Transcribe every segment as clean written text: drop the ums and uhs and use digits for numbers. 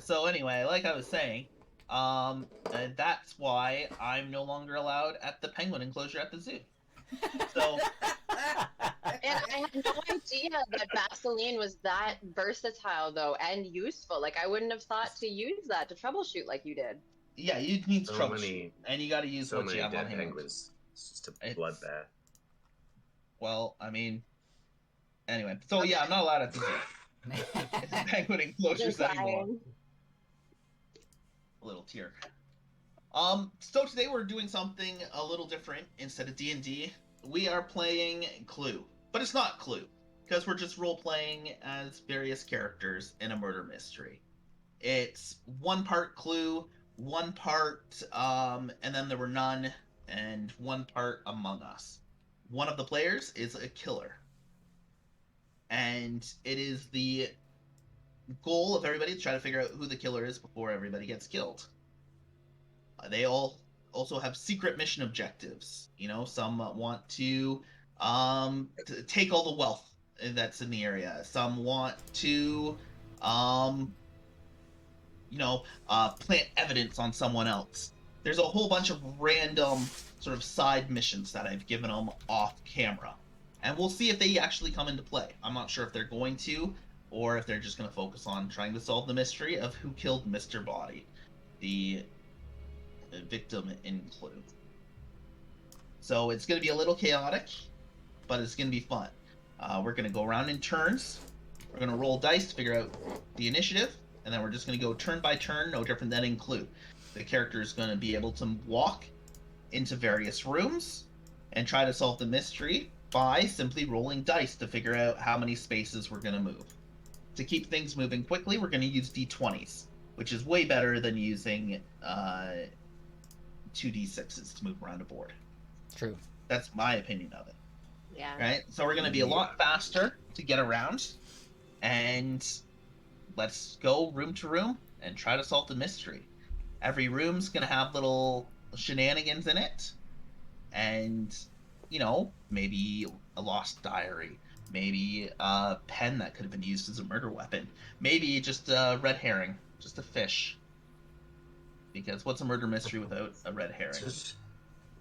So anyway, like I was saying, that's why I'm no longer allowed at the penguin enclosure at the zoo. So. And I had no idea that Vaseline was that versatile, though, and useful. Like, I wouldn't have thought to use that to troubleshoot like you did. Yeah, you need So troubleshoot, many- and you got to use So what many you have on dead hand. penguins. It's just a It's- bloodbath. Well, I mean, anyway. So yeah, I'm not allowed at the zoo. It's penguin enclosures Just anymore. saying. A little tear. So today we're doing something a little different. Instead of D&D, we are playing Clue. But it's not Clue, because we're just role-playing as various characters in a murder mystery. It's one part Clue, one part, and then there were none, and one part Among Us. One of the players is a killer. And it is the goal of everybody to try to figure out who the killer is before everybody gets killed. They all also have secret mission objectives. You know, some want to take all the wealth that's in the area. Some want to, plant evidence on someone else. There's a whole bunch of random sort of side missions that I've given them off camera. And we'll see if they actually come into play. I'm not sure if they're going to, or if they're just going to focus on trying to solve the mystery of who killed Mr. Body, the victim in Clue. So it's going to be a little chaotic, but it's going to be fun. We're going to go around in turns. We're going to roll dice to figure out the initiative, and then we're just going to go turn by turn, no different than in Clue. The character is going to be able to walk into various rooms and try to solve the mystery by simply rolling dice to figure out how many spaces we're going to move. To keep things moving quickly, we're going to use d20s, which is way better than using 2d6s to move around a board. True. That's my opinion of it. Yeah. Right? So we're going to be a lot faster to get around, and let's go room to room and try to solve the mystery. Every room's going to have little shenanigans in it, and, maybe a lost diary, maybe a pen that could have been used as a murder weapon, maybe just a red herring, just a fish. Because what's a murder mystery without a red herring? This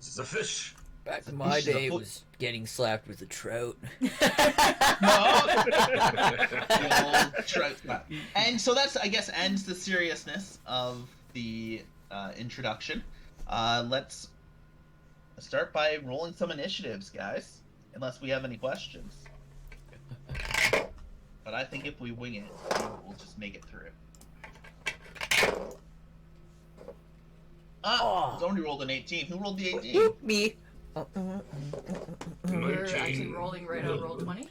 is a fish. Back in my day, it was getting slapped with a trout. And so that's, I guess, ends the seriousness of the introduction. Let's start by rolling some initiatives, guys. Unless we have any questions. But I think if we wing it, we'll just make it through. Somebody rolled an 18. Who rolled the 18? Me. You're actually rolling right on roll 20?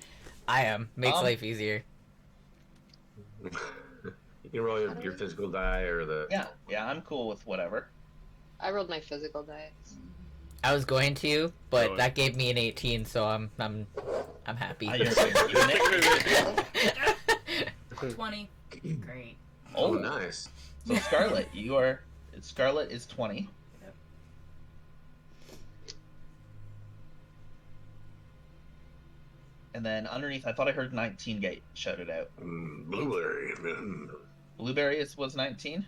I am. Makes life easier. You can roll your physical die or the... Yeah, I'm cool with whatever. I rolled my physical dice. I was going to, but that gave me an 18, so I'm happy. 20. Great. Oh, nice. So Scarlet is 20. Yep. And then underneath, I thought I heard 19 get shouted out. Blueberry. Blueberry was 19?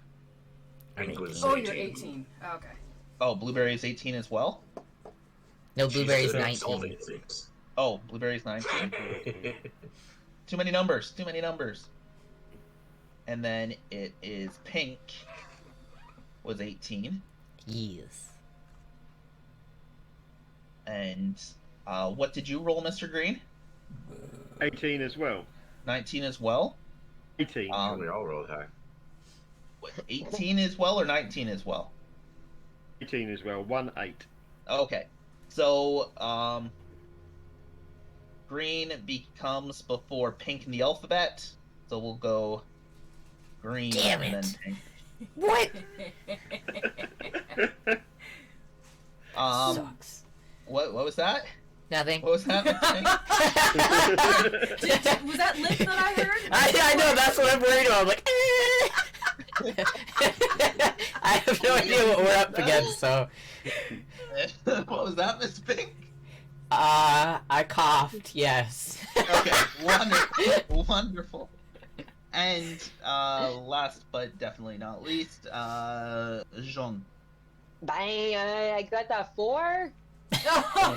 Oh, you're 18. Oh, okay. Oh, Blueberry is 18 as well? No, Blueberry's 19. Oh, Blueberry's 19? Too many numbers. And then it is Pink was 18. Yes. And what did you roll, Mr. Green? 18 as well. 19 as well? 18. We all rolled high. What, 18 as well or 19 as well? 18 as well. 1-8. Okay. So, Green becomes before Pink in the alphabet. So we'll go Green Damn and it. then Pink. What? Sucks. What was that? Nothing. What was that? Was that lip that I heard? I know, that's what I'm worried about. I'm like, I have no idea what we're up against, so. What was that, Miss Pink? I coughed, yes. Okay, wonderful. And last but definitely not least, Jean. Bang, I got a 4.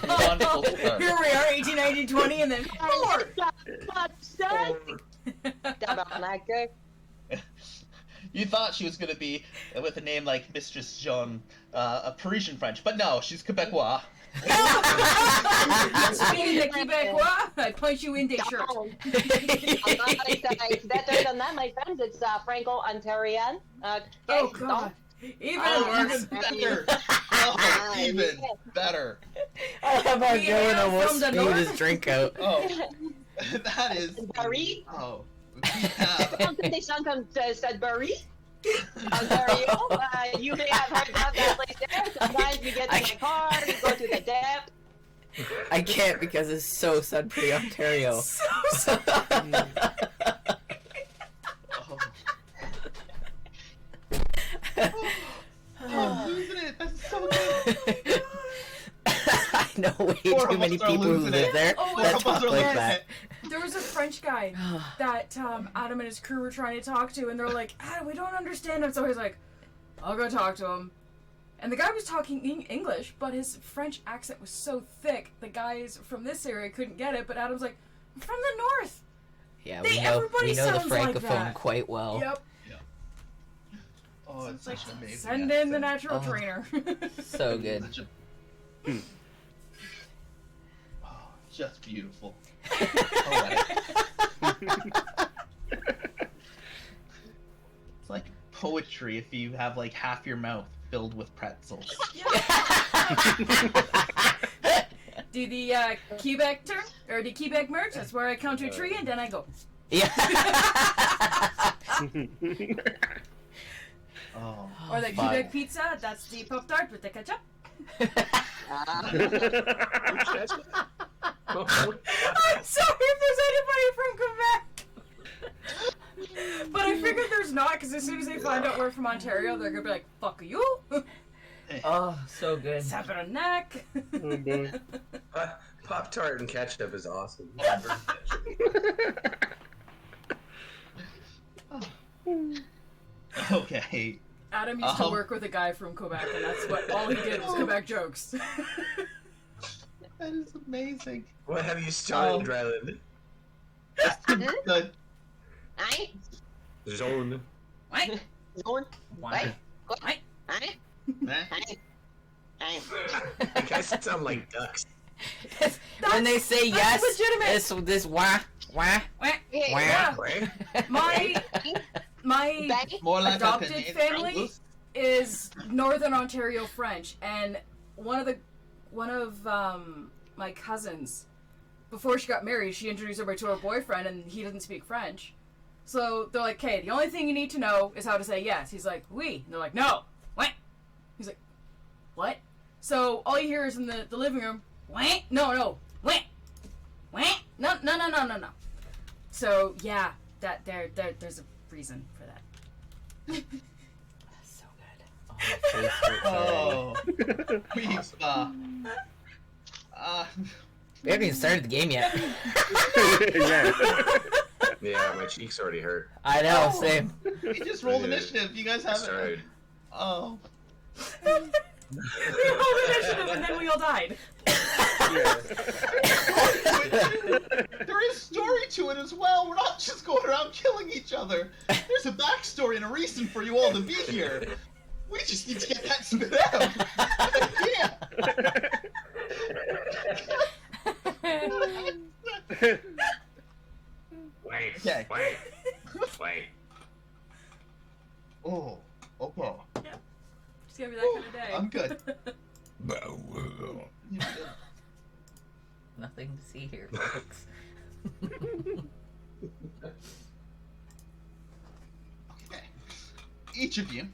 Wonderful start. Here we are, 18, 19, 20, and then 4. Tabernacle. You thought she was going to be with a name like Mistress Jean, a Parisian French, but no, she's Quebecois. Speaking of Quebecois, I punch you in the shirt. It's better than that, my friends. It's Franco-Ontarian. Oh, God. Even Even better. Oh, even better. I love how We Dylan are almost from the spewed north. his drink out. Oh, that is. Paris. Oh, we have. They sound from Sudbury, Ontario. You may have heard of that place there. Sometimes we get in my car, we go to the depth. I can't because it's so Sudbury, Ontario. Oh, I'm losing it. That's so good. I know way Four too of many us are people who losing live it. there Oh, that Four of us talk are like losing that. it. There was a French guy that Adam and his crew were trying to talk to, and they're like, Adam, we don't understand him. So he's like, I'll go talk to him. And the guy was talking English, but his French accent was so thick, the guys from this area couldn't get it. But Adam's like, I'm from the north. Yeah, They- we know everybody the sounds like francophone that. quite well. Yep. Oh, it's It's like, such an amazing. send in the accent. natural Oh. trainer. So good. Such oh, just beautiful. It's like poetry if you have like half your mouth filled with pretzels. Do the Quebec turn, or the Quebec merch, that's where I count to a tree and then I go. Yeah. Oh. Or the Fun. Quebec pizza, that's the Pop Tart with the ketchup. I'm sorry if there's anybody from Quebec. But I figured there's not, because as soon as they find out we're from Ontario, they're gonna be like, fuck you. Oh, so good. Slap it on the neck. Oh, boy. Pop Tart and ketchup is awesome. Okay. Adam used to work with a guy from Quebec, and that's what all he did was Quebec jokes. That is amazing. What have you started, Oh. Ryland? Good. Aye? Zone. What? Zone? Why? What? What? Aye? Eh? Aye? Aye? You guys sound like ducks. When they say yes, that's legitimate. it's this wah. What? Yeah. Yeah. My Bang? More like adopted a Canadian family Angus? is Northern Ontario French, and one of my cousins, before she got married, she introduced everybody to her boyfriend, and he doesn't speak French. So they're like, "Okay, the only thing you need to know is how to say yes." He's like, "Oui," and they're like, "No, what?" He's like, "What?" So all you hear is in the living room, "What? No, what? What? No." So yeah, there's a reason for that. So good. Oh, my face hurts already. Oh. We've, We haven't even started the game yet. Yeah. Yeah, my cheeks already hurt. I know, Oh. same. we just rolled initiative. You guys haven't. Started. Oh. We rolled initiative and then we all died. There is story to it as well. We're not just going around killing each other. There's a backstory and a reason for you all to be here. We just need to get that spit out. Wait. Okay. Wait. Oh, okay. Just gonna be that kind of day. I'm good. Nothing to see here, folks. Okay. Each of you,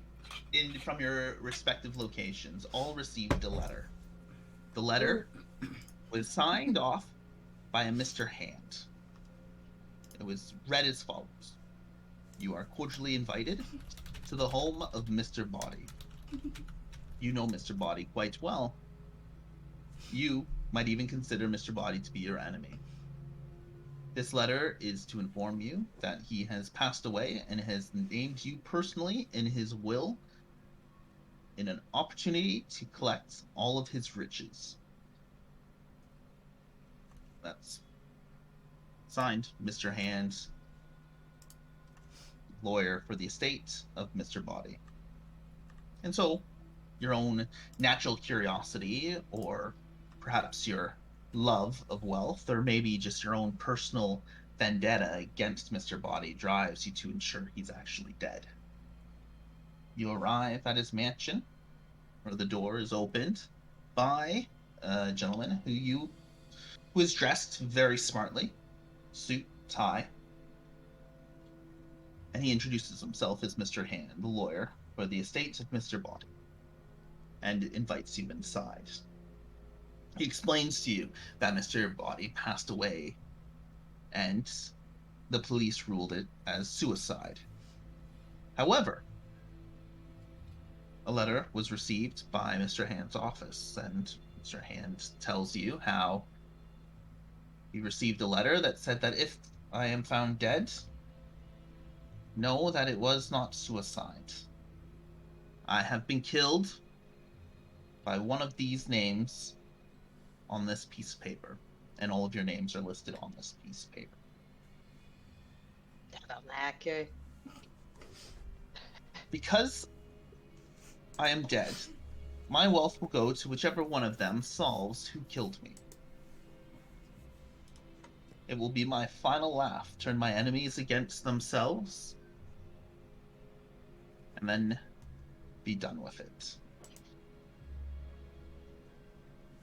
from your respective locations, all received a letter. The letter was signed off by a Mr. Hand. It was read as follows. You are cordially invited to the home of Mr. Body. You know Mr. Body quite well. You might even consider Mr. Body to be your enemy. This letter is to inform you that he has passed away and has named you personally in his will in an opportunity to collect all of his riches. That's signed, Mr. Hand, lawyer for the estate of Mr. Body. And so, your own natural curiosity, or perhaps your love of wealth, or maybe just your own personal vendetta against Mr. Body drives you to ensure he's actually dead. You arrive at his mansion, where the door is opened by a gentleman who is dressed very smartly, suit, tie, and he introduces himself as Mr. Hand, the lawyer for the estate of Mr. Body, and invites you inside. He explains to you that Mr. Body passed away, and the police ruled it as suicide. However, a letter was received by Mr. Hand's office, and Mr. Hand tells you how he received a letter that said that if I am found dead, know that it was not suicide. I have been killed by one of these names on this piece of paper, and all of your names are listed on this piece of paper. Because I am dead, my wealth will go to whichever one of them solves who killed me. It will be my final laugh, turn my enemies against themselves, and then be done with it.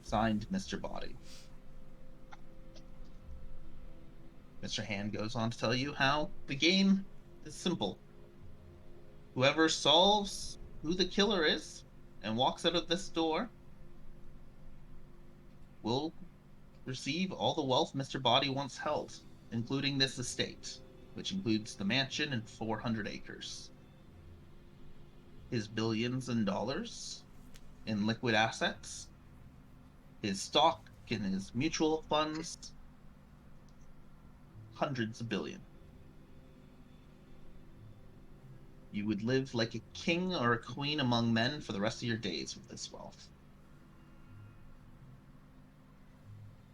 Signed, Mr. Body. Mr. Hand goes on to tell you how the game is simple. Whoever solves who the killer is and walks out of this door will receive all the wealth Mr. Body once held, including this estate, which includes the mansion and 400 acres. His billions in dollars in liquid assets, his stock and his mutual funds, hundreds of billion. You would live like a king or a queen among men for the rest of your days with this wealth.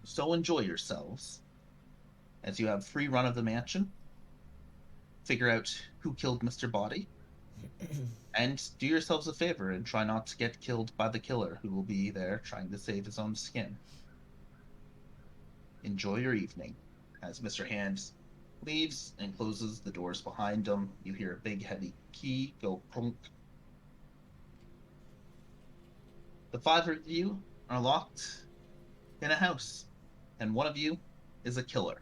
So enjoy yourselves as you have free run of the mansion, figure out who killed Mr. Body, and do yourselves a favor and try not to get killed by the killer who will be there trying to save his own skin. Enjoy your evening. As Mr. Hand leaves and closes the doors behind him, you hear a big heavy key go plunk. The 5 of you are locked in a house, and one of you is a killer.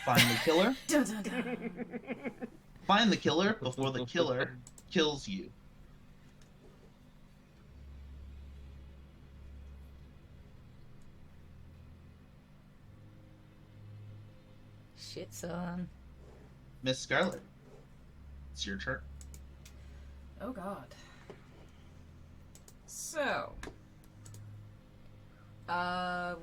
Find the killer. Dun, dun, dun. Find the killer before the killer kills you. Shit, son. Miss Scarlet, it's your turn. Oh god. So,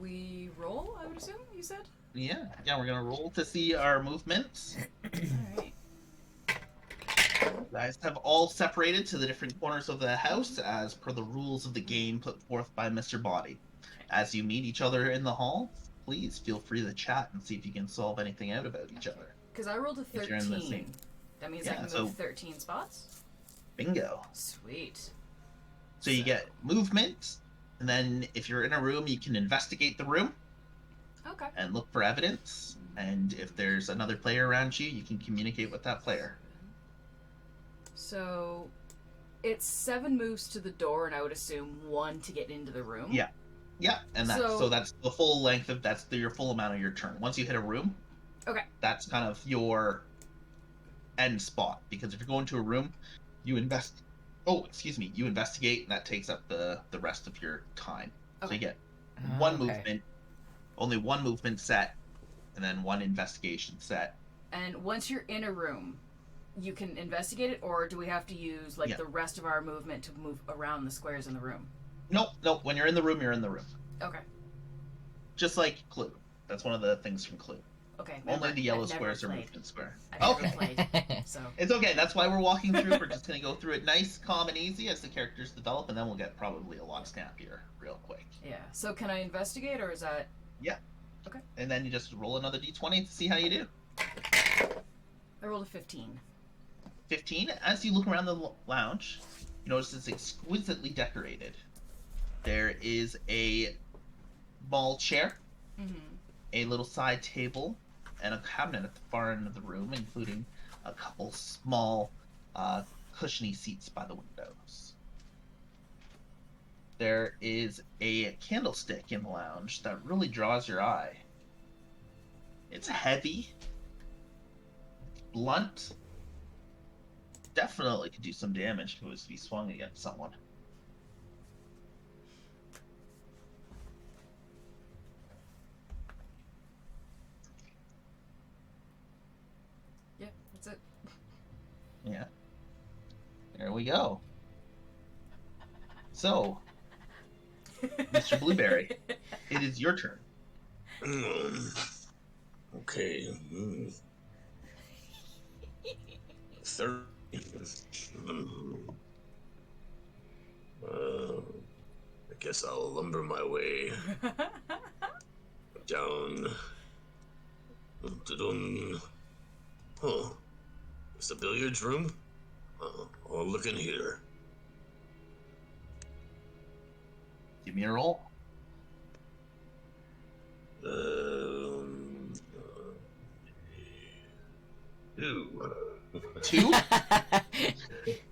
we roll, I would assume, you said? Yeah, we're gonna roll to see our movements. Alright. You guys have all separated to the different corners of the house as per the rules of the game put forth by Mr. Body. As you meet each other in the hall, please feel free to chat and see if you can solve anything out about each other. Because I rolled a If you're in the 13. same- That means Yeah, I can so- move 13 spots? Bingo. Sweet. So you get movement, and then if you're in a room, you can investigate the room Okay. and look for evidence. And if there's another player around you, you can communicate with that player. So, it's 7 moves to the door, and I would assume 1 to get into the room? Yeah. Yeah, and So- that's the full length of your full amount of your turn. Once you hit a room, Okay. that's kind of your end spot. Because if you're going to a room, you you investigate, and that takes up the rest of your time. So Okay. you get Oh, one okay. movement, only one movement set, and then one investigation set. And once you're in a room, you can investigate it, or do we have to use, like, Yeah. the rest of our movement to move around the squares in the room? Nope. When you're in the room, you're in the room. Okay. Just like Clue. That's one of the things from Clue. Okay. Only the yellow I've never squares are played. movement square. I've never Okay. played, so. It's okay. That's why we're walking through. We're just going to go through it nice, calm, and easy as the characters develop, and then we'll get probably a lot snappier real quick. Yeah. So can I investigate, or is that? Yeah. Okay. And then you just roll another d20 to see how you do. I rolled a 15. 15. As you look around the lounge, you notice it's exquisitely decorated. There is a small chair, Mm-hmm. a little side table, and a cabinet at the far end of the room, including a couple small, cushiony seats by the windows. There is a candlestick in the lounge that really draws your eye. It's heavy, blunt, definitely could do some damage if it was to be swung against someone. Yeah, that's it. Yeah. There we go. So, Mr. Blueberry, it is your turn. Okay. 30. I guess I'll lumber my way down. Huh. It's the billiards room? I'll look in here. Give me a roll. Two. 2?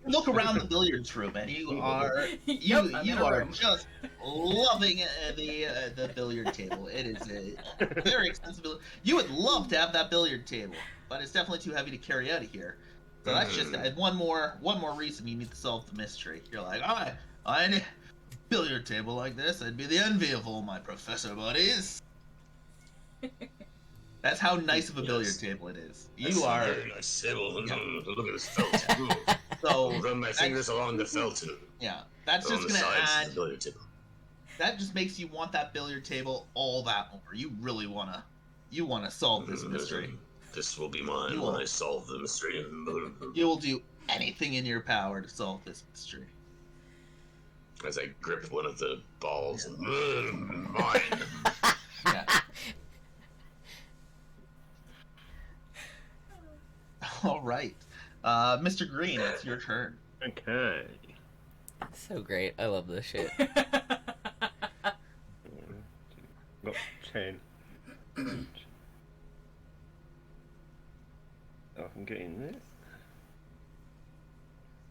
Look around the billiards room, and you are Yep, I'm in you a are room. just loving the billiard table. It is a very expensive. You would love to have that billiard table, but it's definitely too heavy to carry out of here. So that's just one more reason you need to solve the mystery. You're like, I need a billiard table like this. I'd be the envy of all my professor buddies. That's how nice of a billiard table it is. You are. Very nice table. Yeah. Look at this felt. Ooh. So Run my fingers along the felt. yeah, that's On just the gonna sides add. of the billiard table. That just makes you want that billiard table all that more. You really wanna solve this mystery. This will be mine when I solve the mystery. You will do anything in your power to solve this mystery. As I grip one of the balls. Mine. Yeah. All right, Mr. Green, it's your turn. Okay. So great. I love this shit. Got 10. Oh, I can get in there.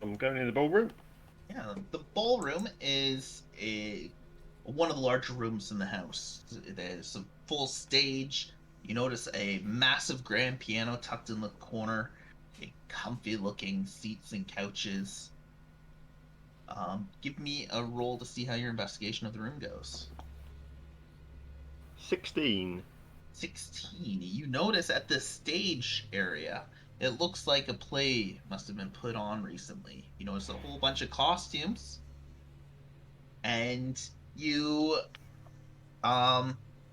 I'm going in the ballroom. Yeah, the ballroom is one of the larger rooms in the house. There's a full stage. You notice a massive grand piano tucked in the corner, comfy-looking seats and couches. Give me a roll to see how your investigation of the room goes. 16. 16. You notice at the stage area, it looks like a play must have been put on recently. You notice a whole bunch of costumes, and you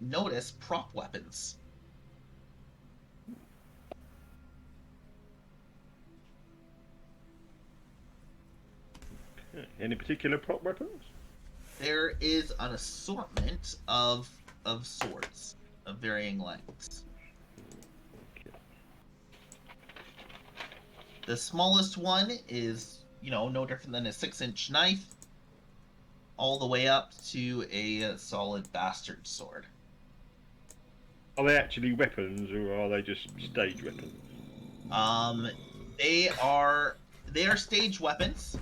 notice prop weapons. Any particular prop weapons? There is an assortment of swords of varying lengths. The smallest one is, no different than a 6-inch knife, all the way up to a solid bastard sword. Are they actually weapons, or are they just stage weapons? They are stage weapons,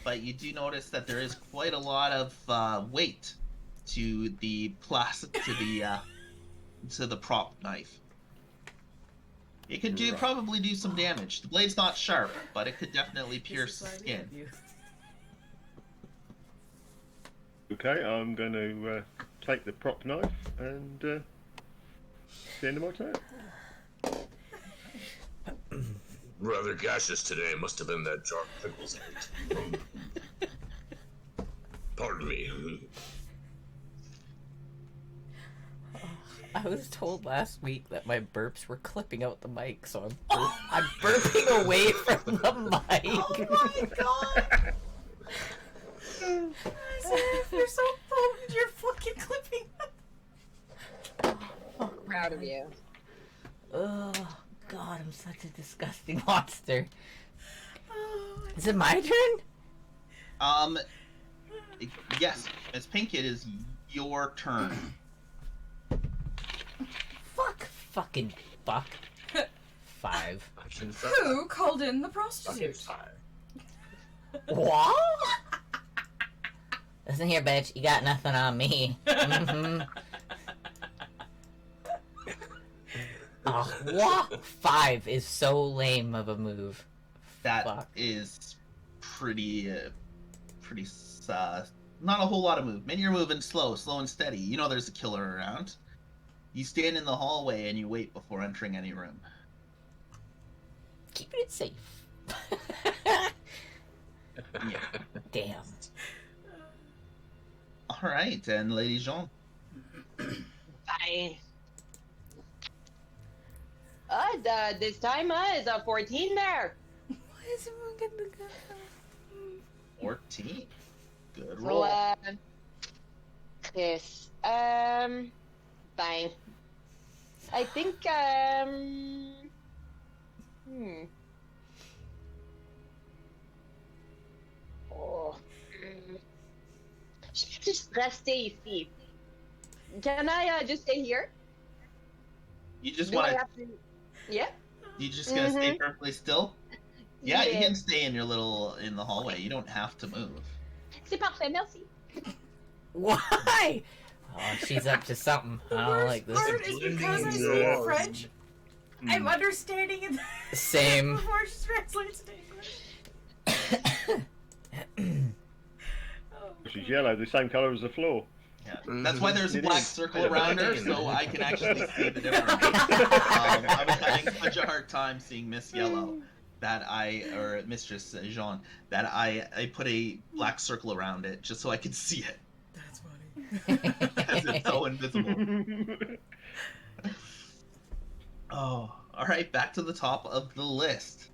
but you do notice that there is quite a lot of weight to the to the prop knife. It could probably do some damage. The blade's not sharp, but it could definitely pierce skin. Okay, I'm going to take the prop knife and it's the end of my turn. Rather gaseous today. Must have been that jar of pickles. Pardon me. I was told last week that my burps were clipping out the mic, so I'm burping away from the mic. Oh my god! You're so potent, you're fucking clipping. Proud of you. Oh, God, I'm such a disgusting monster. Oh, Is it my turn? Yes, Miss Pink, it is your turn. Fucking fuck. 5. Action who called in the fucking prostitute? 5. What? Listen here, bitch. You got nothing on me. Mm-hmm. Oh, what? 5 is so lame of a move. That Fuck. is pretty, not a whole lot of movement. You're moving slow and steady. You know there's a killer around. You stand in the hallway and you wait before entering any room. Keeping it safe. Yeah. Damn. All right, and Lady Jean. Bye. This time is a 14 there. Why is everyone getting the gun? 14. Good So, roll. yes. Bang. I think, Oh. Should I just stay ici? Can I just stay here? You just Do I want to? have to? Yeah. You just gonna stay perfectly still? Yeah, you Yeah. can stay in the hallway. You don't have to move. C'est parfait, merci. Why? Oh, she's up to something. I don't like this. Part is because I Blending speak walls. French. I'm understanding it Same. before she translates to English. Oh, She's yellow, the same colour as the floor. Yeah, that's why there's a It black is. circle around her, so I can actually see the difference. I was having such a hard time seeing Miss Yellow or Mistress Jean, that I put a black circle around it just so I could see it, that's funny. because it's so invisible. Oh, all right, back to the top of the list.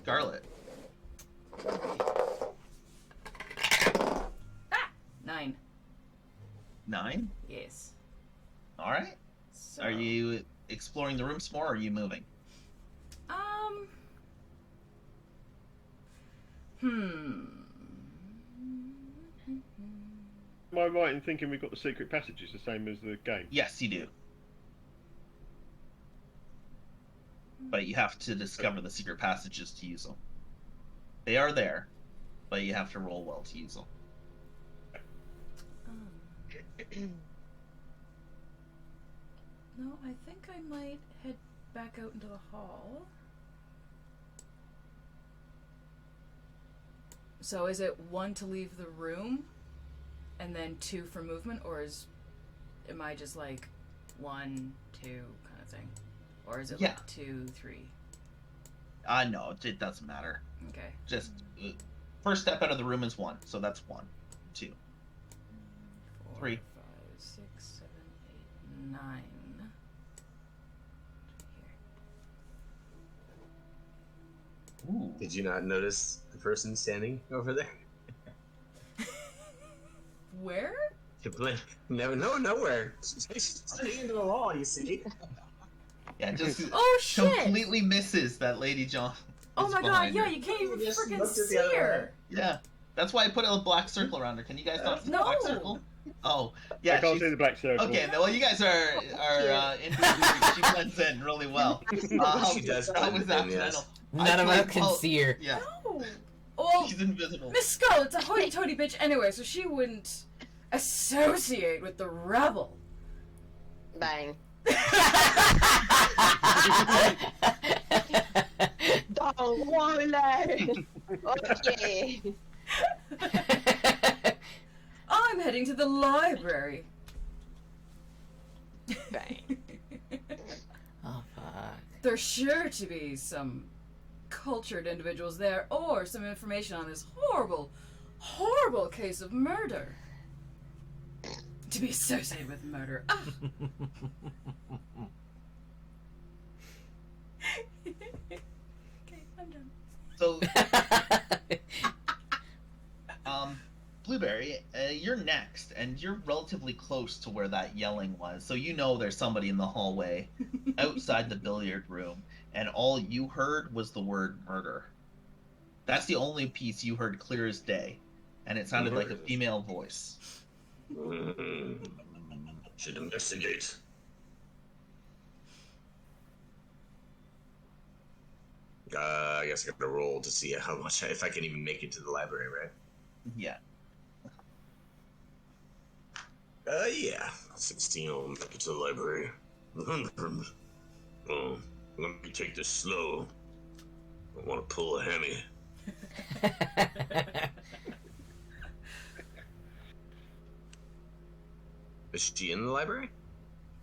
Scarlet. 9. 9? Yes. All right. So, Are you exploring the room some more, or are you moving? Am I right in thinking we've got the secret passages the same as the game? Yes, you do. But you have to discover the secret passages to use them. They are there, but you have to roll well to use them. No, I think I might head back out into the hall. So is it 1 to leave the room, and then 2 for movement, or am I just like 1, 2 kind of thing, or is it Yeah. like 2, 3? No, it doesn't matter. Okay. Just first step out of the room is 1, so that's 1, 2. 4, 3. 5, 6, 7, 8, 9. Ooh. Did you not notice the person standing over there? Where? You blink. Nowhere. She's standing into the wall, you see. Yeah, just Oh shit! completely misses that Lady John. Oh is my god! behind Yeah, her. you can't even You just freaking looked at see the other her. Yeah, that's why I put a black circle around her. Can you guys not see the black No. circle? Oh, I yeah. can't she's- see the black circle. Okay, well, you guys are in. She blends in really well. She does That was blend in, accidental. None of I us can well, see her. Yeah, No. Well, she's invisible. Miss Scarlet's a hoity-toity bitch anyway, so she wouldn't associate with the rebel. Bang. Don't worry. Okay. I'm heading to the library. Bang. Oh, fuck. There's sure to be some cultured individuals there, or some information on this horrible, horrible case of murder. To be associated with murder. Ah. Okay, I'm done. So, Blueberry, you're next, and you're relatively close to where that yelling was. So you know there's somebody in the hallway outside the billiard room, and all you heard was the word murder. That's the only piece you heard clear as day, and it sounded like a female voice. Should investigate. I guess I got to roll to see how much, if I can even make it to the library, right? Yeah. Yeah. 16 will make it to the library. Oh, let me take this slow. I want to pull a hammy. Is she in the library?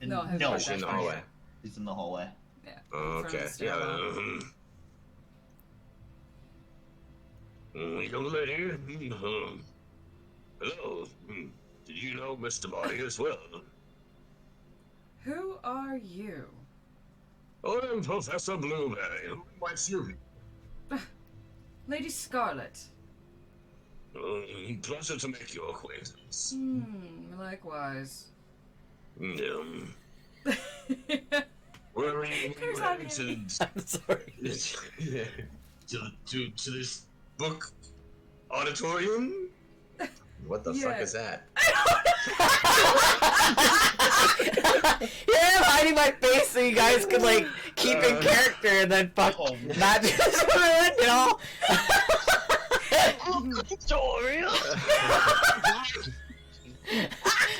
No, no, Is she in the hallway? he's in the hallway. Yeah. Oh, okay. Yeah. Young lady. Hello. Did you know Mr. Body as well? Who are you? Oh, I'm Professor Blueberry. Who invites you? Lady Scarlet. Pleasure to make your acquaintance. Likewise. Where are you headed to? I'm sorry. to this book auditorium? What the fuck is that? Yeah, I'm hiding my face so you guys could like keep in character and then fuck not just ruin it all. I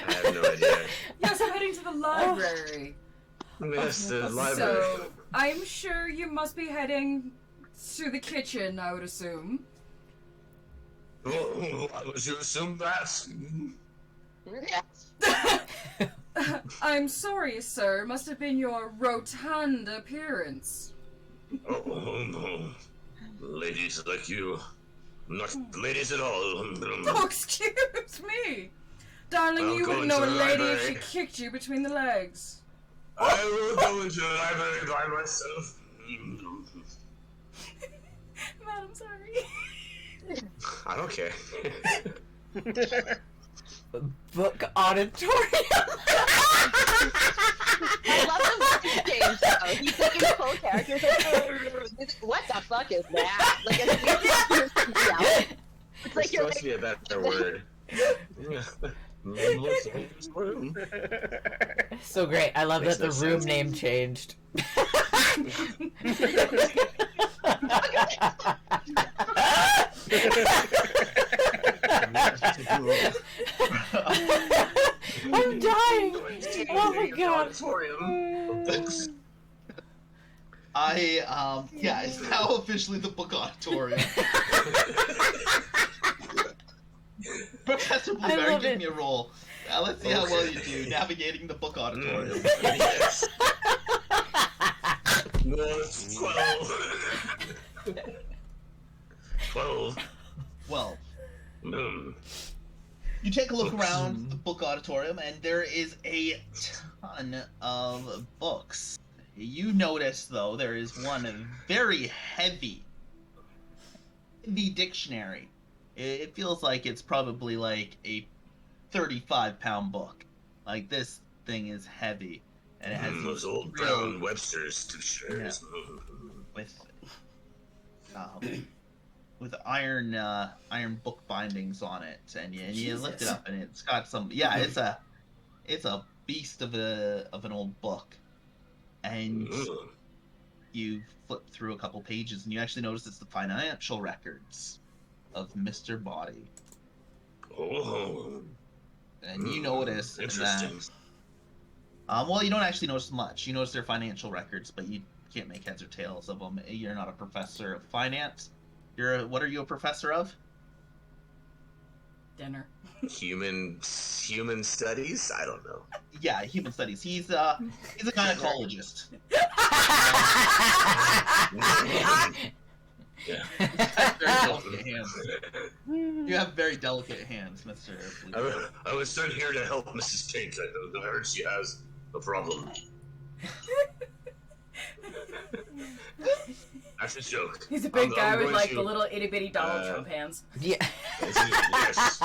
have no idea. Yes, I'm heading to the library. Yes, the library. So, I'm sure you must be heading to the kitchen, I would assume. Why would you assume that? I'm sorry, sir. Must have been your rotund appearance. Oh, no. Ladies like you. Not ladies at all. Oh, excuse me. Darling, I'll you go wouldn't know a into the lady if she library. kicked you between the legs. I will go into the library by myself. Madam, sorry. I don't care. Book auditorium. I love the voice change though. He's taking full character. What the fuck is that? Like, it's like you're supposed to be a better word. So great. I love that the room name changed. I'm dying. Oh my god. Yeah, it's now officially the book auditorium. Professor Blueberry, love give it. me a roll. Let's see how well you do navigating the book auditorium. Yes. No, 12. 12. 12. You take a look around the book auditorium, and there is a ton of books. You notice, though, there is one very heavy dictionary. It feels like it's probably like a 35-pound book. Like, this thing is heavy. And it has Those old brown Webster's dictionaries. with iron book bindings on it, and you lift it up, and it's got some. Yeah, it's a beast of an old book, and you flip through a couple pages, and you actually notice it's the financial records of Mr. Body. Oh. And you notice Interesting. that. Well, you don't actually notice much. You notice their financial records, but you can't make heads or tails of them. You're not a professor of finance. What are you a professor of? Dinner. Human studies? I don't know. Yeah, human studies. He's a gynecologist. Yeah. Very delicate hands. You have very delicate hands, Mr. Blue. I was sent here to help Mrs. Pink. I heard she has a problem. That's a joke. He's a big guy with going like to, the little itty bitty Donald Trump hands. Yeah. Yes.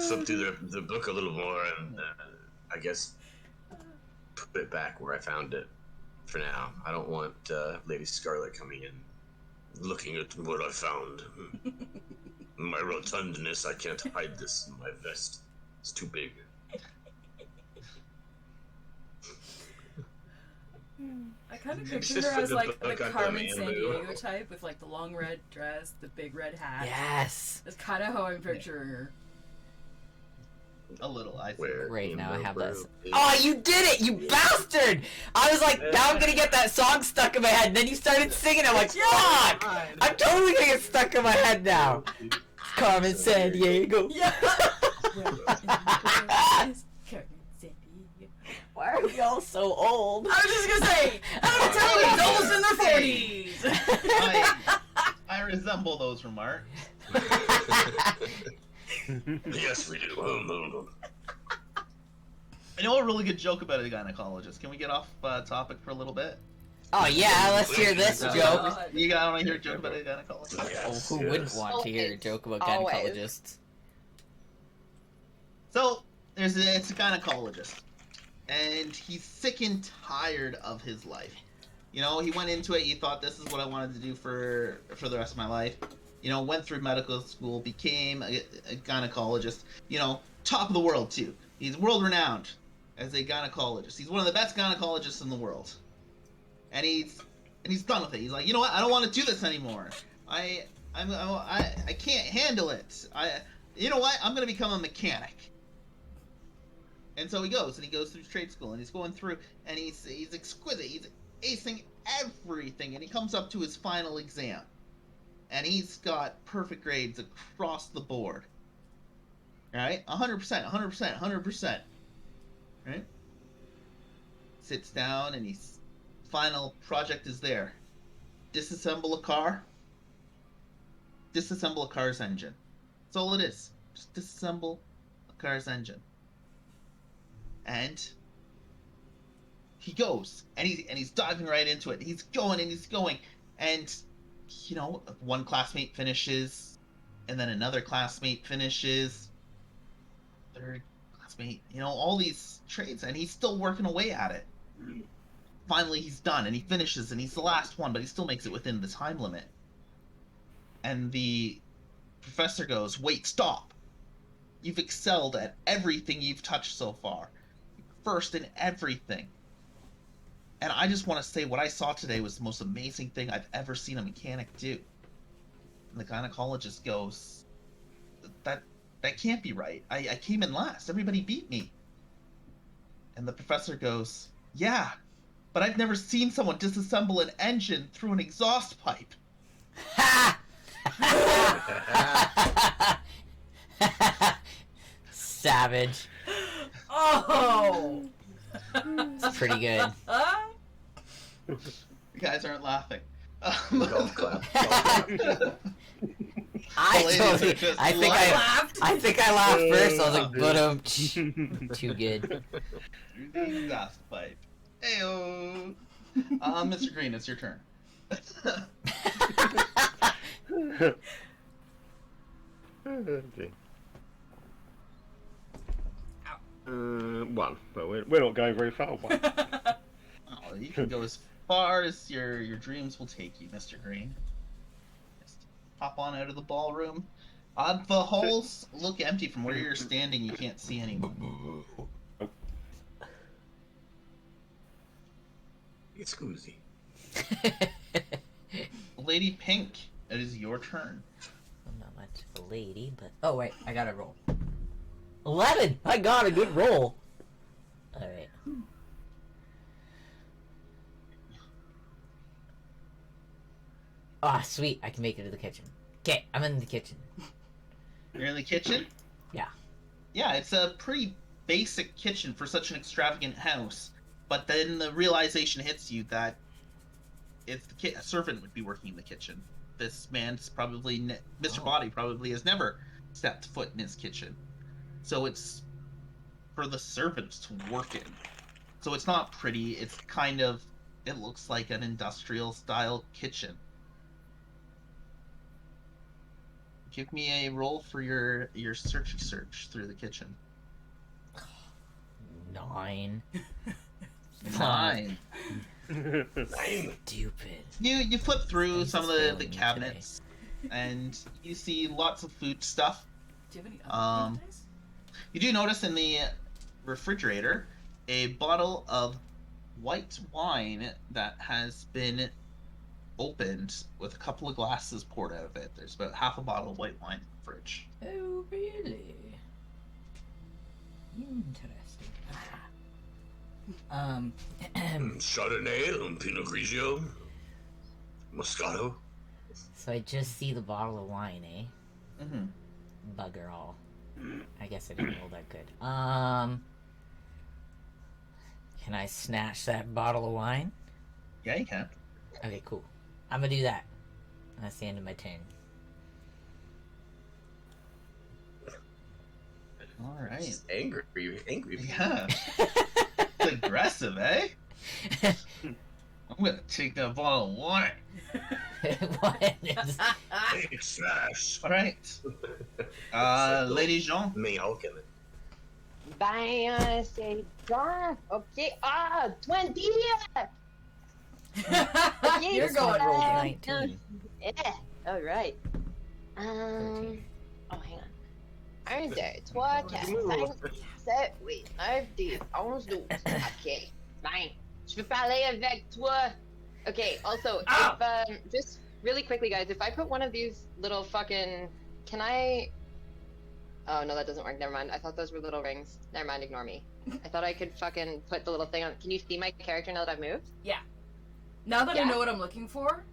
Flip through the book a little more and I guess put it back where I found it for now. I don't want Lady Scarlet coming in looking at what I found. My rotundness, I can't hide this in my vest. It's too big. I kind of It's picture just her for as the like the book I Carmen put San me in. Diego type with like the long red dress, the big red hat. Yes. That's kind of how I'm picturing her. A little, I see. Where Right in now I the have that. world is- Oh, you did it, you bastard! I was like, now I'm gonna get that song stuck in my head. And then you started singing. I'm like, fuck! I'm totally gonna get stuck in my head now. Carmen San Diego. Yeah. Why are we all so old? I was just gonna say, I'm telling you, adults in their 40s. I resemble those remarks. Yes, we do. I know a really good joke about a gynecologist. Can we get off topic for a little bit? Oh yeah, let's hear this joke. You guys want to hear a joke about a gynecologist? Oh, Yes, who wouldn't want to hear a Always. joke about Always. gynecologists? So it's a gynecologist, and he's sick and tired of his life. You know, he went into it. He thought, this is what I wanted to do for the rest of my life. You know, went through medical school, became a gynecologist. You know, top of the world too. He's world renowned as a gynecologist. He's one of the best gynecologists in the world. And he's done with it. He's like, you know what? I don't want to do this anymore. I can't handle it. You know what? I'm gonna become a mechanic. And so he goes through trade school, and he's going through, and he's exquisite. He's acing everything, and he comes up to his final exam, and he's got perfect grades across the board. Right? 100%. Right? Sits down, and his final project is there. Disassemble a car. Disassemble a car's engine. That's all it is. Just disassemble a car's engine. And he goes, and he's diving right into it. He's going, and you know, one classmate finishes, and then another classmate finishes, third classmate, you know, all these trades, and he's still working away at it. Finally, he's done, and he finishes, and he's the last one, but he still makes it within the time limit. And the professor goes, "Wait, stop! You've excelled at everything you've touched so far. First in everything. And I just want to say what I saw today was the most amazing thing I've ever seen a mechanic do." And the gynecologist goes, that can't be right. I came in last. Everybody beat me." And the professor goes, "Yeah, but I've never seen someone disassemble an engine through an exhaust pipe." Ha! Savage. Oh. It's pretty good. You guys aren't laughing. Golf clap. I ladies totally. are just I think laughed. I think I laughed first. I was like, dude. but too good. Through the exhaust pipe. Heyo. Mr. Green, it's your turn. Okay. One, but we're not going very far. One. Oh, you can go as far as your dreams will take you, Mr. Green. Just hop on out of the ballroom. The halls look empty. From where you're standing, you can't see anyone. Excuse. Lady Pink, it is your turn. I'm not much of a lady, but oh wait, I got to roll. 11. I got a good roll. All right. Ah, sweet. I can make it to the kitchen. Okay, I'm in the kitchen. You're in the kitchen? Yeah. Yeah, it's a pretty basic kitchen for such an extravagant house. But then the realization hits you that it's a servant would be working in the kitchen. This man's probably Mr. Oh. Body probably has never stepped foot in his kitchen, so it's for the servants to work in. So it's not pretty. It's kind of, it looks like an industrial style kitchen. Give me a roll for your search through the kitchen. 9. 9. Stupid. You flip through Things some of is failing the me cabinets, and you see lots of food stuff. Do you have any other food days? You do notice in the refrigerator a bottle of white wine that has been opened with a couple of glasses poured out of it. There's about half a bottle of white wine in the fridge. Oh, really? Interesting. Chardonnay and Pinot Grigio. Moscato. So I just see the bottle of wine, eh? Mm-hmm. Bugger all. I guess I didn't roll that good. Can I snatch that bottle of wine? Yeah, you can. Okay, cool. I'm gonna do that. That's the end of my turn. All right. He's angry. Yeah. It's aggressive, eh? I'm gonna take that bottle of wine. What is... Big smash. All right. Lady Jean. Me hulking it. Ben, c'est bon. Okay. 20. Okay, You're This one going rolled roll. 19. Yeah. All right. 13. Oh, hang on. 1, 2, 3, 4, 5, 7, 8, 9, 10, 11, 12. Ok. Ben, je veux parler avec toi. Okay, also, if, just really quickly, guys, if I put one of these little fucking... Can I... Oh, no, that doesn't work. Never mind. I thought those were little rings. Never mind, ignore me. I thought I could fucking put the little thing on... Can you see my character now that I've moved? Now that I Yeah. know what I'm looking for.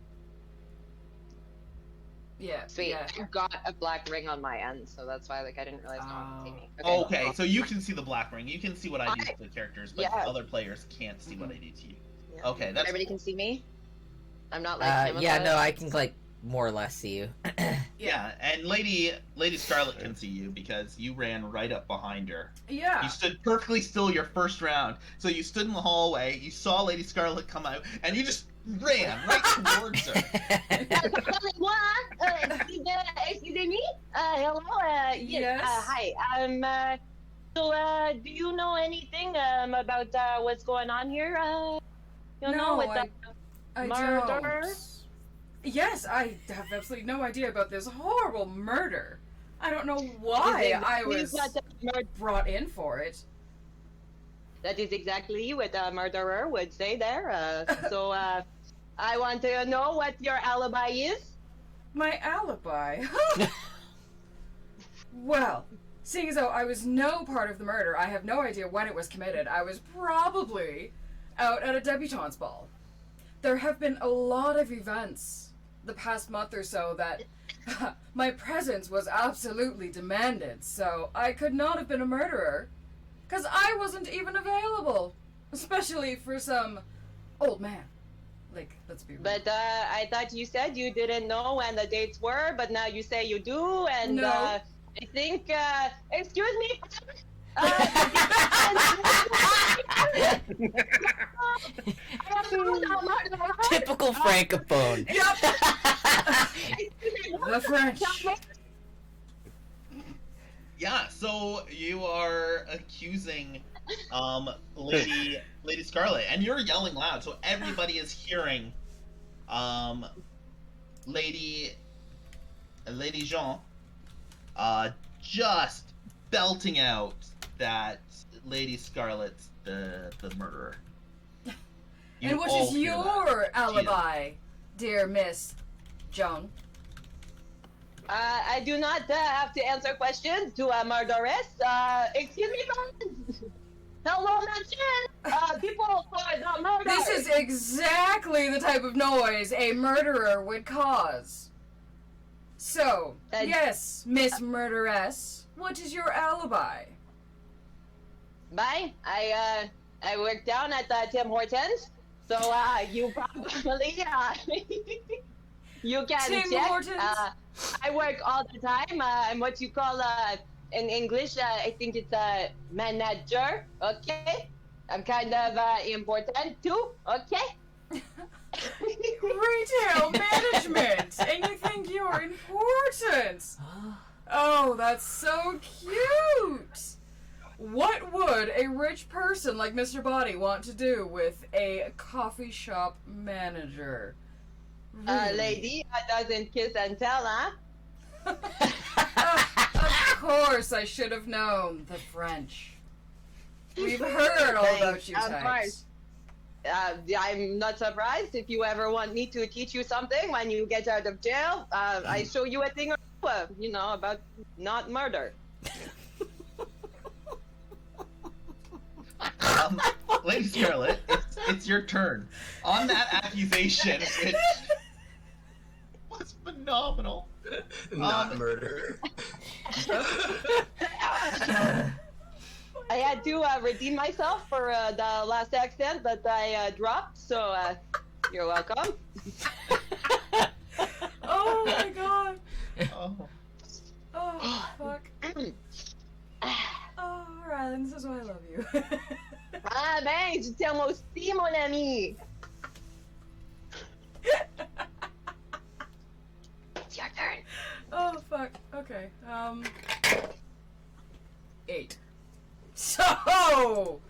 Yeah. Sweet. Yeah. I got a black ring on my end, so that's why, like, I didn't realize no one could see me. Okay, so you can see the black ring. You can see what I do to the characters, but Yeah. other players can't see what I do to you. Yeah. Okay, that's Everybody can see me? I'm not like him Yeah, about no, it? I can, like, more or less see you. yeah. And Lady Scarlet can see you because you ran right up behind her. Yeah. You stood perfectly still your first round. So you stood in the hallway, you saw Lady Scarlet come out, and you just ran right towards her. Excusez-me? Hello? Yes. Hi. So, do you know anything about what's going on here? You know, with the I murder? don't. Yes, I have absolutely no idea about this horrible murder. I don't know why I was brought in for it. That is exactly what a murderer would say there. So, I want to know what your alibi is. My alibi? Well, seeing as though I was no part of the murder, I have no idea when it was committed. I was probably out at a debutante's ball. There have been a lot of events the past month or so that my presence was absolutely demanded, so I could not have been a murderer, because I wasn't even available, especially for some old man. Like, let's be real. But I thought you said you didn't know when the dates were, but now you say you do, and No. I think, excuse me. Typical francophone. The French. Yeah, so you are accusing Lady Scarlet, and you're yelling loud, so everybody is hearing Lady Jean just belting out that Lady Scarlet's the murderer. You And what all is hear that. your alibi, dear Miss Joan? I do not have to answer questions to a murderess. Excuse me, ma'am. Hello, mention. People for the murder. This is exactly the type of noise a murderer would cause. So, yes, Miss Murderess, what is your alibi? Bye. I work down at Tim Hortons. So, you probably, you can Tim check. Hortons? I work all the time. I'm what you call, in English, I think it's a manager, okay? I'm kind of important too, okay? Retail management, and you think you're important. Oh, that's so cute. What would a rich person like Mr. Body want to do with a coffee shop manager? Lady, doesn't kiss and tell, huh? Of course, I should have known the French. We've heard all about you Of types. course. I'm not surprised if you ever want me to teach you something when you get out of jail. I show you a thing or two, you know, about not murder. Lady Scarlet, it's your turn. On that accusation, which was phenomenal. Not murder. I had to redeem myself for the last accent that I dropped, so you're welcome. Oh my god. Oh. Oh, fuck. Oh, Rylan, this is why I love you. Ah ben, tu tiens moi aussi, mon ami. It's your turn. Oh, fuck. Okay. 8. So!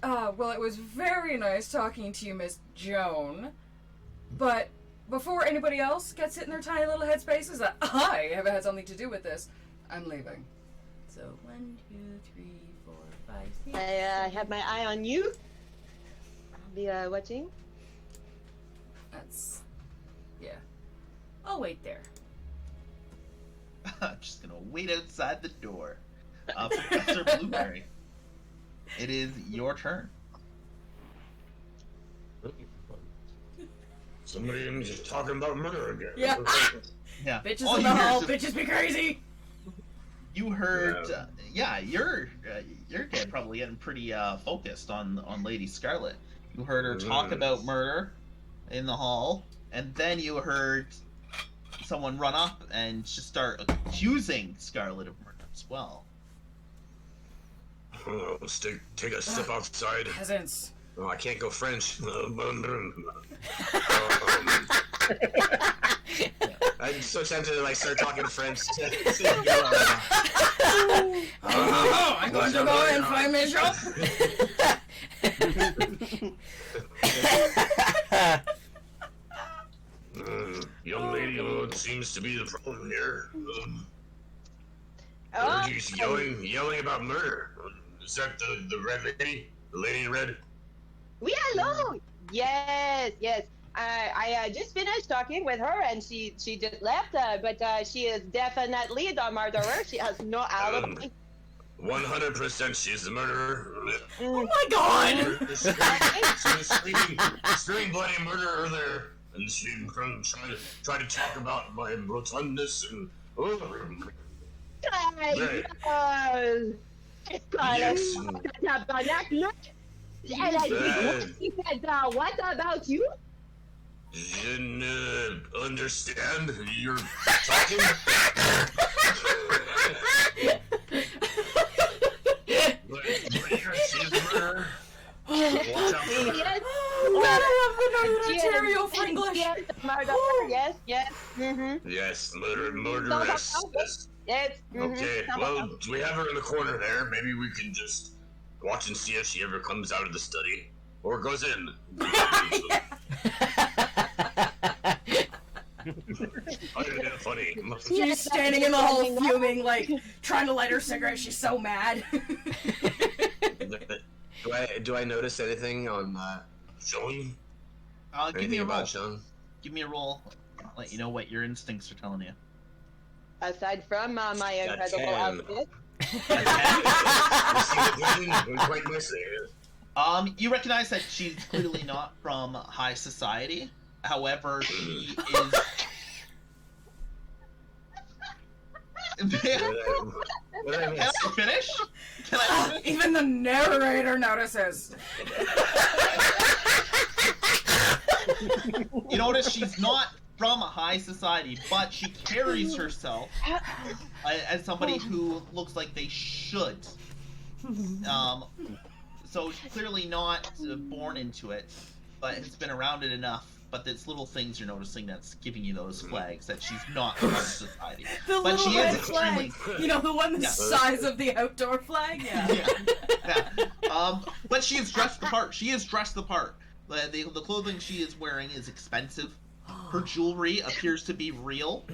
Well, it was very nice talking to you, Miss Joan. But before anybody else gets it in their tiny little headspaces that I have had something to do with this, I'm leaving. So, 1, 2, 3, 4, 5, 6. I have my eye on you. I'll be watching. That's... yeah. I'll wait there. I'm just gonna wait outside the door. Professor Blueberry, it is your turn. Somebody just talking about murder again. Yeah. Yeah. Bitches All in you the hear hall, is bitches be crazy! You heard, you're probably getting pretty focused on Lady Scarlet. You heard her talk about murder in the hall, and then you heard someone run up and just start accusing Scarlet of murder as well. Oh, let's take a step outside. Peasants. Oh, I can't go French. I'm so tempted to like start talking French. I'm going to go and find my shop. Young lady, what seems to be the problem here? Oh, He's yelling about murder. Is that the red lady? The lady in red? we hello. Yes, yes. I just finished talking with her, and she just left. But she is definitely the murderer. She has no alibi. 100% she's the murderer. Oh my god! She was screaming bloody murder earlier, and she tried to talk about my rotundness and. Yes. She said, what about you? Didn't understand you're talking. But she's a murderer. Watch out for her. Yes. Gotta love the Northern Ontario for English. Yes, murderer. Yes, yes. Mm-hmm. Yes, murderess. Yes. Yes. Mm-hmm. Okay, well, we have her in the corner there. Maybe we can just watch and see if she ever comes out of the study or goes in. Funny. She's standing in the hall fuming, like, trying to light her cigarette. She's so mad. Do I notice anything on Joan? Give me a roll. About Joan? Give me a roll. I'll let you know what your instincts are telling you. Aside from my incredible outfit. Quite nicely. You recognize that she's clearly not from high society. However, she is. Can I finish? Can I finish? Even the narrator notices. You notice she's not from a high society, but she carries herself as somebody who looks like they should. So clearly not born into it, but has been around it enough. But it's little things you're noticing that's giving you those flags that she's not part of society. The But little she is red extremely. flag. You know, the one the size of the outdoor flag? Yeah. Yeah. But she is dressed the part. She is dressed the part. The clothing she is wearing is expensive. Her jewelry appears to be real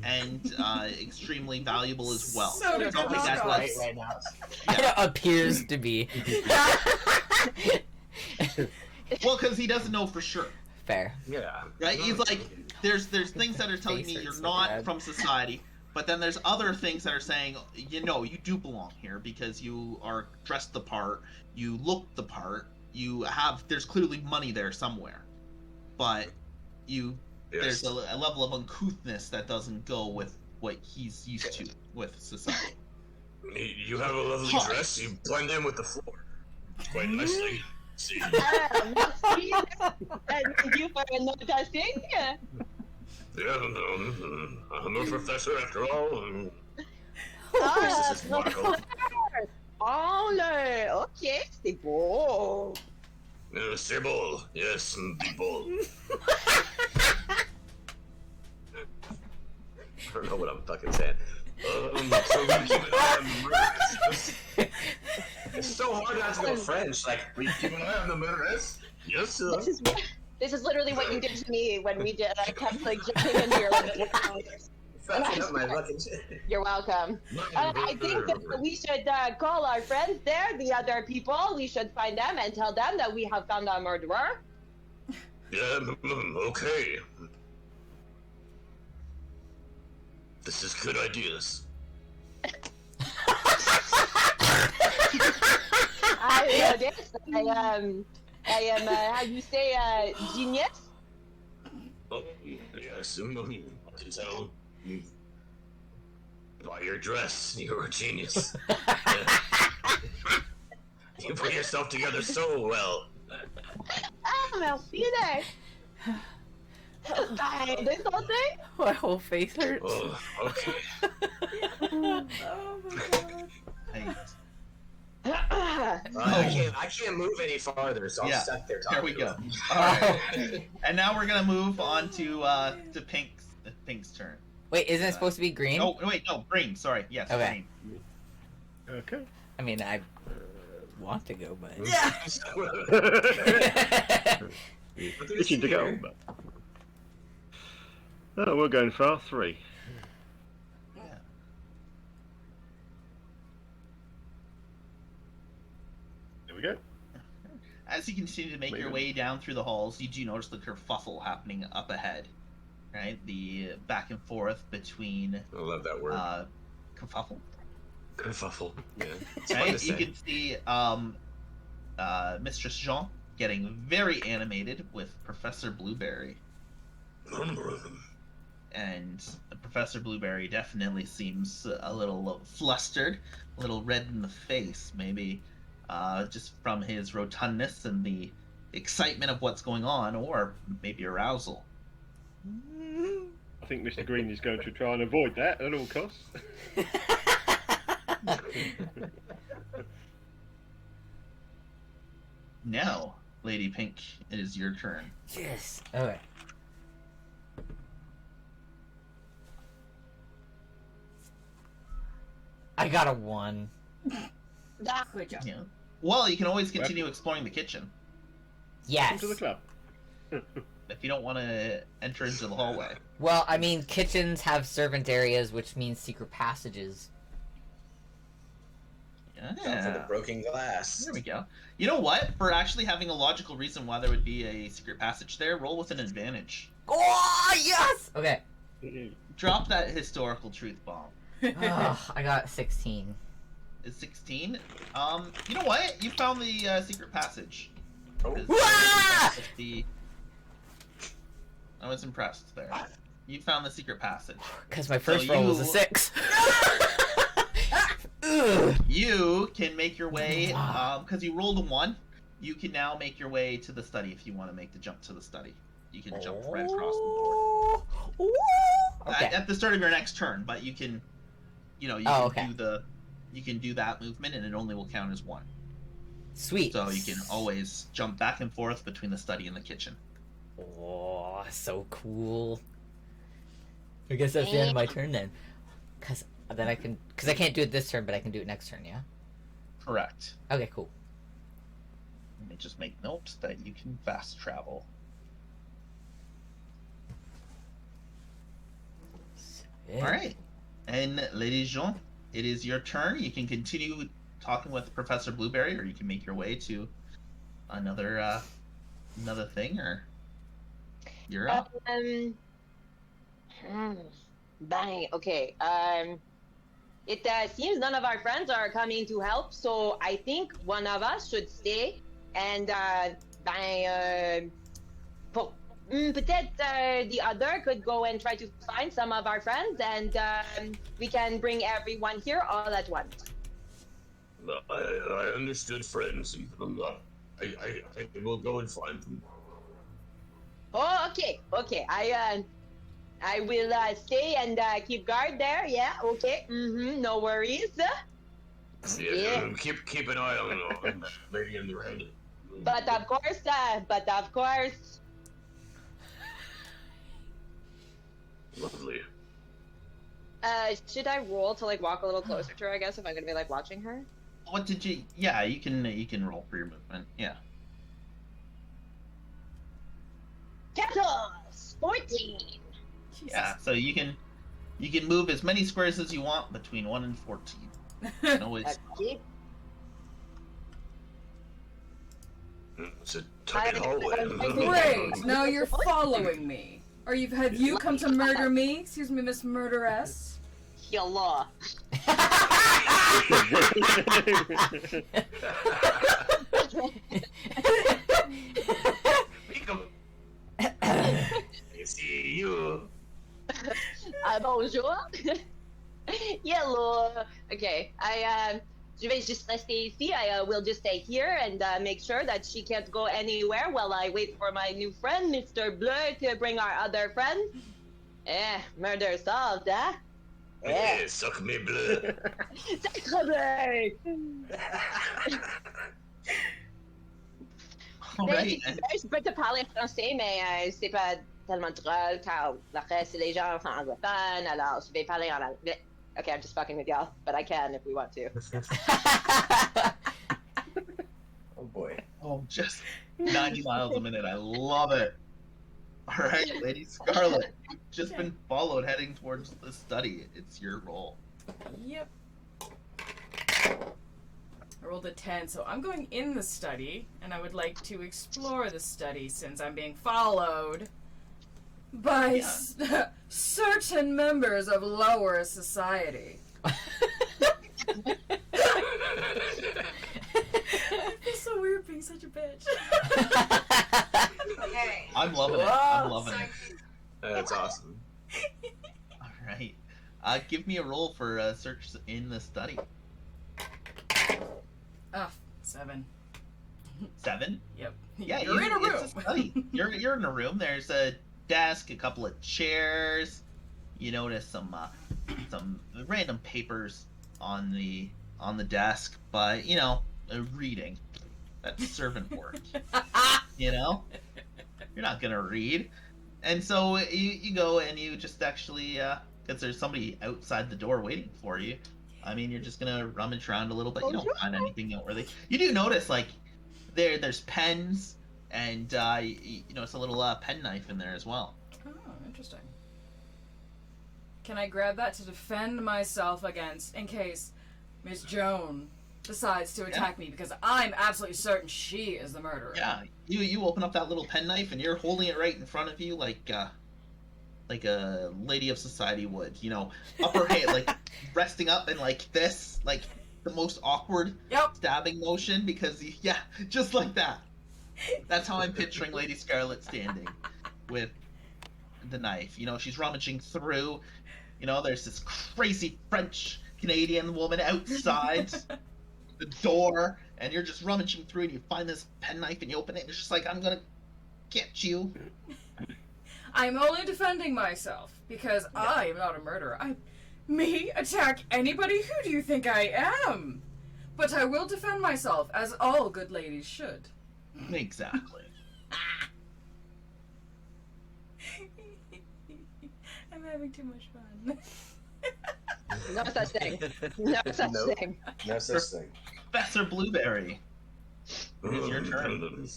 and extremely valuable as well. So does Something her that's knockoffs. Right now. It appears to be. Well, because he doesn't know for sure. Fair. Yeah. Right? He's like, there's things that are telling me Face you're hurts so not bad. from society, but then there's other things that are saying, you know, you do belong here because you are dressed the part, you look the part, there's clearly money there somewhere, but there's a level of uncouthness that doesn't go with what he's used to with society. You have a lovely dress. You blend in with the floor quite nicely. See. Merci. Thank you for noticing. Yeah, I'm a professor after all. Ah, This is Marco. Oh, ok, c'est beau. C'est beau. Yes, be bold. I don't know what I'm fucking saying. So we keep an eye on the murderess. It's so hard not to know French. Like, we keep an eye on the murderess. Yes, sir. This is literally what you did to me when we did. I kept like jumping into your like, Fucking up my fucking shit. You're welcome. I think that we should call our friends there, the other people. We should find them and tell them that we have found our murderer. Yeah, okay. This is good ideas. I am, how you say, genius? Oh, yes, I can tell. By your dress, you're a genius. You put yourself together so well. Ah, merci there. There's something? My whole face hurts. Oh, okay. Oh my god. Hey, I can't move any farther, so I'm Yeah, stuck there there talking. we to go. him. Alright. And now we're gonna move on to Pink's turn. Wait, isn't it supposed to be green? Oh wait, no, green. Sorry, yes, Okay. green. Okay. I mean, I want to go, but. Yeah. Itching to go. But... Oh, we're going far. 3. Yeah. There we go. As you continue to make your Later. way down through the halls, you do notice the kerfuffle happening up ahead. Right, the back and forth between I love that word. kerfuffle. Kerfuffle. Yeah. It's fun to Right, you say. can see Mistress Jean getting very animated with Professor Blueberry. And Professor Blueberry definitely seems a little flustered, a little red in the face, maybe just from his rotundness and the excitement of what's going on, or maybe arousal. I think Mr. Green is going to try and avoid that at all costs. Now, Lady Pink, it is your turn. Yes. Okay. I got a 1. Good job. Yeah. Well, you can always continue exploring the kitchen Yes. Come to the club. if you don't want to enter into the hallway. Well, I mean, kitchens have servant areas, which means secret passages. Down for the Yeah. broken glass. There we go. You know what? For actually having a logical reason why there would be a secret passage there, roll with an advantage. Oh, yes! Okay. Drop that historical truth bomb. Ugh, I got 16. Is 16? You know what? You found the secret passage. Oh. Wah! I was impressed there. You found the secret passage. Because my first So roll was a you- 6. Ugh. You can make your way, because you rolled a 1, you can now make your way to the study if you want to make the jump to the study. You can jump right across the board. Ooh. Okay. At the start of your next turn, but you can, you can do that movement, and it only will count as one. Sweet. So you can always jump back and forth between the study and the kitchen. Oh, so cool. I guess that's the end of my turn then. Cause I can't do it this turn, but I can do it next turn, yeah? Correct. Okay, cool. Let me just make note that you can fast travel. Yeah. Alright. And Lady Jean, it is your turn. You can continue talking with Professor Blueberry, or you can make your way to another thing, or you're up. Bang. Okay. It seems none of our friends are coming to help, so I think one of us should stay and peut-être the other could go and try to find some of our friends, and we can bring everyone here all at once. I understood, friends. I will go and find them. Oh, okay. I will stay and keep guard there. Yeah, okay. No worries. Yeah. Keep an eye on the lady in the red. But of course. Lovely. Should I roll to walk a little closer to her? I guess if I'm gonna be watching her. What did you? Yeah, you can roll for your movement. Yeah. 14. Yeah, so you can move as many squares as you want between 1 and 14. You can always. Okay. It's a tuck and hallway. Great. Now you're following me. Have you come to murder me? Excuse me, Miss Murderess. Hello. I see you. Bonjour. Hello. Okay. Je vais juste rester ici. I will just stay here and make sure that she can't go anywhere while I wait for my new friend, Mr. Bleu, to bring our other friend. Murder solved, huh? Yeah, suck me bleu. Sacre bleu! Alright. Je peux te parler français, mais c'est pas tellement drôle car le reste, les gens sont anglophones, alors je vais parler en anglais. Okay, I'm just fucking with y'all, but I can if we want to. Oh boy. Oh, just 90 miles a minute. I love it. All right, Lady Scarlet, you've just been followed heading towards the study. It's your role. Yep. I rolled a 10, so I'm going in the study, and I would like to explore the study since I'm being followed by certain members of lower society. I feel so weird being such a bitch. Okay. I'm loving it. I'm loving it. That's awesome. All right. Give me a roll for search in the study. 7. 7? Yep. Yeah, You're in a room. It's a study. You're in a room. There's a desk, a couple of chairs. You notice some random papers on the desk, but reading. That's servant work. You're not gonna read. And so you go and you just actually because there's somebody outside the door waiting for you. I mean, you're just gonna rummage around a little bit. You don't find anything noteworthy. You do notice there's pens and it's a little pen knife in there as well. Oh, interesting. Can I grab that to defend myself against in case Miss Joan decides to attack me, because I'm absolutely certain she is the murderer. Yeah, you open up that little penknife and you're holding it right in front of you like a lady of society would, upper hand, resting up and like this, like the most awkward stabbing motion, because just like that. That's how I'm picturing Lady Scarlet standing with the knife. She's rummaging through. There's this crazy French Canadian woman outside the door, and you're just rummaging through, and you find this penknife, and you open it, and it's just like, I'm gonna get you. I'm only defending myself because I am not a murderer. Me attack anybody? Who do you think I am? But I will defend myself, as all good ladies should. Exactly. I'm having too much fun. No such thing. No such Nope. thing. No such thing. Professor Blueberry. It is your turn.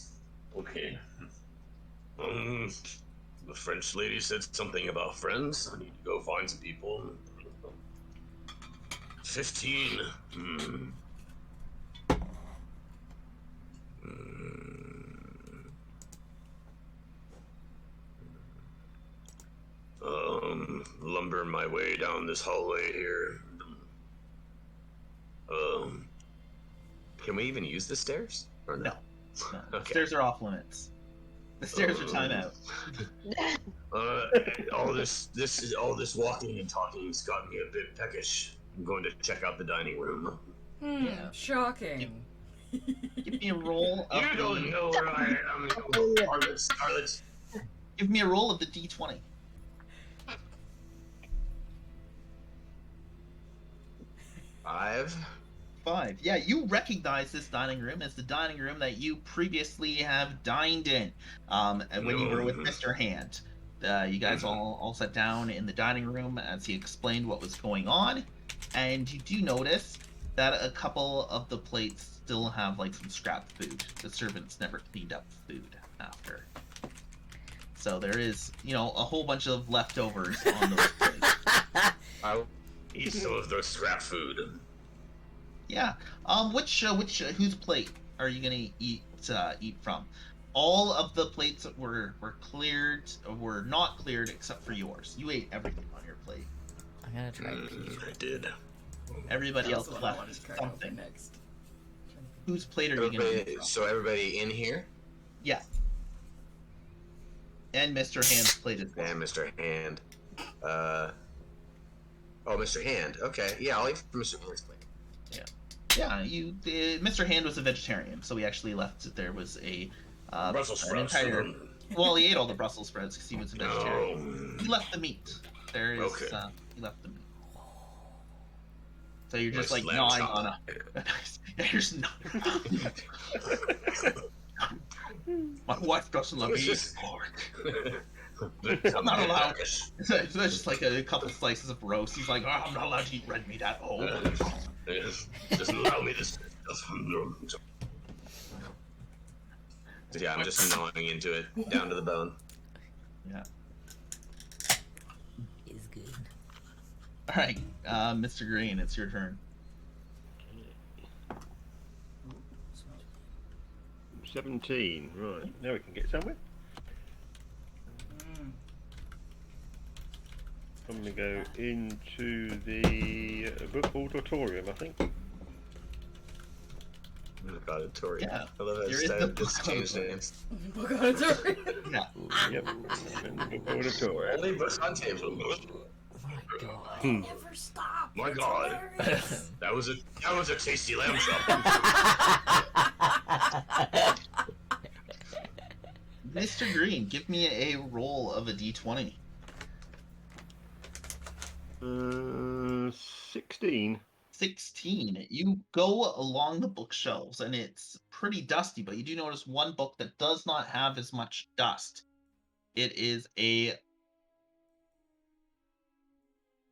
Okay. The French lady said something about friends. I need to go find some people. 15. Lumber my way down this hallway here. Can we even use the stairs? Or no? No, Okay. the stairs are off limits. The stairs are time out. All this walking and talking has got me a bit peckish. I'm going to check out the dining room. Yeah. Shocking. Give me a roll of You don't know where I am, Scarlet. Give me a roll of the D20. 5. 5. Yeah, you recognize this dining room as the dining room that you previously have dined in when you were with Mr. Hand. You guys all sat down in the dining room as he explained what was going on, and you do notice that a couple of the plates still have like some scrap food. The servants never cleaned up food after. So there is, a whole bunch of leftovers on those plates. I'll eat some of the scrap food. Yeah. Whose plate are you gonna eat from? All of the plates that were cleared were not cleared except for yours. You ate everything on your plate. I'm gonna try a piece. I did. Everybody else That's what I wanted left to try out something. next. Whose plate are you gonna eat from? So everybody in here? Yeah. And Mr. Hand's plate as well. And Mr. Hand. Mr. Hand. Okay, yeah, I'll eat from Mr. Hand's plate. Yeah, Mr. Hand was a vegetarian, so he actually left. There was a Brussels an sprouts. entire. Well, he ate all the Brussels sprouts because he was a vegetarian. No. He left the meat. There is. Okay. He left the meat. So you're just Nice like lamb gnawing chop. on a. Yeah, you're just gnawing. My wife doesn't let me eat pork. I'm not allowed. So that's just like a couple slices of roast. He's like, oh, I'm not allowed to eat red meat at all. Just allow me this. Yeah, I'm just gnawing into it, down to the bone. Yeah. Is good. All right, Mr. Green, it's your turn. 17. Right. Now we can get somewhere. I'm going to go into the book auditorium, I think. Auditorium. Yeah, I love there is that the it's book changed auditorium. names. Book auditorium. Yeah. Yep. And the book auditorium. Only books on table. Oh my god. Never stop. My It's God. hilarious. That was a tasty lamb chop. Mr. Green, give me a roll of a d20. 16. 16. You go along the bookshelves and it's pretty dusty, but you do notice one book that does not have as much dust. It is a.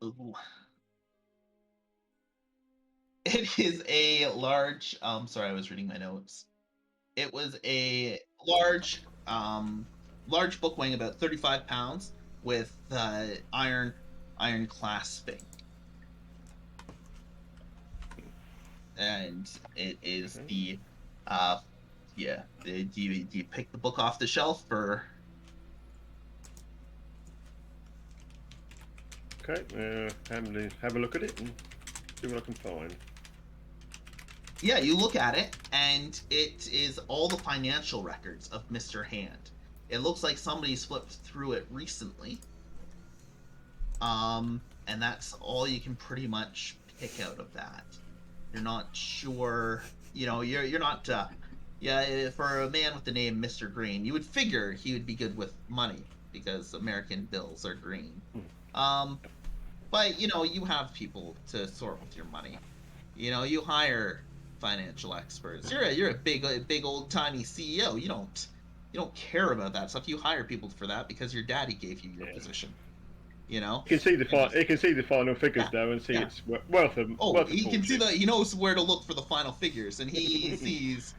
Ooh. It is a large. Sorry, I was reading my notes. It was a large book weighing about 35 pounds with iron clasping. And it is the do you pick the book off the shelf or? Okay, have a look at it and see what I can find. Yeah, you look at it, and it is all the financial records of Mr. Hand. It looks like somebody's flipped through it recently. And that's all you can pretty much pick out of that. You're not sure, you're not, for a man with the name Mr. Green, you would figure he would be good with money. because American bills are green. But you know, you have people to sort with your money. You know, you hire financial experts. You're a big old timey CEO. You don't care about that stuff. You hire people for that because your daddy gave you your position. You know. You can see the final figures though, and see it's worth a. Oh, he can see he knows where to look for the final figures, and he sees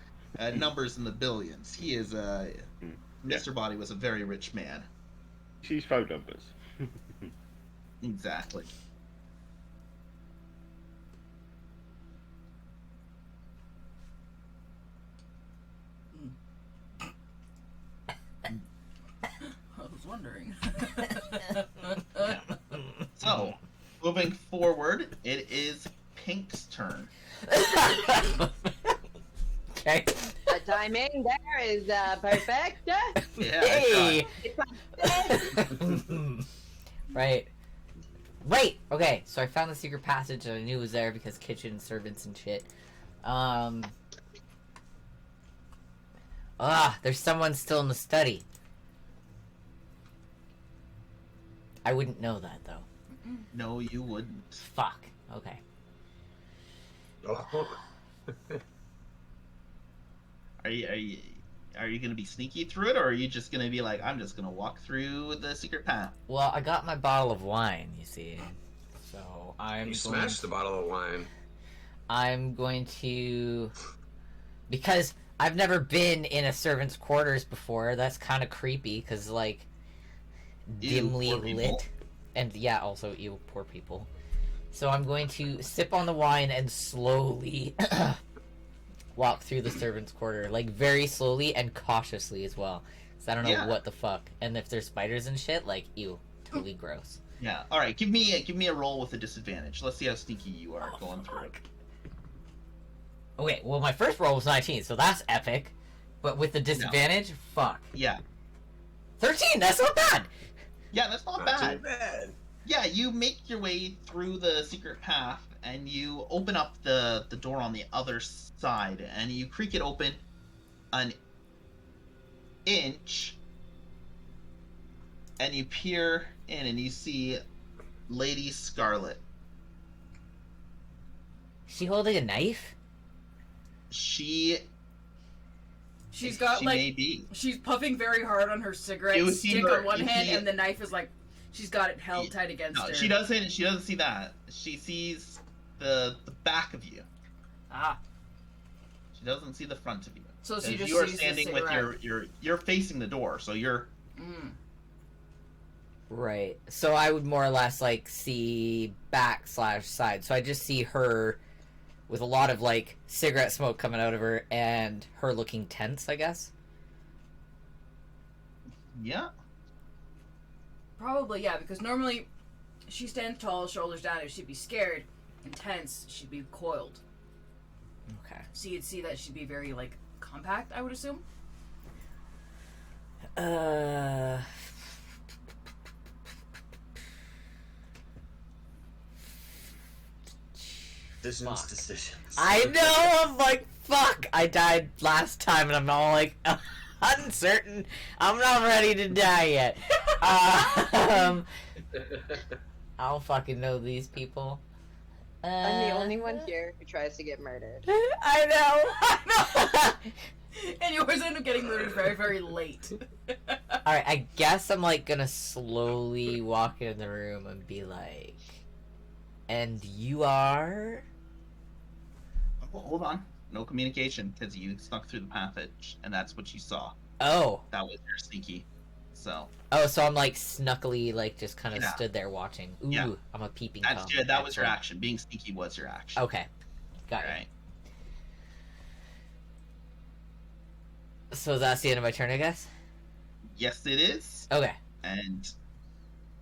numbers in the billions. He is Mr. Body was a very rich man. Sees phone numbers. Exactly. I was wondering. So, moving forward, it is Pink's turn. Okay. The timing there is perfect. Yeah. Hey! Right. Right! Okay, so I found the secret passage and I knew it was there because kitchen servants and shit. There's someone still in the study. I wouldn't know that, though. No, you wouldn't. Fuck. Okay. Oh. Are you gonna be sneaky through it, or are you just gonna be like, I'm just gonna walk through the secret path? Well, I got my bottle of wine, you see. So You smashed the bottle of wine. I'm going to... Because I've never been in a servant's quarters before, that's kind of creepy, because, like, dimly poor people. lit. And, yeah, also, ew, poor people. So I'm going to sip on the wine and slowly walk through the servant's quarter. Like, very slowly and cautiously as well. Because I don't know what the fuck. And if there's spiders and shit, like, ew, totally gross. Yeah. All right. Give me a roll with a disadvantage. Let's see how sneaky you are going through it. Okay, well, my first roll was 19, so that's epic. But with the disadvantage, fuck. Yeah. 13, that's not bad! Yeah, that's not Not bad. too bad. Yeah, you make your way through the secret path, and you open up the door on the other side, and you creak it open an inch, and you peer in, and you see Lady Scarlet. She holding a knife? She's got she like may be. she's puffing very hard on her cigarette You see stick her- on one you hand, see- and the knife is like she's got it held tight against No, her. she doesn't see that. She sees the back of you. Ah, She doesn't see the front of you. so she 'Cause just you are sees standing the with cigarette. you're facing the door, so you're Right. So I would more or less, like, see back/side. So I just see her with a lot of, like, cigarette smoke coming out of her, and her looking tense, I guess. yeah. Probably, yeah, because normally she stands tall, shoulders down. If she'd be scared and tense, she'd be coiled. Okay. So you'd see that she'd be very, like, compact, I would assume. Decisions. I know, I'm like, fuck! I died last time, and I'm all, like, uncertain. I'm not ready to die yet. I don't fucking know these people. I'm the only one here who tries to get murdered. I know! And yours end up getting murdered very, very late. Alright, I guess I'm, like, gonna slowly walk in the room and be like, and you are? Oh, hold on. No communication, because you snuck through the passage, and that's what you saw. Oh. That was your sneaky. So. Oh, so I'm, like, snuckily, like, just kind of Yeah. stood there watching. Ooh, Yeah. I'm a peeping That Tom. was your Excellent. action. Being sneaky was your action. Okay. Got it. Alright. So that's the end of my turn, I guess? Yes, it is. Okay. And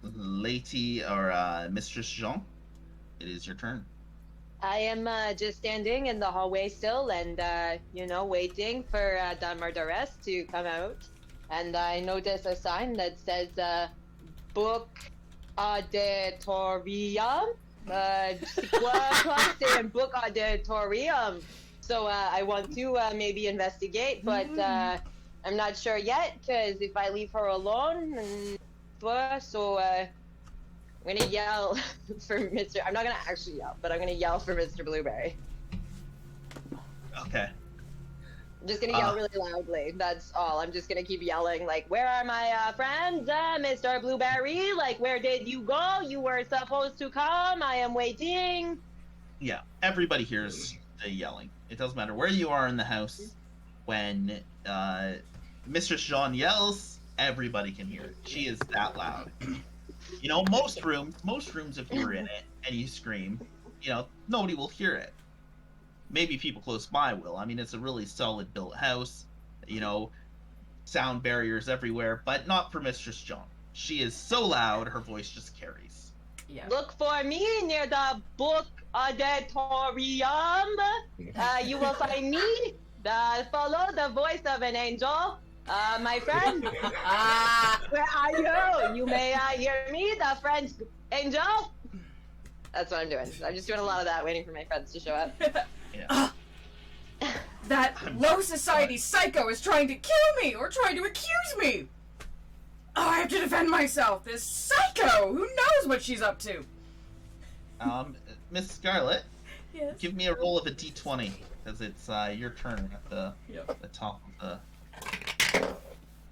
Lady or Mistress Jean, it is your turn. I am just standing in the hallway still and, waiting for the murderess to come out. And I notice a sign that says, Book Auditorium. C'est quoi c'est un book auditorium? So I want to maybe investigate, but I'm not sure yet, because if I leave her alone, I'm gonna yell for Mr. I'm not gonna actually yell, but I'm gonna yell for Mr. Blueberry. Okay. I'm just gonna yell really loudly. That's all. I'm just gonna keep yelling, like, where are my friends, Mr. Blueberry? Like, where did you go? You were supposed to come. I am waiting. Yeah, everybody hears the yelling. It doesn't matter where you are in the house. When Mistress Jean yells, everybody can hear it. She is that loud. You know, most rooms, if you were in it and you scream, you know, nobody will hear it. Maybe people close by will. I mean, it's a really solid built house, you know, sound barriers everywhere, but not for Mistress Jean. She is so loud, her voice just carries. Yeah. Look for me near the book auditorium. You will find me. Follow the voice of an angel. My friend, where are you? You may hear me, the French angel. That's what I'm doing. I'm just doing a lot of that, waiting for my friends to show up. Yeah. That low society psycho is trying to kill me or trying to accuse me. Oh, I have to defend myself. This psycho! Who knows what she's up to? Miss Scarlet, Yes. give me a roll of a d20, because it's your turn at the top of the... I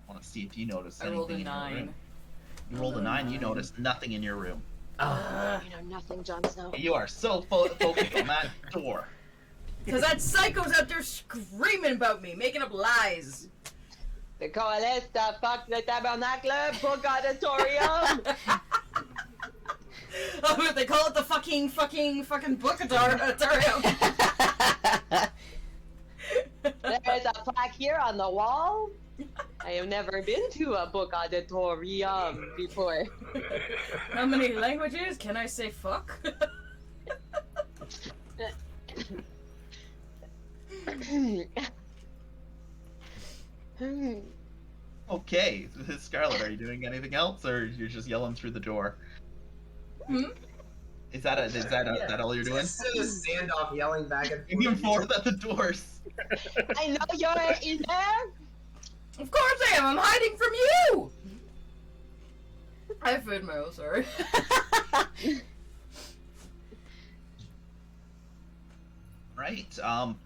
want to see if you notice I anything rolled a in your 9. room. You rolled a 9, you notice nothing in your room. You know nothing, Jon Snow. You are so focused on that door. Because that psycho's out there screaming about me, making up lies. The Coalesce, the fuck, the Tabernacle, book auditorium. Oh, but they call it the fucking book auditorium. There's a plaque here on the wall. I have never been to a book auditorium before. How many languages can I say fuck? Okay, Scarlet, are you doing anything else, or you're just yelling through the door? Is that all you're doing? Just a standoff yelling back and Even forth at the doors. I know you're in there. Of course I am. I'm hiding from you. I have food in my mouth, sorry. Right,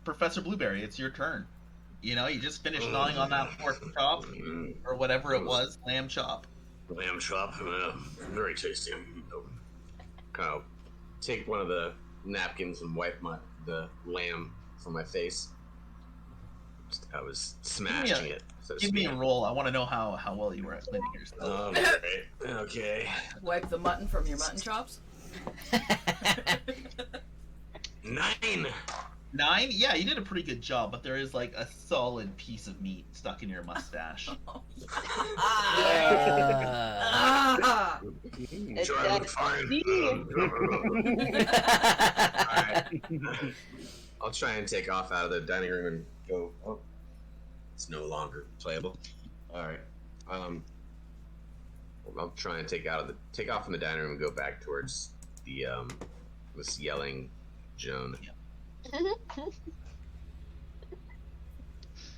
Professor Blueberry, it's your turn. You know, you just finished gnawing on that pork chop, or whatever it was, lamb chop. Lamb chop, very tasty. Kind of take one of the napkins and wipe the lamb from my face. I was smashing it. So to Give me speak. a roll. I want to know how well you were at cleaning yourself. Okay. Wipe the mutton from your mutton chops. 9. 9? Yeah, you did a pretty good job, but there is like a solid piece of meat stuck in your mustache. Ah. It's Sure, I look fine. Alright. I'll try and take off out of the dining room and go. Oh, it's no longer playable. Alright. I'll try and take off from the dining room and go back towards the this yelling Joan.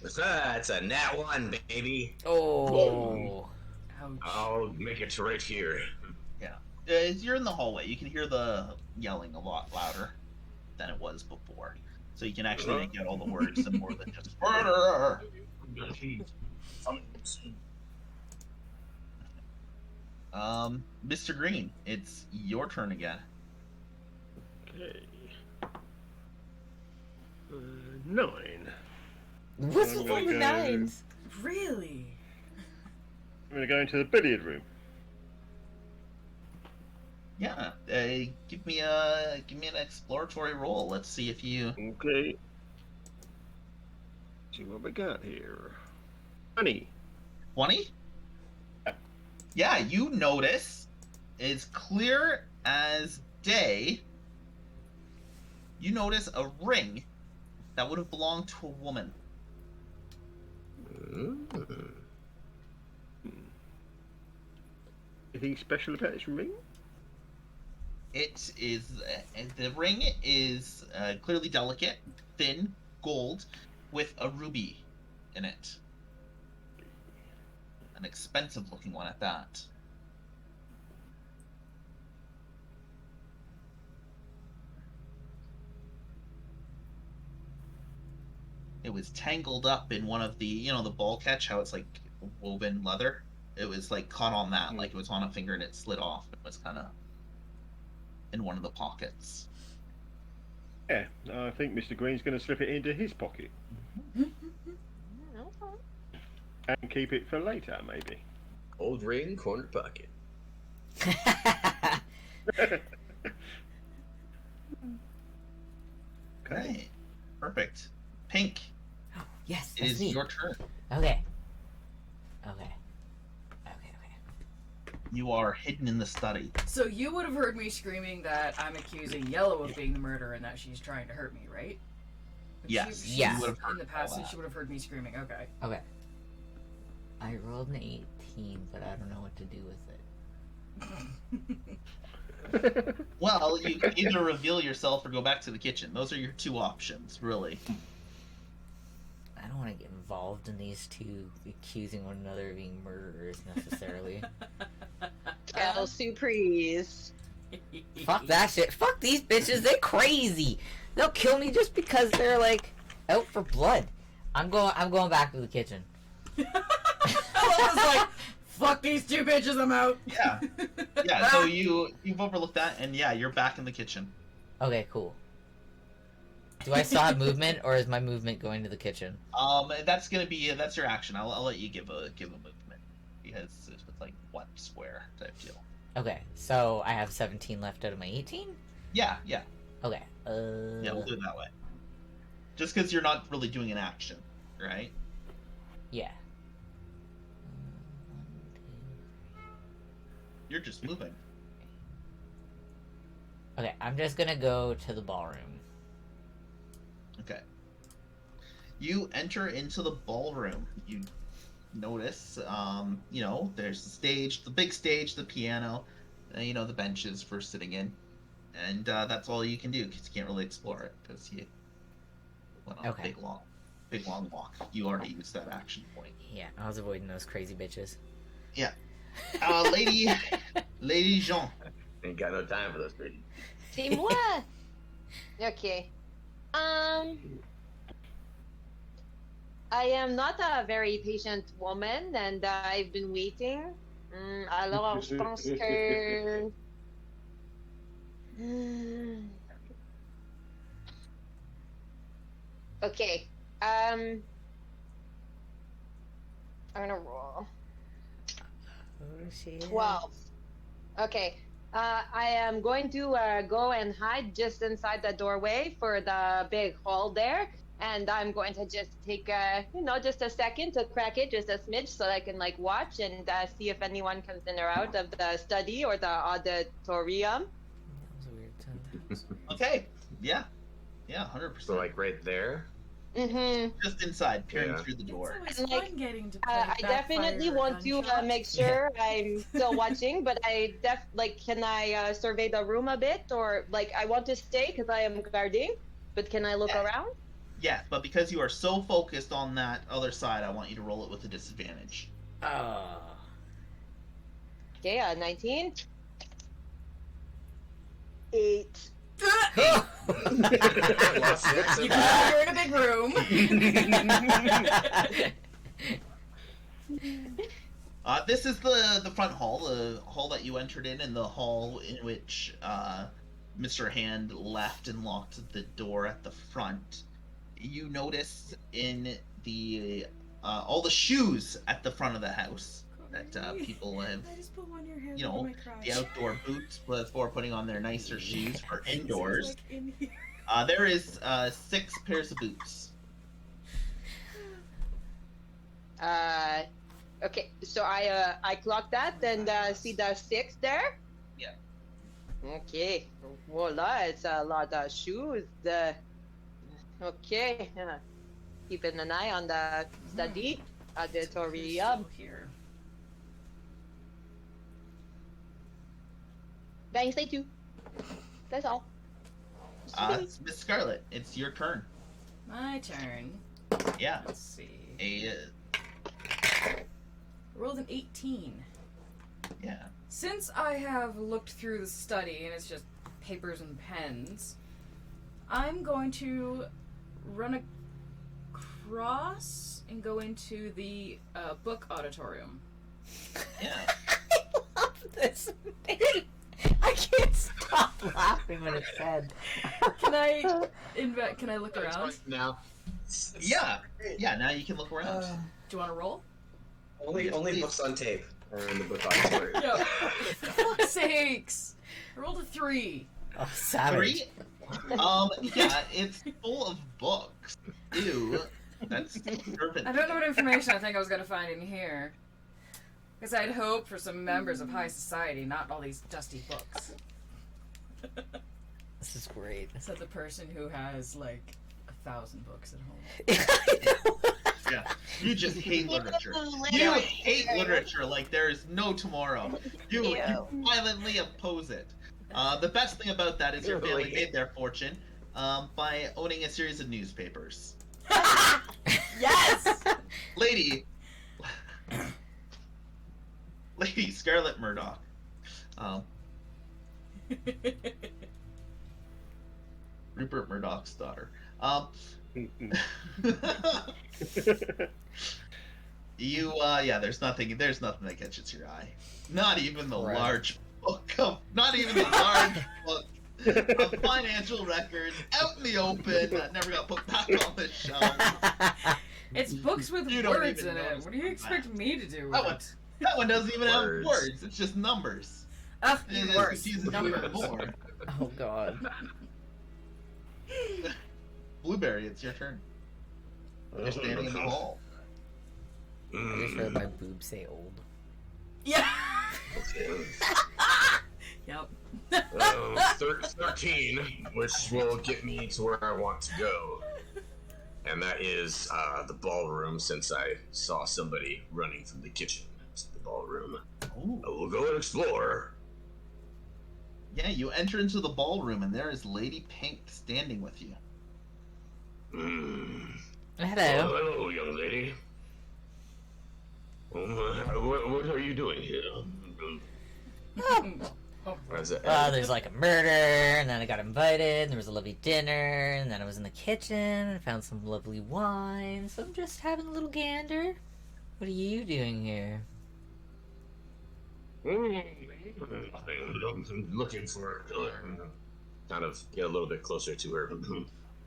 It's a nat 1, baby. Oh. Ouch. I'll make it to right here. You're in the hallway. You can hear the yelling a lot louder than it was before. So you can actually make out all the words and more than just murder. Mr. Green, it's your turn again. Okay. 9. What's I'm with gonna all the go- nines? Really? I'm going to go into the billiard room. Yeah, give me an exploratory roll. Let's see if you. Okay. See what we got here. 20. 20? Yeah, you notice, as clear as day, you notice a ring that would have belonged to a woman. Anything special about this ring? It is, the ring is clearly delicate, thin, gold, with a ruby in it. An expensive looking one at that. It was tangled up in one of the, the ball catch, how it's like woven leather. It was like caught on that, like it was on a finger and it slid off. It was kind of in one of the pockets. Yeah, I think Mr. Green's going to slip it into his pocket. And keep it for later, maybe. Old ring, corner pocket. Okay. Perfect. Pink. Yes, It that's is me. your turn. Okay. You are hidden in the study. So you would have heard me screaming that I'm accusing Yellow of being the murderer and that she's trying to hurt me, right? But Yes. She, Yeah. she's You would have heard in the past, all and that. she would have heard me screaming. Okay. Okay. I rolled an 18, but I don't know what to do with it. Well, you can either reveal yourself or go back to the kitchen. Those are your two options, really. I don't want to get involved in these two accusing one another of being murderers necessarily. Cal Surprise. Fuck that shit. Fuck these bitches. They crazy. They'll kill me just because they're like out for blood. I'm going back to the kitchen. I was like, fuck these two bitches, I'm out. Yeah. Yeah, so you've overlooked that, and yeah, you're back in the kitchen. Okay, cool. Do I still have movement, or is my movement going to the kitchen? That's your action. I'll let you give a movement because it's like one square type deal. Okay, so I have 17 left out of my 18? Yeah. Okay. Yeah, we'll do it that way. Just because you're not really doing an action, right? Yeah. You're just moving. Okay, I'm just gonna go to the ballroom. Okay. You enter into the ballroom. You notice, there's the stage, the big stage, the piano, the benches for sitting in, and that's all you can do because you can't really explore it because you went on Okay. a big long walk. You already used that action point. Yeah, I was avoiding those crazy bitches. Yeah. Lady Jean. Ain't got no time for those bitches. C'est moi. Okay. I am not a very patient woman, and I've been waiting. Alors, je pense que... Okay. I'm gonna roll. Oh, shit. 12. Okay. I am going to go and hide just inside the doorway for the big hole there. And I'm going to just take, just a second to crack it, just a smidge, so I can, watch and see if anyone comes in or out of the study or the auditorium. That was a weird sentence. Okay. Yeah. Yeah, 100%. So, right there? Mm-hmm. Just inside, peering Yeah. through the door. It's And, always fun getting to play I definitely backfire want to gunshots. make sure I'm still watching, but can I survey the room a bit? Or, I want to stay because I am guarding, but can I look Yeah. around? Yeah, but because you are so focused on that other side, I want you to roll it with a disadvantage. Oh. Okay, 19. 8. Lost it. You know you're in a big room. This is the front hall, the hall that you entered in, and the hall in which Mr. Hand left and locked the door at the front. You notice in the all the shoes at the front of the house that people have, I just put one in your hand you know, over my crotch. the outdoor boots before putting on their nicer shoes for This is, indoors. in here. There is 6 pairs of boots. Okay, so I clock that and see the 6 there? Yeah. Okay, voila, it's a lot of shoes. Okay, keeping an eye on the study, auditorium. Still here. Bang, say 2. That's all. Miss Scarlet, it's your turn. My turn. Yeah. Let's see. A Rolled rolled an 18. Yeah. Since I have looked through the study and it's just papers and pens, I'm going to run across and go into the book auditorium. Yeah. I love this name. I can't stop laughing when it's said. Can I look around? Now. Yeah. Yeah, now you can look around. Do you want to roll? Only Please. books on tape are in the book auditorium. No. For fuck's sakes! I rolled a 3. Oh, savage. 3? Yeah, it's full of books. Ew. That's perfect. I don't know what information I think I was going to find in here. Because I'd hoped for some members of high society, not all these dusty books. This is great. Said the person who has, like, 1,000 books at home. I know. Yeah. You just hate literature. You hate literature like there is no tomorrow. You violently oppose it. The best thing about that is your family made their fortune by owning a series of newspapers. Yes! Lady Scarlet Murdoch. Rupert Murdoch's daughter. There's nothing that catches your eye. Not even the large book of financial records out in the open that never got put back on the shelf. It's books with You don't words even in it. notice What do you expect me to do with That one, it? that one doesn't even have Words. words. It's just numbers. Ugh, It even is worse. confusing Numbers. even more. Oh, God. Blueberry, it's your turn. You're standing in the hall. I just heard my boobs say old. Yeah. Okay. Yep. 13, which will get me to where I want to go. And that is the ballroom, since I saw somebody running from the kitchen to the ballroom. Ooh. I will go and explore. Yeah, you enter into the ballroom and there is Lady Pink standing with you. Hello. Hello, young lady. What are you doing here? What is it? There's like a murder, and then I got invited, and there was a lovely dinner, and then I was in the kitchen and found some lovely wine, so I'm just having a little gander. What are you doing here? I'm looking for kind of get a little bit closer to her.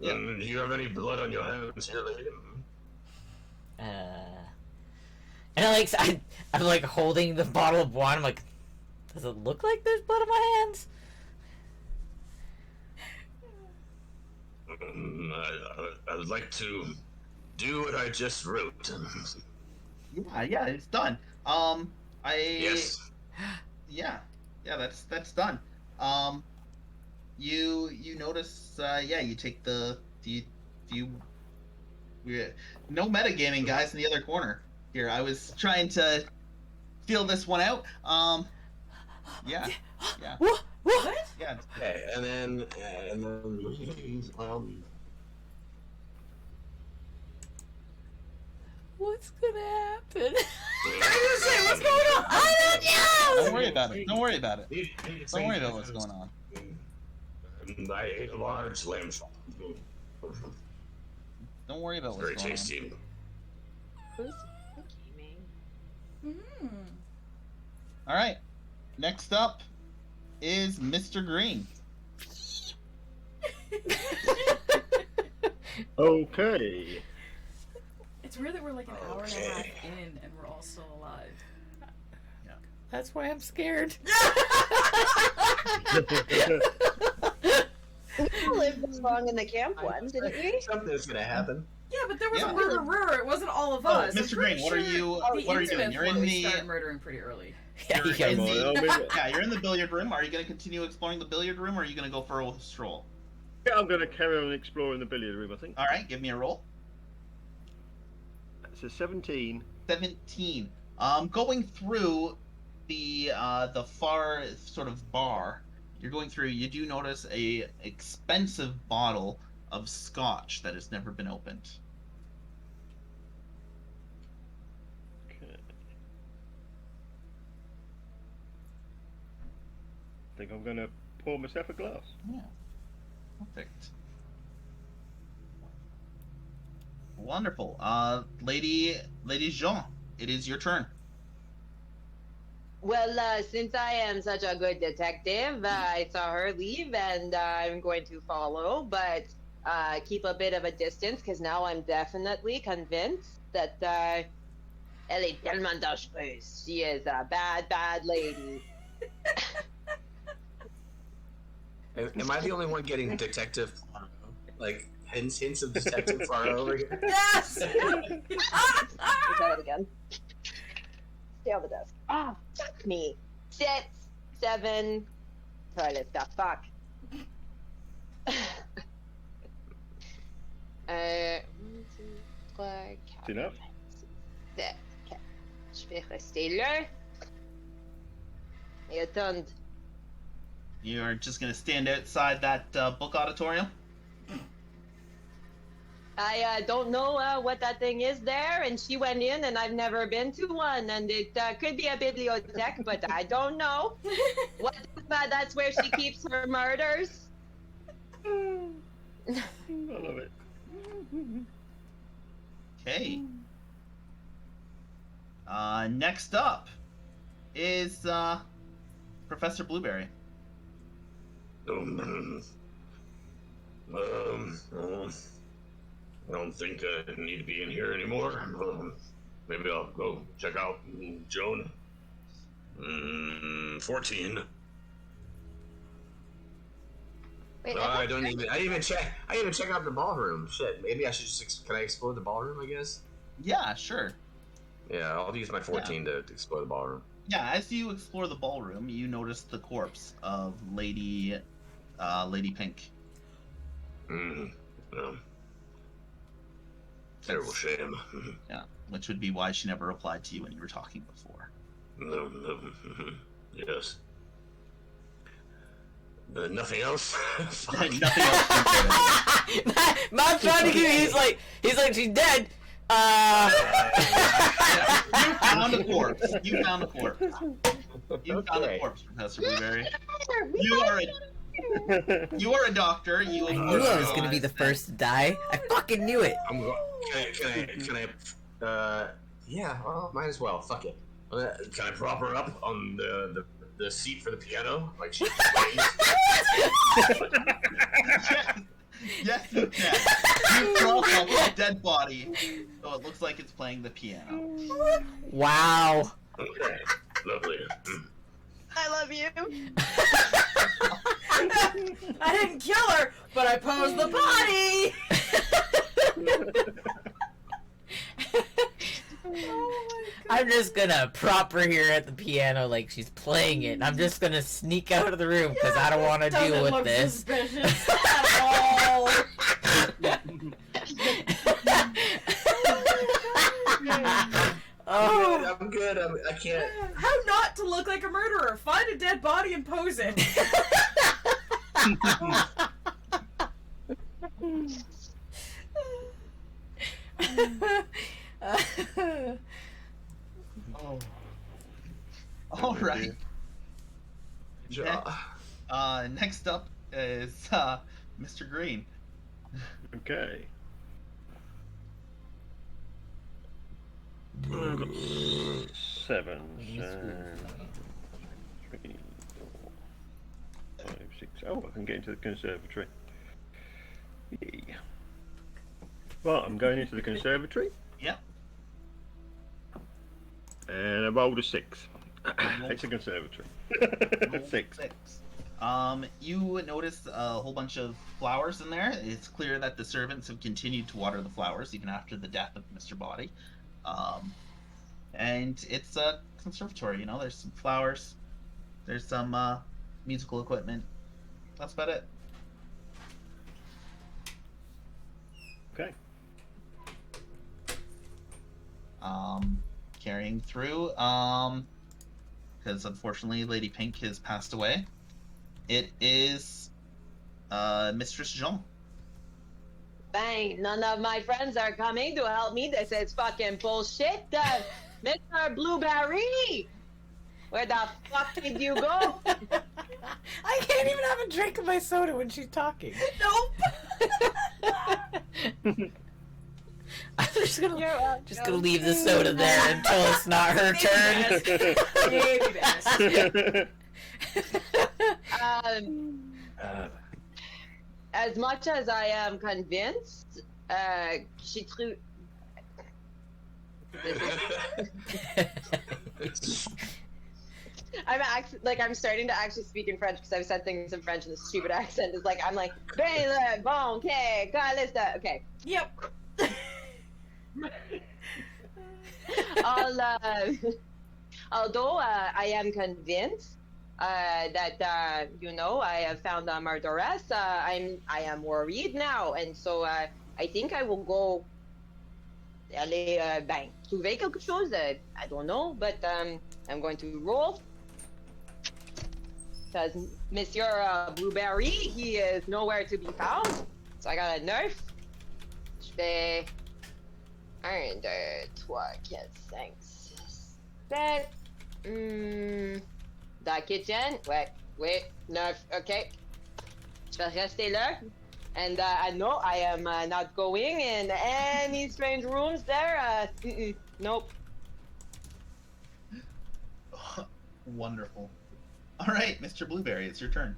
Yeah. Do you have any blood on your hands here, lady? And I'm like holding the bottle of wine. I'm like, does it look like there's blood on my hands? I would like to do what I just wrote. Yeah, it's done. Yes. Yeah, that's done. You notice, you take no metagaming, guys, in the other corner. Here, I was trying to feel this one out. Yeah. What? Yeah. Okay, and then What's gonna happen? What's going on? I don't know! Don't worry about it. Don't worry about it. Don't worry about what's going on. I ate a large lamb chop. Don't worry about what's Very going tasty. Who's gaming? on. All right. Next up is Mr. Green. Okay. It's weird that we're like an hour and a half in and we're all still alive. That's why I'm scared. You lived this long in the camp one, didn't you? Something's gonna happen. Yeah, but there was Yeah. a murderer. It wasn't all of Oh, us. I'm Mr. pretty Green, what are sure you? the What are you doing? intimate You're in one the. started murdering pretty early. Yeah, you You're guys. in Come on, the- I'll be- Yeah, you're in the billiard room. Are you going to continue exploring the billiard room, or are you going to go for a stroll? Yeah, I'm going to carry on exploring the billiard room, I think. All right, give me a roll. That's a 17. 17. Going through the far sort of bar, you're going through. You do notice a expensive bottle of scotch that has never been opened. Okay. think I'm gonna pour myself a glass. Yeah. Perfect. Wonderful. Lady Jean, it is your turn. Well, since I am such a good detective, I saw her leave and I'm going to follow, but keep a bit of a distance because now I'm definitely convinced that elle est tellement dangereuse. She is a bad, bad lady. Am I the only one getting Detective Poirot? Like, hints of Detective Poirot over here? Yes! Try it again. Stay on the desk. Ah, fuck me. 6, 7, toilet stuff. Fuck. 1, 2, 3, 4, C'est enough? 7. Ok. Je vais rester là. Et attendre. You are just going to stand outside that book auditorium? I don't know what that thing is there, and she went in, and I've never been to one, and it could be a bibliothèque, but I don't know. What if that's where she keeps her murders? I love it. Okay. Next up is Professor Blueberry. I don't think I need to be in here anymore. Maybe I'll go check out Joan. 14. Wait, No, I didn't even check out the ballroom. Shit, maybe I should just. Can I explore the ballroom? I guess. Yeah, sure. Yeah, I'll use my 14 to explore the ballroom. Yeah, as you explore the ballroom, you notice the corpse of Lady Pink. Terrible shame. Yeah, which would be why she never replied to you when you were talking before. No. Yes. Nothing else? Nothing else. Mom's trying to give he's like, she's dead. You found a corpse. You found a corpse, Professor Blueberry. You are a doctor. You I knew I was gonna be the first to die. I fucking knew it. I'm going. Can I? Yeah. Well, might as well. Fuck it. Can I prop her up on the seat for the piano? Like she's Yes, you can. You prop up a dead body, so it looks like it's playing the piano. Wow. Okay. Lovely. I love you. I didn't kill her, but I posed the body! I'm just gonna prop her here at the piano like she's playing it. I'm just gonna sneak out of the room because I don't want to deal with this. Suspicious at all. Oh. I'm good. I can't. How not to look like a murderer? Find a dead body and pose it. All right. Ja. Next up is Mr. Green. Okay. I've got 7. 3, 4, 5, 6. Oh, I can get into the conservatory. Yay. Well, I'm going into the conservatory. Yeah. And I rolled a 6. It's a conservatory. 6. You notice a whole bunch of flowers in there. It's clear that the servants have continued to water the flowers even after the death of Mr. Body. And it's a conservatory, you know, there's some flowers, there's some musical equipment. That's about it. Okay. Carrying through, because unfortunately Lady Pink has passed away. It is Mistress Jean. Bang, none of my friends are coming to help me. This is fucking bullshit. Mr. Blueberry! Where the fuck did you go? I can't even have a drink of my soda when she's talking. Nope. I'm just gonna You're leave the soda there until it's not her turn. Maybe best. As much as I am convinced, she threw. I'm starting to actually speak in French because I've said things in French and the stupid accent is like, I'm like, ben, bon, okay, calista, okay. Yep. Although I am convinced that I have found a murderess, I am worried now, and so I think I will go aller trouver quelque chose. I don't know, but I'm going to roll because Monsieur Blueberry, he is nowhere to be found. So I got a nerf. Je fais 1, 2, 3, 4, 5, 6, 7. The kitchen. Wait, 9. Okay. Je vais rester là. And no, I am not going in any strange rooms there. Nope. Wonderful. All right, Mr. Blueberry, it's your turn.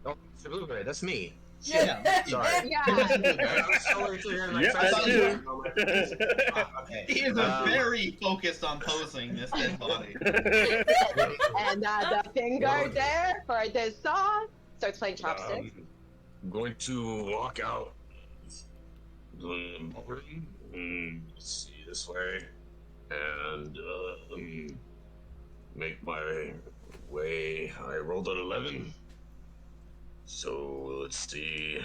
Oh, Mr. Blueberry, that's me. Yeah. Sorry. Yeah. I was totally clear in my Yeah, face. that's you. Okay. He is very focused on posing this dead body. And the finger there for this song starts playing chopsticks. I'm going to walk out. See this way, and make my way. I rolled an 11. So let's see.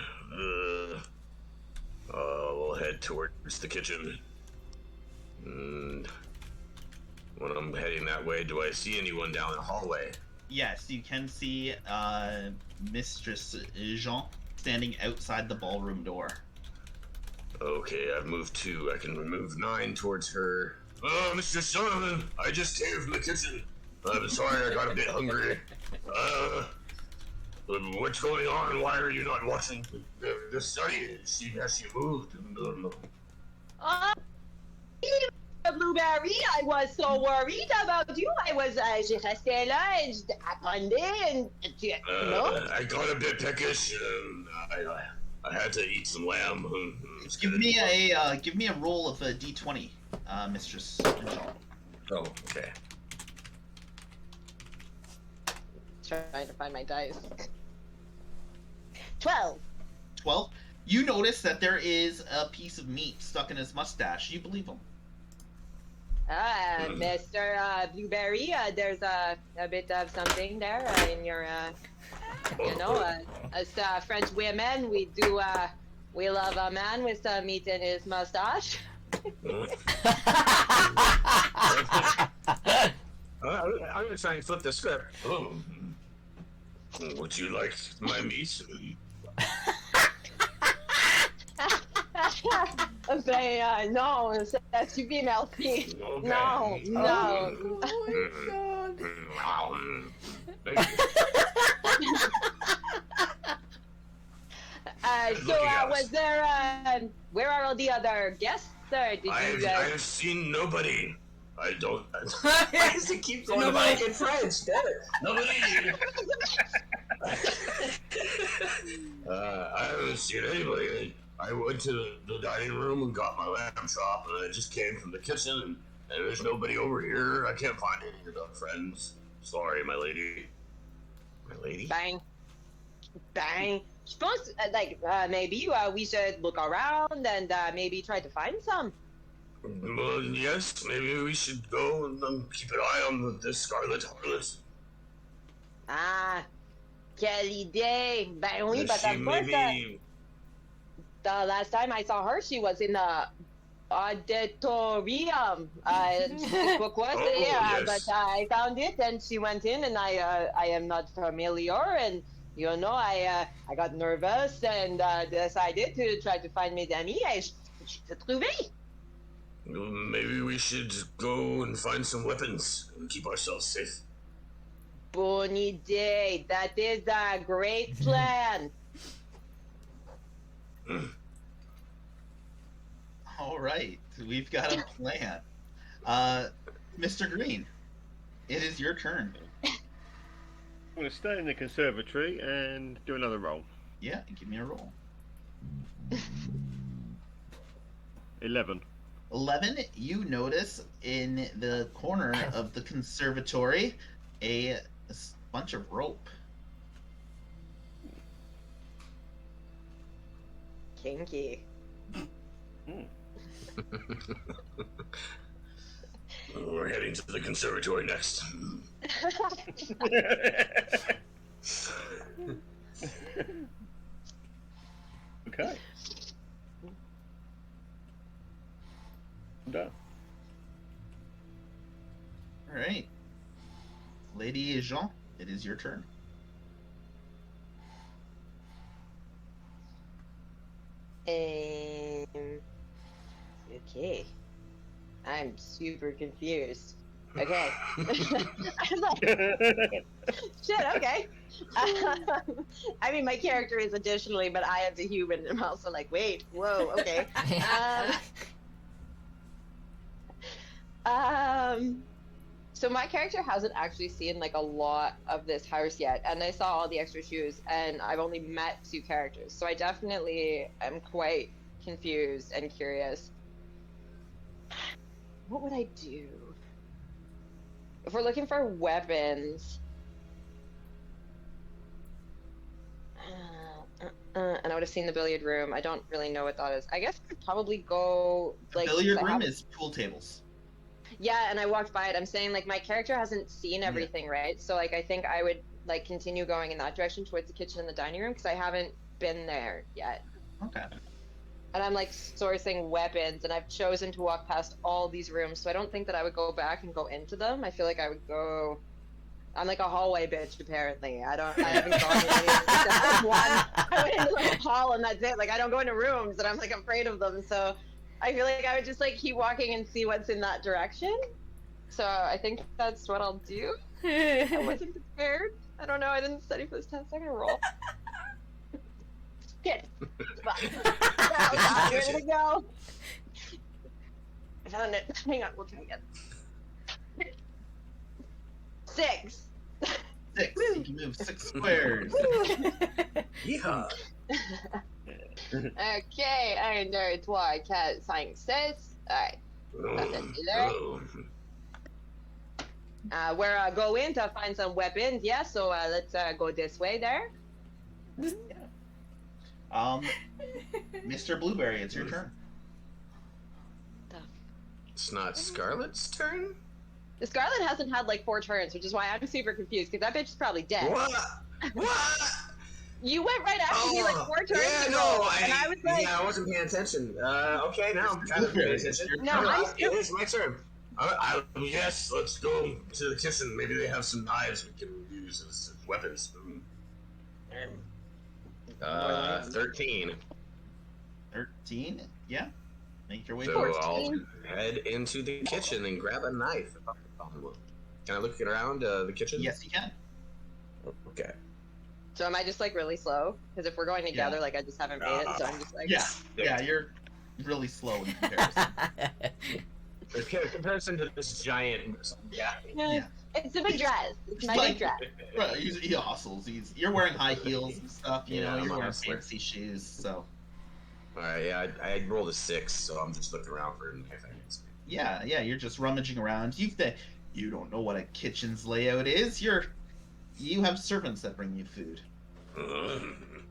We'll head towards the kitchen. And when I'm heading that way, do I see anyone down the hallway? Yes, you can see Mistress Jean standing outside the ballroom door. Okay, I've moved 2. I can move 9 towards her. Oh, Mr. Sullivan, I just came from the kitchen. I'm sorry, I got a bit hungry. What's going on? Why are you not watching the study? Has she moved? Blueberry, I was so worried about you. J'ai resté là et j'attendais and I got a bit peckish. I had to eat some lamb. Give me a roll of a d20, Mistress Jean. Oh, okay. Trying to find my dice. 12. 12. You notice that there is a piece of meat stuck in his mustache. You believe him. Mr. Blueberry, there's a bit of something there in your, as French women, we love a man with some meat in his mustache. I'm gonna try and flip the script. Oh. Would you like my meat? Non, ça suffit, merci. Okay. No. Oh my god. Was there, where are all the other guests, sir? Did I you, have seen nobody. I don't. Why does it keep going back in French? Nobody. I haven't seen anybody. I went to the dining room and got my lamb chop, and I just came from the kitchen, and there's nobody over here. I can't find any of your friends. Sorry, my lady. My lady? Bang. Je pense, maybe we should look around and maybe try to find some. Well, yes, maybe we should go and keep an eye on the Scarlet Harlot. Ah, quelle idée! Ben oui, She but of course, maybe The last time I saw her, she was in the auditorium. The book was Oh, there, yes. but I found it, and she went in, and I am not familiar, and you know, I got nervous and decided to try to find mes amis. Et je t'ai trouvé. Maybe we should go and find some weapons and keep ourselves safe. Bonne idée. That is a great plan. All right, we've got a plan. Mr. Green, it is your turn. I'm going to stay in the conservatory and do another roll. Yeah, give me a roll. 11. 11, you notice in the corner of the conservatory a bunch of rope. Kinky. We're heading to the conservatory next. Okay. I'm done. All right. Lady Jean, it is your turn. Okay. I'm super confused. Okay. I'm like, shit, okay. I mean, my character is additionally, but I as a human am also like, wait, whoa, okay. So my character hasn't actually seen like a lot of this house yet, and I saw all the extra shoes, and I've only met 2 characters, so I definitely am quite confused and curious. What would I do? If we're looking for weapons, and I would have seen the billiard room. I don't really know what that is. I guess I'd probably go like Billiard room is pool tables. Yeah, and I walked by it. I'm saying like my character hasn't seen everything, right? So like I think I would like continue going in that direction towards the kitchen and the dining room because I haven't been there yet. Okay. And I'm like sourcing weapons, and I've chosen to walk past all these rooms, so I don't think that I would go back and go into them. I feel like I would go. I'm like a hallway bitch, apparently. I haven't gone in any except one. I went into the hall, and that's it. Like I don't go into rooms, and I'm like afraid of them. So I feel like I would just like keep walking and see what's in that direction. So I think that's what I'll do. I wasn't prepared. I don't know. I didn't study for this test. I'm gonna roll. Good. Here we go. I found it. Hang on, we'll try again. 6. 6. You can move 6 squares. Yeehaw. Okay, 1, 2, 3, 4, 5, 6. Alright. Nothing there. We're going to find some weapons, yeah, so let's go this way there. Mr. Blueberry, it's your turn. It's not Scarlet's turn? The Scarlet hasn't had like 4 turns, which is why I'm super confused, because that bitch is probably dead. What? What? You went right after me like 4 turns yeah, ago, no, and I was like... Yeah, I wasn't paying attention. Okay, now I'm kind of paying attention. No, it is my turn. Yes, let's go to the kitchen. Maybe they have some knives we can use as weapons. 13. 13? Yeah. Make your way So forward. I'll head into the kitchen and grab a knife. Can I look around the kitchen? Yes, you can. Okay. So am I just like really slow? Because if we're going together, like I just haven't made it, so I'm just like... Yeah, you're really slow in comparison. In comparison to this giant... Yeah. It's a big dress. It's my big dress. Right, he hustles. You're wearing high heels and stuff, you know, I'm you're a wearing hustler. fancy shoes, so... Alright, yeah, I rolled a 6, so I'm just looking around for a knife. Yeah, you're just rummaging around. You don't know what a kitchen's layout is. You have servants that bring you food.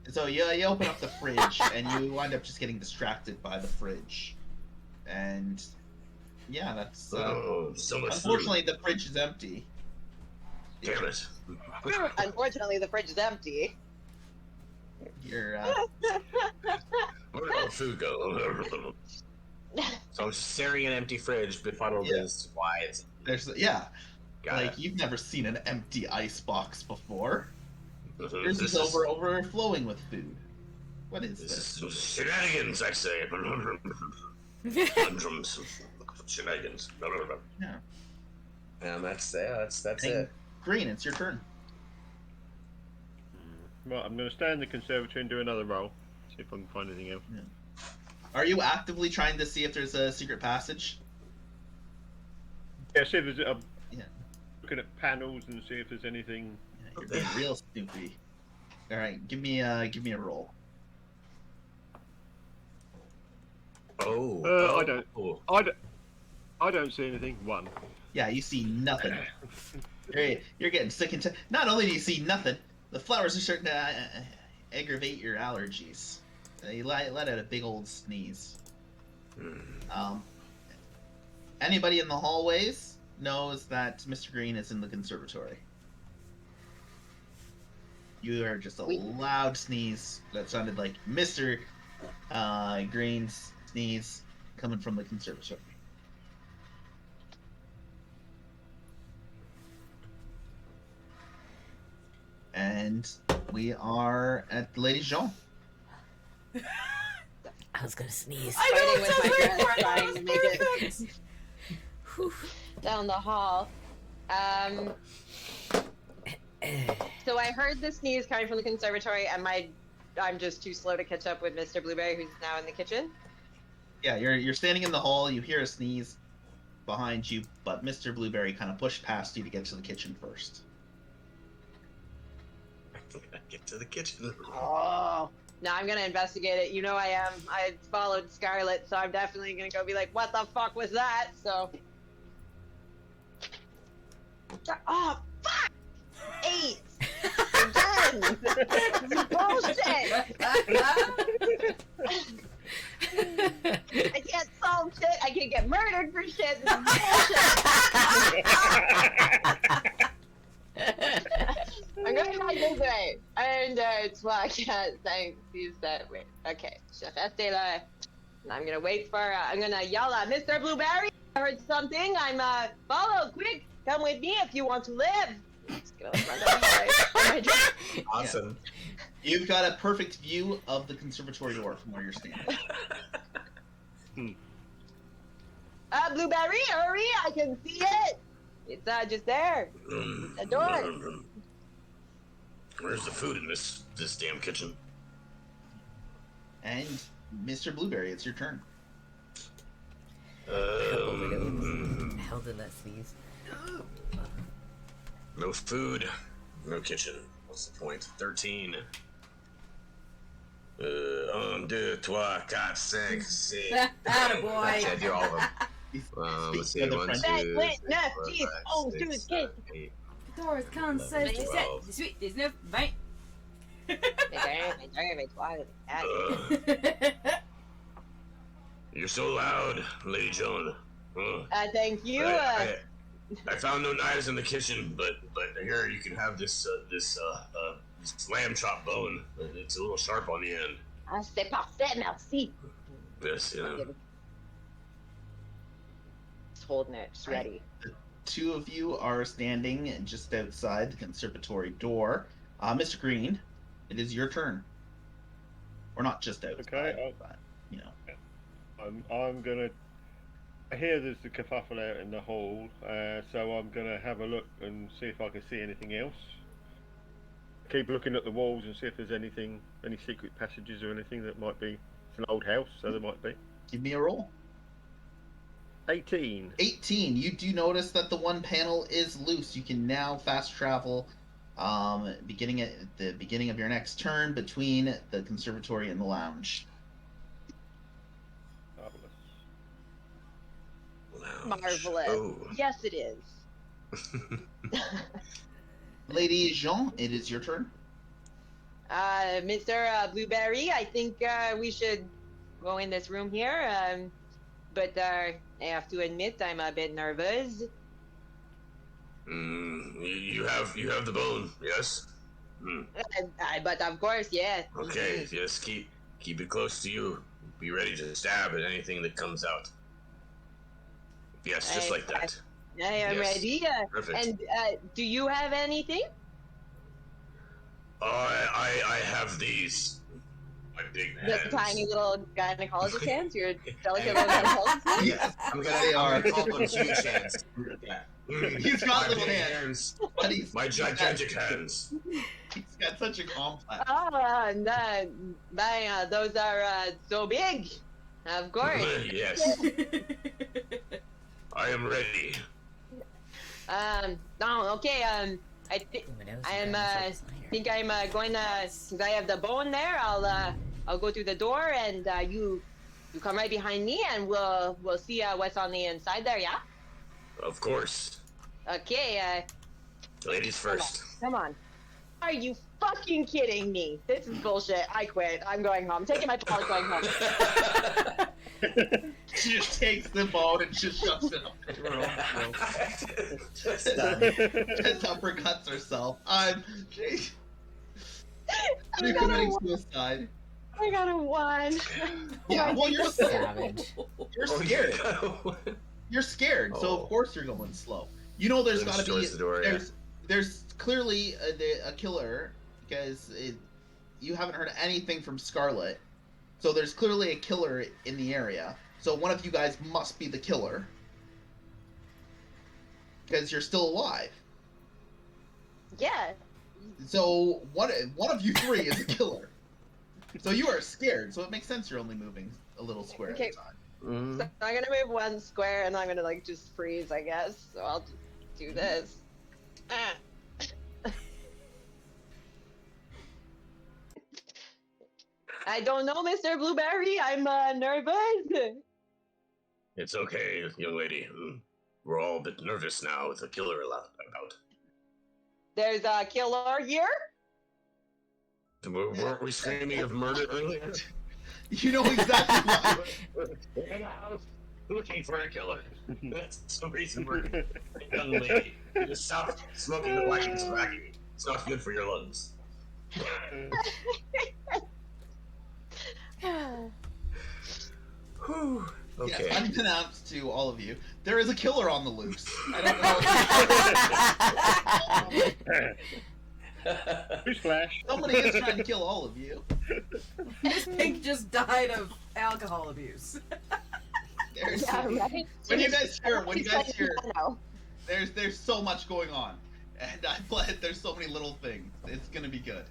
So you open up the fridge, and you wind up just getting distracted by the fridge. And yeah, that's so much Unfortunately, food. the fridge is empty. Damn it. Unfortunately, the fridge is empty. You're Oh, no. the food go? So I'm staring at an empty fridge, befuddled Yeah. as to why it's. Got it. you've never seen an empty ice box before. This This is overflowing with food. What is This this? is shenanigans, I say. Conundrums of shenanigans. Yeah. And that's And it. Green, it's your turn. Right, I'm going to stay in the conservatory and do another roll. See if I can find anything else. Are you actively trying to see if there's a secret passage? Yeah, see if there's. Yeah. Looking at panels and see if there's anything. Yeah, you're being real snoopy. All right, give me a roll. I don't. I don't see anything. 1. Yeah, you see nothing. You're getting sick and not only do you see nothing, the flowers are starting to aggravate your allergies. You let out a big old sneeze. Anybody in the hallways knows that Mr. Green is in the conservatory. You heard just a loud sneeze that sounded like Mr. Green's sneeze coming from the conservatory. And we are at Lady Jean. I was gonna sneeze. I know, Fighting with my it's friends, trying to make it down the hall. So I heard the sneeze coming from the conservatory, and I'm just too slow to catch up with Mr. Blueberry, who's now in the kitchen. Yeah, you're standing in the hall. You hear a sneeze behind you, but Mr. Blueberry kind of pushed past you to get to the kitchen first. Get to the kitchen. Oh. Now I'm gonna investigate it. You know I am. I followed Scarlet, so I'm definitely gonna go be like, what the fuck was that? So. Oh, fuck! 8! Again! Bullshit! I can't solve shit. I can't get murdered for shit. This is bullshit. I'm gonna try this way. And it's why I can't use that way. Okay, je reste là. And I'm gonna wait for. I'm gonna yell at Mr. Blueberry. I heard something. I'm follow quick. Come with me if you want to live. I'm just gonna run down the hallway. Awesome. You've got a perfect view of the conservatory door from where you're standing. Blueberry, hurry! I can see it. It's just there. The door. Where's the food in this damn kitchen? And Mr. Blueberry, it's your turn. Held in that sneeze. No food, no kitchen. What's the point? 13. 1, 2, 3, 4, 5, 6, 7. Attaboy. I do all of them. Let's see. 1, 2, 3, 4, 5, 6, 7, 8. 14, 15, 16, 17, 18, 19, 20. You're so loud, Lady Joan. Thank you. I found no knives in the kitchen, but here you can have this lamb chop bone. It's a little sharp on the end. C'est parfait, merci. Yes, you know. Just holding it, just ready. The two of you are standing just outside the conservatory door. Mr. Green, it is your turn. Or not just outside, Okay, but, you know. I'm gonna. I hear there's a kerfuffle out in the hall, so I'm gonna have a look and see if I can see anything else. Keep looking at the walls and see if there's any secret passages or anything that might be. It's an old house, so there might be. Give me a roll. 18. 18. You do notice that the one panel is loose. You can now fast travel beginning at the beginning of your next turn between the conservatory and the lounge. Marvelous. Oh. Yes, it is. Lady Jean, it is your turn. Mr. Blueberry, I think we should go in this room here. But I have to admit, I'm a bit nervous. You have the bone, yes. But of course, yeah. Okay, yes. Keep it close to you. be ready to stab at anything that comes out. Yes, just like that. I am Yes. ready. Perfect. And do you have anything? I have these. My big The hands. tiny little gynecologist hands? Your delicate little gynecologist hands? Yes, I'm gonna call them huge hands. Yeah. He's got My little big hands. But My gigantic hands. He's got such a complex. Oh, those are so big. Of course. Yes, I am ready. No, okay, I think I'm going to, since I have the bone there, I'll go through the door and you come right behind me and we'll see what's on the inside there, yeah? Of course. Okay, Ladies first. come on. Are you fucking kidding me? This is bullshit. I quit. I'm going home. I'm taking my pallet going home. She just takes the bone and just shoves it up into her own throat. Just uppercuts herself. You're committing suicide. I got a 1. Yeah, well, you're Savage. You're scared. You're scared, so Oh. of course you're going slow. You know there's Then got to be destroys the door, yeah. there's clearly a killer because you haven't heard anything from Scarlet, so there's clearly a killer in the area. So one of you guys must be the killer because you're still alive. Yeah. So one of you three is a killer. So you are scared. So it makes sense you're only moving a little square Okay. at a time. Mhm. So I'm gonna move 1 square and I'm gonna like just freeze, I guess. So I'll just do this. Ah. I don't know, Mr. Blueberry. I'm nervous. It's okay, young lady. We're all a bit nervous now with the killer about. There's a killer here. Weren't we screaming of murder earlier? You know exactly why. We're in the house looking for a killer. That's the reason we're young lady. You just stop smoking the black tobacco. It's not good for your lungs. Whew. Okay. Yes, unbeknownst to all of you, there is a killer on the loose. I don't know. Newsflash. Somebody is trying to kill all of you. Miss Pink just died of alcohol abuse. There's, Yeah, right. when you guys hear, No. there's so much going on, and there's so many little things. It's gonna be good.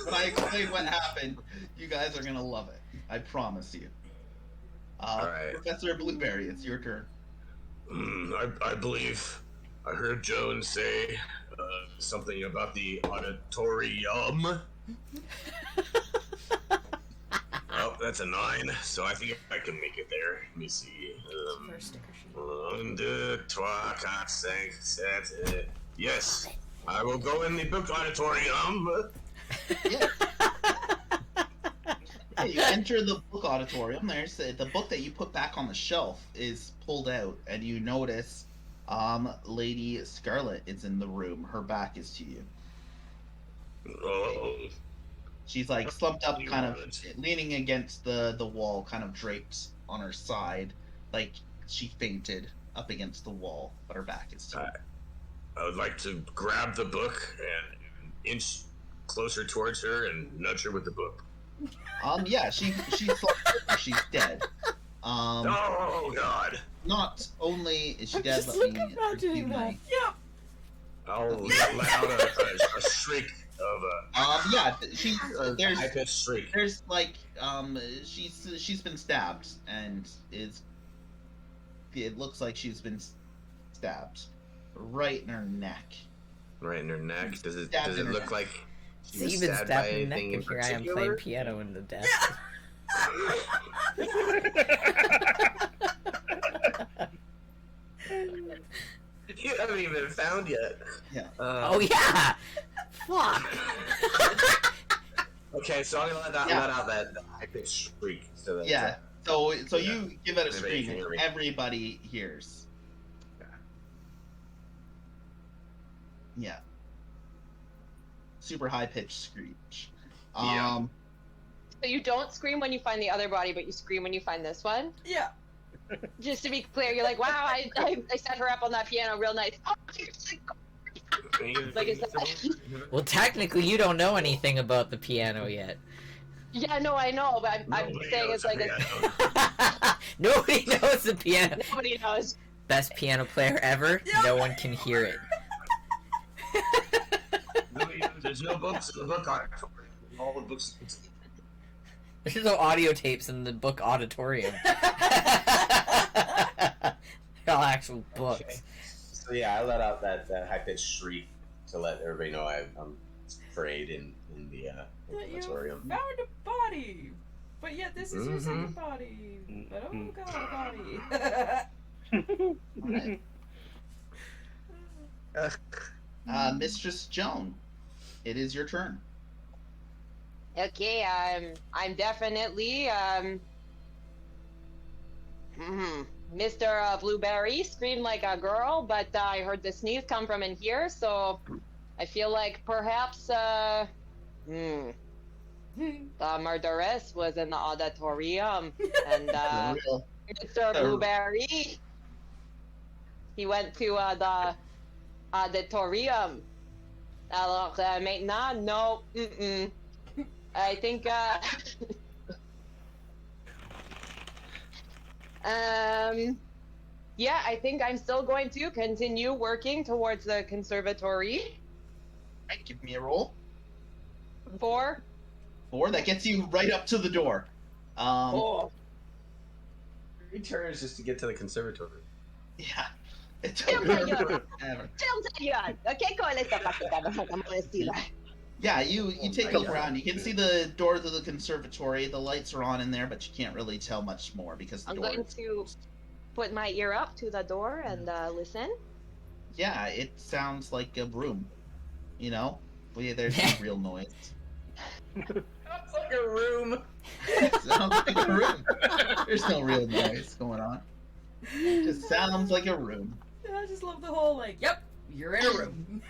When I explain what happened, you guys are gonna love it. I promise you. Alright. Professor Blueberry, it's your turn. I believe I heard Joan say something about the auditorium. Oh, that's a 9, so I think I can make it there. Let me see. First sticker sheet. 1, 2, 3, 4, 5, 6, 7. Yes, I will go in the book auditorium. Yeah. Yeah, you enter the book auditorium. There's the book that you put back on the shelf is pulled out, and you notice Lady Scarlet is in the room. Her back is to you. Oh, She's like slumped up, kind of leaning against the wall, kind of draped on her side, like she fainted up against the wall, but her back is to you. I would like to grab the book and inch closer towards her and nudge her with the book. Yeah, she's slumped over, she's dead. Oh God! Not only is she I'm dead, just but like being imagining that. Yep. I'll let out a shriek of yeah, she's there's high-pitched shriek. there's like she's been stabbed and it looks like she's been stabbed right in her neck. Right in her neck. Does it Stabbed in her look neck. like she was Even stabbed by stabbed in the neck, anything in and here I am playing particular? piano in the desk. You haven't even found yet. Yeah. Oh yeah! Fuck! Okay, so I'm gonna let out that high-pitched shriek. So that, Yeah. So Yeah. you give it a Everybody scream can and hear me. everybody hears. Yeah. Super high pitched screech. Yeah. So you don't scream when you find the other body, but you scream when you find this one? Yeah. Just to be clear, you're like, wow, I set her up on that piano real nice. Oh, like I said. Well, technically, you don't know anything about the piano yet. Yeah, no, I know, but I'm saying it's like Nobody knows the piano. nobody knows. Best piano player ever. Yep. No one can hear it. There's no books in the book auditorium. All the books. There's no audio tapes in the book auditorium. They're all actual books. Okay. So yeah, I let out that high-pitched shriek to let everybody know I'm afraid in the That you auditorium. found a body, but yet this is your second body. But oh god, a body. Mistress Joan, it is your turn. Okay, I'm definitely, Mr. Blueberry screamed like a girl, but I heard the sneeze come from in here, so I feel like perhaps, the murderess was in the auditorium, and, Mr. Blueberry, he went to, the auditorium. Alors, maintenant, no, I think, yeah, I think I'm still going to continue working towards the conservatory. Right, give me a roll. 4. 4, that gets you right up to the door. Oh. 3 turns just to get to the conservatory. Yeah. It Still took tell you. forever. Still tell you. Okay, cool. Let's talk about Yeah, you take a look around. You can see the door to the conservatory. The lights are on in there, but you can't really tell much more because the I'm door. going to put my ear up to the door and listen. Yeah, it sounds like a room. You know, there's no real noise. Sounds like a room. Sounds like a room. There's no real noise going on. Just sounds like a room. I just love the whole like, yep, you're in a room.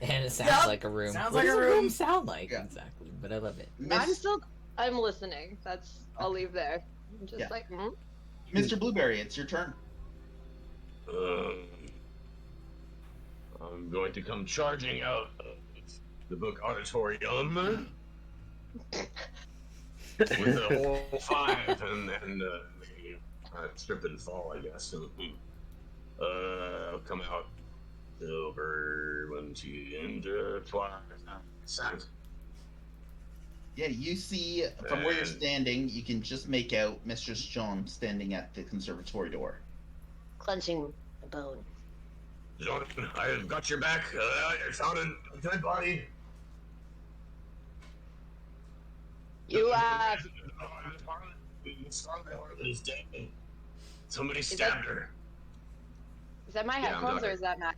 And it sounds Yup, like a room. sounds What like does a a room room. sound like? Yeah. Exactly, but I love it. I'm listening. I'll leave there. I'm just Yeah. like, Mr. Blueberry, it's your turn. I'm going to come charging out of the book auditorium with a whole 5 and trip and fall, I guess. I'll come out over 1, 2, and twice. Sound. Yeah, you see from where you're standing, you can just make out Mistress Joan standing at the conservatory door. clenching a bone. John, I've got your back. I found a dead body. You, Scarlet Harlot is dead. Somebody stabbed her. is that my Yeah, I'm headphones or not- is that Matt?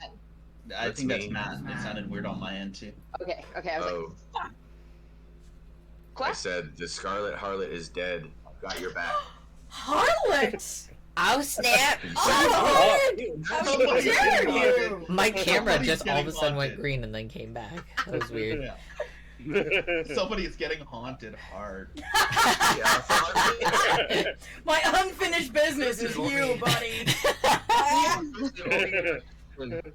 I That's think that's me. Matt. It sounded weird on my end, too. Okay, I was Oh, like, I what? said the Scarlet Harlot is dead. I've got your back. Harlot! Oh snap! Oh, how Somebody's dare getting you! haunted. My camera Somebody's just all of a getting sudden went haunted. green and then came back. That was weird. Yeah. Somebody is getting haunted hard. My unfinished business is you, buddy.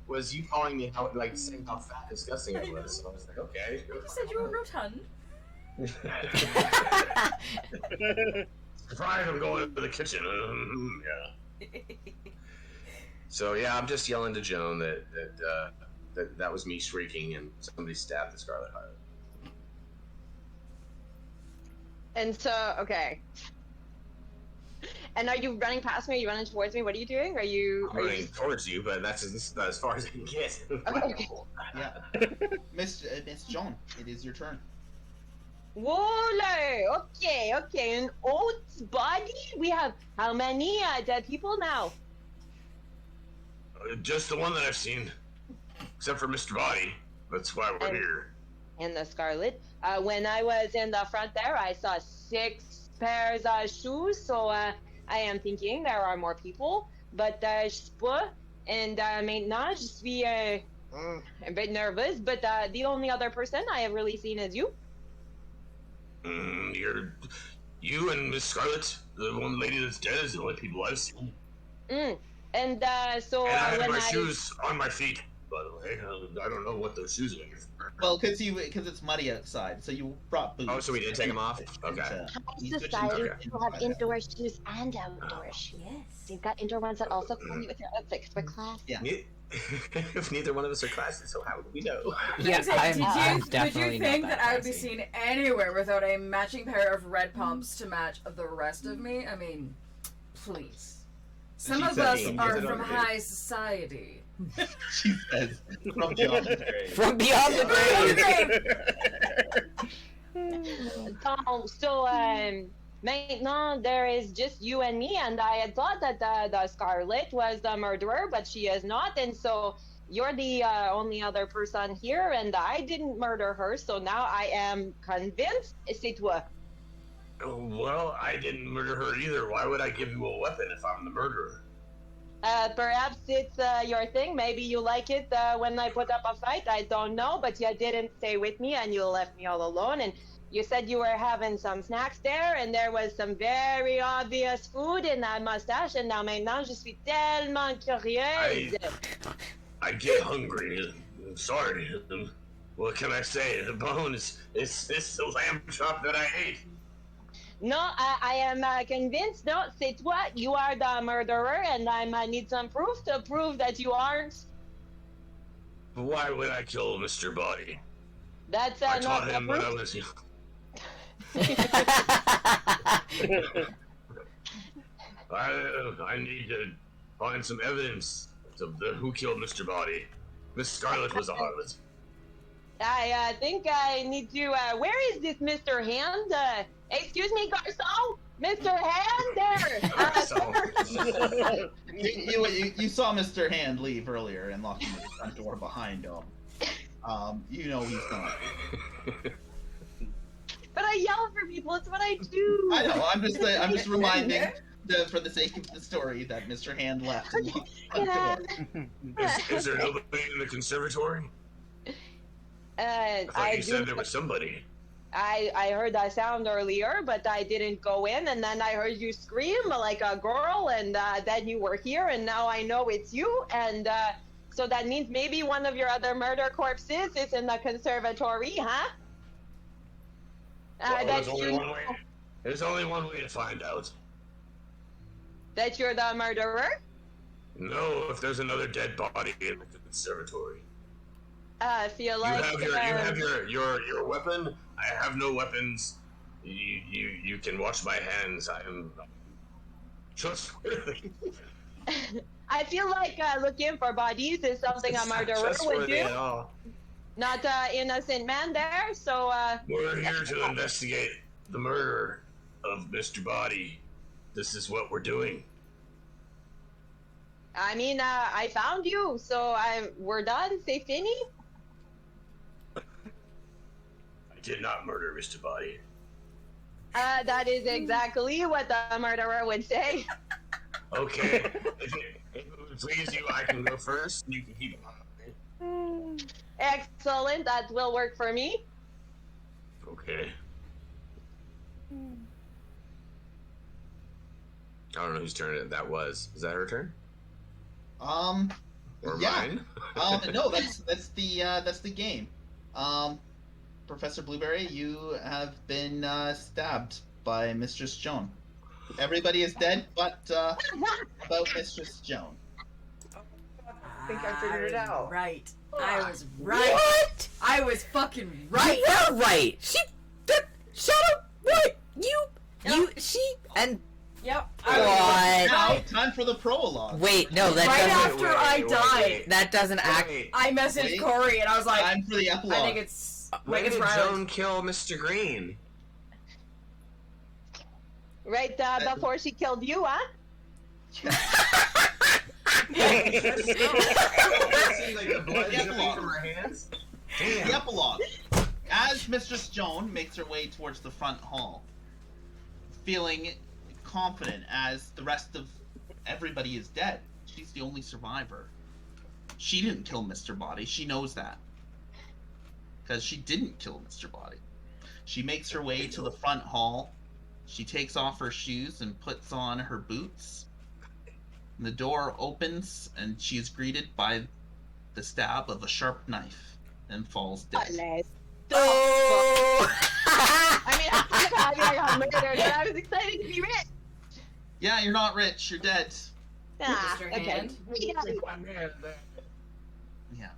Was you calling me how, like, saying how fat and disgusting I was? So I was like, okay. You said you were rotund. Surprise! I'm going to the kitchen. Yeah. So yeah, I'm just yelling to Joan that was me shrieking and somebody stabbed the Scarlet Harlot. And so, okay. And are you running past me? Are you running towards me? What are you doing? Are you? I'm running towards you, but that's as far as I can get. Okay. Yeah. Miss Joan, it is your turn. Whoa! Okay. An old body. We have how many dead people now? Just the one that I've seen, except for Mr. Body. That's why we're here. And the Scarlet. When I was in the front there, I saw 6 pairs of shoes. So I am thinking there are more people, but je sais pas. And maintenant, je suis a bit nervous. But the only other person I have really seen is you. You and Miss Scarlet, the one lady that's dead, is the only people I've seen. And And I had when my shoes on my feet, by the way. I don't know what those shoes are for. Well, because it's muddy outside, so you brought boots. Oh, so we did take them off? Okay. high society, people have indoor shoes and outdoor shoes. Yes. You've got indoor ones that also come with your outfits for class. Yeah. If neither one of us are classes, so how would we know? Yeah, I'm Would definitely you not think that I would be classy. seen anywhere without a matching pair of red pumps to match the rest of me? I mean, please. Some of us are from high society. She says, from beyond the grave. From beyond the grave! Maintenant, there is just you and me, and I had thought that the Scarlet was the murderer, but she is not, and so you're the only other person here, and I didn't murder her, so now I am convinced c'est toi. Well, I didn't murder her either. Why would I give you a weapon if I'm the murderer? Perhaps it's your thing. Maybe you like it when I put up a fight. I don't know, but you didn't stay with me, and you left me all alone, and you said you were having some snacks there, and there was some very obvious food in that mustache, and now maintenant, je suis tellement curieuse. I get hungry. I'm sorry. What can I say? The bone is the lamb chop that I ate. No, I am convinced. No, c'est toi. You are the murderer, and I need some proof to prove that you aren't. Why would I kill Mr. Body? That's I not taught him when I proof. was young. I need to find some evidence of who killed Mr. Body. Miss Scarlet was a harlot. I think I need to. Where is this Mr. Hand? Excuse me, garçon. Mr. Hand there. You saw Mr. Hand leave earlier and lock the front door behind him. You know he's gone. But I yell for people. It's what I do. I know. I'm just reminding, for the sake of the story, that Mr. Hand left. And locked the front door. Is there nobody in the conservatory? I thought you said there was somebody. I heard that sound earlier, but I didn't go in, and then I heard you scream like a girl, and then you were here, and now I know it's you, and so that means maybe one of your other murder corpses is in the conservatory, huh? Well, there's only one way to find out. That you're the murderer? No, if there's another dead body in the conservatory. I feel like you have your weapon. I have no weapons. You can watch my hands. I am trustworthy. I feel like looking for bodies is something a murderer would do. At all. Not an innocent man there, so We're here to investigate the murder of Mr. Body. This is what we're doing. I mean, I found you, so we're done. C'est fini. I did not murder Mr. Body. That is exactly what the murderer would say. Okay. If it would please you, I can go first. You can keep on. Excellent. That will work for me. Okay. I don't know whose turn that was. Is that her turn? Or Yeah. mine? No, that's the game. Professor Blueberry, you have been stabbed by Mistress Joan. Everybody is dead, but about Mistress Joan. I think I figured it out. Right. I was right. What? I was fucking right. You were right. Shut up. What? She, and Yep. Now, time for the prologue. wait, no, that Right doesn't. after I died, That doesn't act. I messaged Wait. Corey and I was like, Time for the epilogue. I think it's When it's did Riley. Joan kill Mr. Green? Right before she killed you, huh? The epilogue. As Mistress Joan makes her way towards the front hall, feeling confident as the rest of everybody is dead, she's the only survivor. She didn't kill Mr. Body. She knows that. Because she didn't kill Mr. Body. She makes her way to the front hall. She takes off her shoes and puts on her boots. And the door opens, and she is greeted by the stab of a sharp knife and falls dead. Oh! I got murdered, and I was excited to be rich. Yeah, you're not rich. You're dead. Ah, Mr. okay. Hand. Yeah.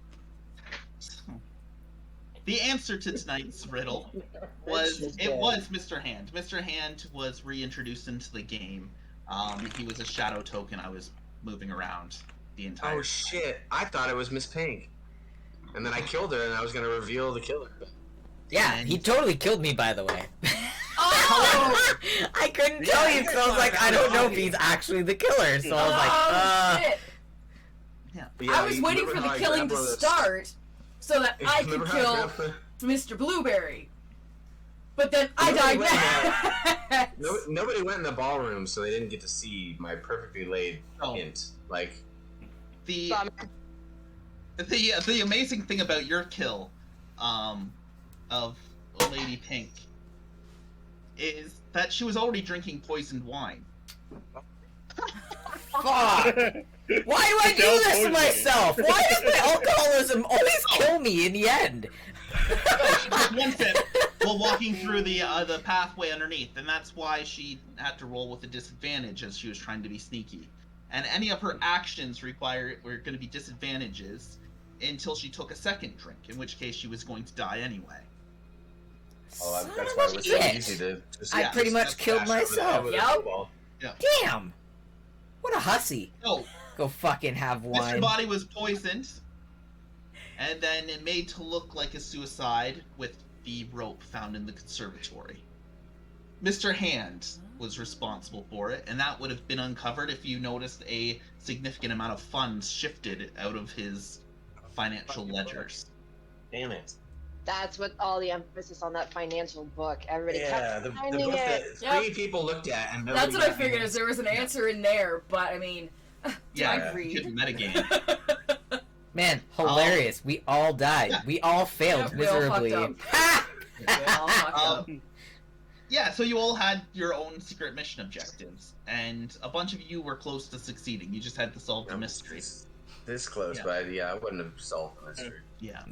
The answer to tonight's riddle was Mr. Hand. Mr. Hand was reintroduced into the game. He was a shadow token I was moving around the entire Oh shit! I thought it was Miss Pink, and then I killed her, and I was gonna reveal the killer. Yeah, he totally killed me, by the way. Oh! I couldn't tell you, so I was like, I don't know if he's actually the killer. So I was like, shit. Yeah, I was you waiting remember for the how I killing grabbed to one of those- start so that I could Remember how I kill grabbed the- Mr. Blueberry. But then I Nobody died went next. Nobody went in the ballroom, so they didn't get to see my perfectly laid Oh. hint. Like, The Bummer. the amazing thing about your kill, of Lady Pink, is that she was already drinking poisoned wine. fuck. Why do I do this to myself? Why does my alcoholism always kill me in the end? She took one sip while walking through the pathway underneath, and that's why she had to roll with a disadvantage as she was trying to be sneaky. And any of her actions were going to be disadvantages until she took a second drink, in which case she was going to die anyway. oh, that's Son why of it a was so bitch. easy to. Just I pretty much killed bash over the head myself. with a Yep. football. Damn. What a hussy. So, Go fucking have Mr. wine. Body was poisoned, and then it made to look like a suicide with the rope found in the conservatory. Mr. Hand was responsible for it, and that would have been uncovered if you noticed a significant amount of funds shifted out of his financial ledgers. Damn it. That's what all the emphasis on that financial book. Everybody Yeah, kept the finding book that it. three people looked at and nobody That's what I got figured, it. is there was an answer in there, but I mean, Yeah, I you read? couldn't metagame. Man, hilarious. We all died. Yeah. We all failed Yep, we all miserably. fucked Ha! Well, fucked up. Yeah, so you all had your own secret mission objectives, and a bunch of you were close to succeeding. You just had to solve the mystery. This close, Yeah. but yeah, I wouldn't have solved the mystery. Yeah.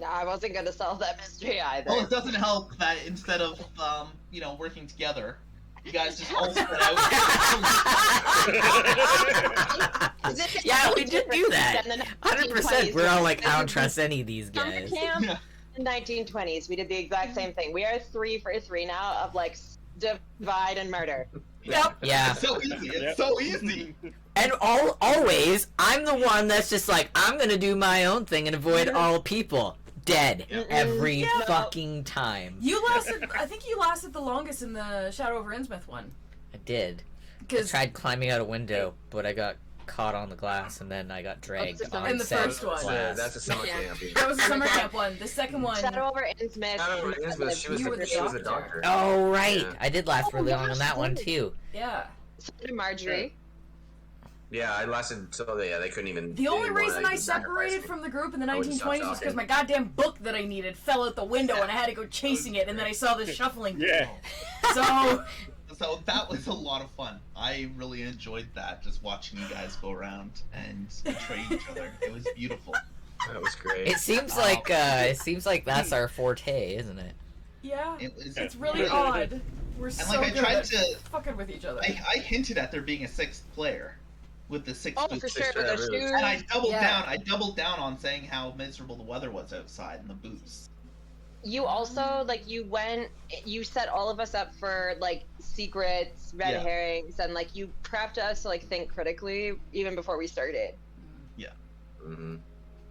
No, I wasn't going to solve that mystery either. Well, it doesn't help that instead of, working together, you guys just all spread out. Yeah, we did do that. 100%. We're all like, I don't trust any of these Summer guys. camp Yeah. in the 1920s. We did the exact same thing. We are 3 for 3 now of like divide and murder. Yep. Yeah. It's so easy. It's so easy. And always, I'm the one that's just like, I'm gonna do my own thing and avoid all people. Dead. Yep. Every Yeah. fucking time. You lasted, I think you lasted the longest in the Shadow over Innsmouth one. I did. I Because tried climbing out a window, but I got caught on the glass and then I got dragged That's on in the said first one. glass. That's a summer Yeah. camp. that was the summer camp one. The second one, Shadow over Innsmouth. Shadow over Innsmouth, she was You were the she was a doctor. doctor. Oh, right. Yeah. I did last Oh, really long on gosh, that one, yes. too. yeah. Marjorie. Yeah, I lasted until they couldn't even. The they only didn't wanna reason I even sacrifice separated me. from the group in the I wouldn't stop 1920s was because talking. my goddamn book that I needed fell out the window and I had to go chasing it, and then I saw this shuffling. Yeah. So, So that was a lot of fun. I really enjoyed that, just watching you guys go around and betray each other. It was beautiful. That was great. It seems like that's our forte, isn't it? yeah, It was. it's really odd. We're so like, I good tried at to- fucking with each other. I hinted at there being a sixth player with the six Oh, boots. for sure. Sister With their Everett. shoes. And I doubled Yeah. down. I doubled down on saying how miserable the weather was outside and the boots. You also, like, you set all of us up for, like, secrets, red Yeah. herrings, and, like, you prepped us to, like, think critically even before we started. Mm-hmm.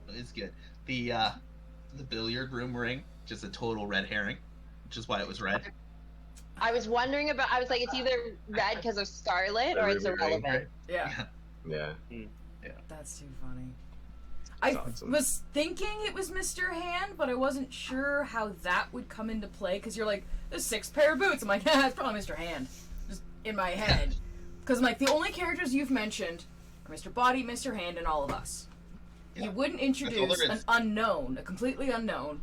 It's good. The billiard room ring, just a total red herring, which is why it was red. I was wondering about, I was like, it's either red because of Scarlet or it's irrelevant. Yeah, Yeah. that's too funny. I awesome. was thinking it was Mr. Hand, but I wasn't sure how that would come into play, because you're like, there's 6 pair of boots. I'm like, yeah, it's probably Mr. Hand. Just in my head. Because I'm like, the only characters you've mentioned are Mr. Body, Mr. Hand, and all of us. Yeah. You wouldn't all introduce there an is. unknown, a completely unknown,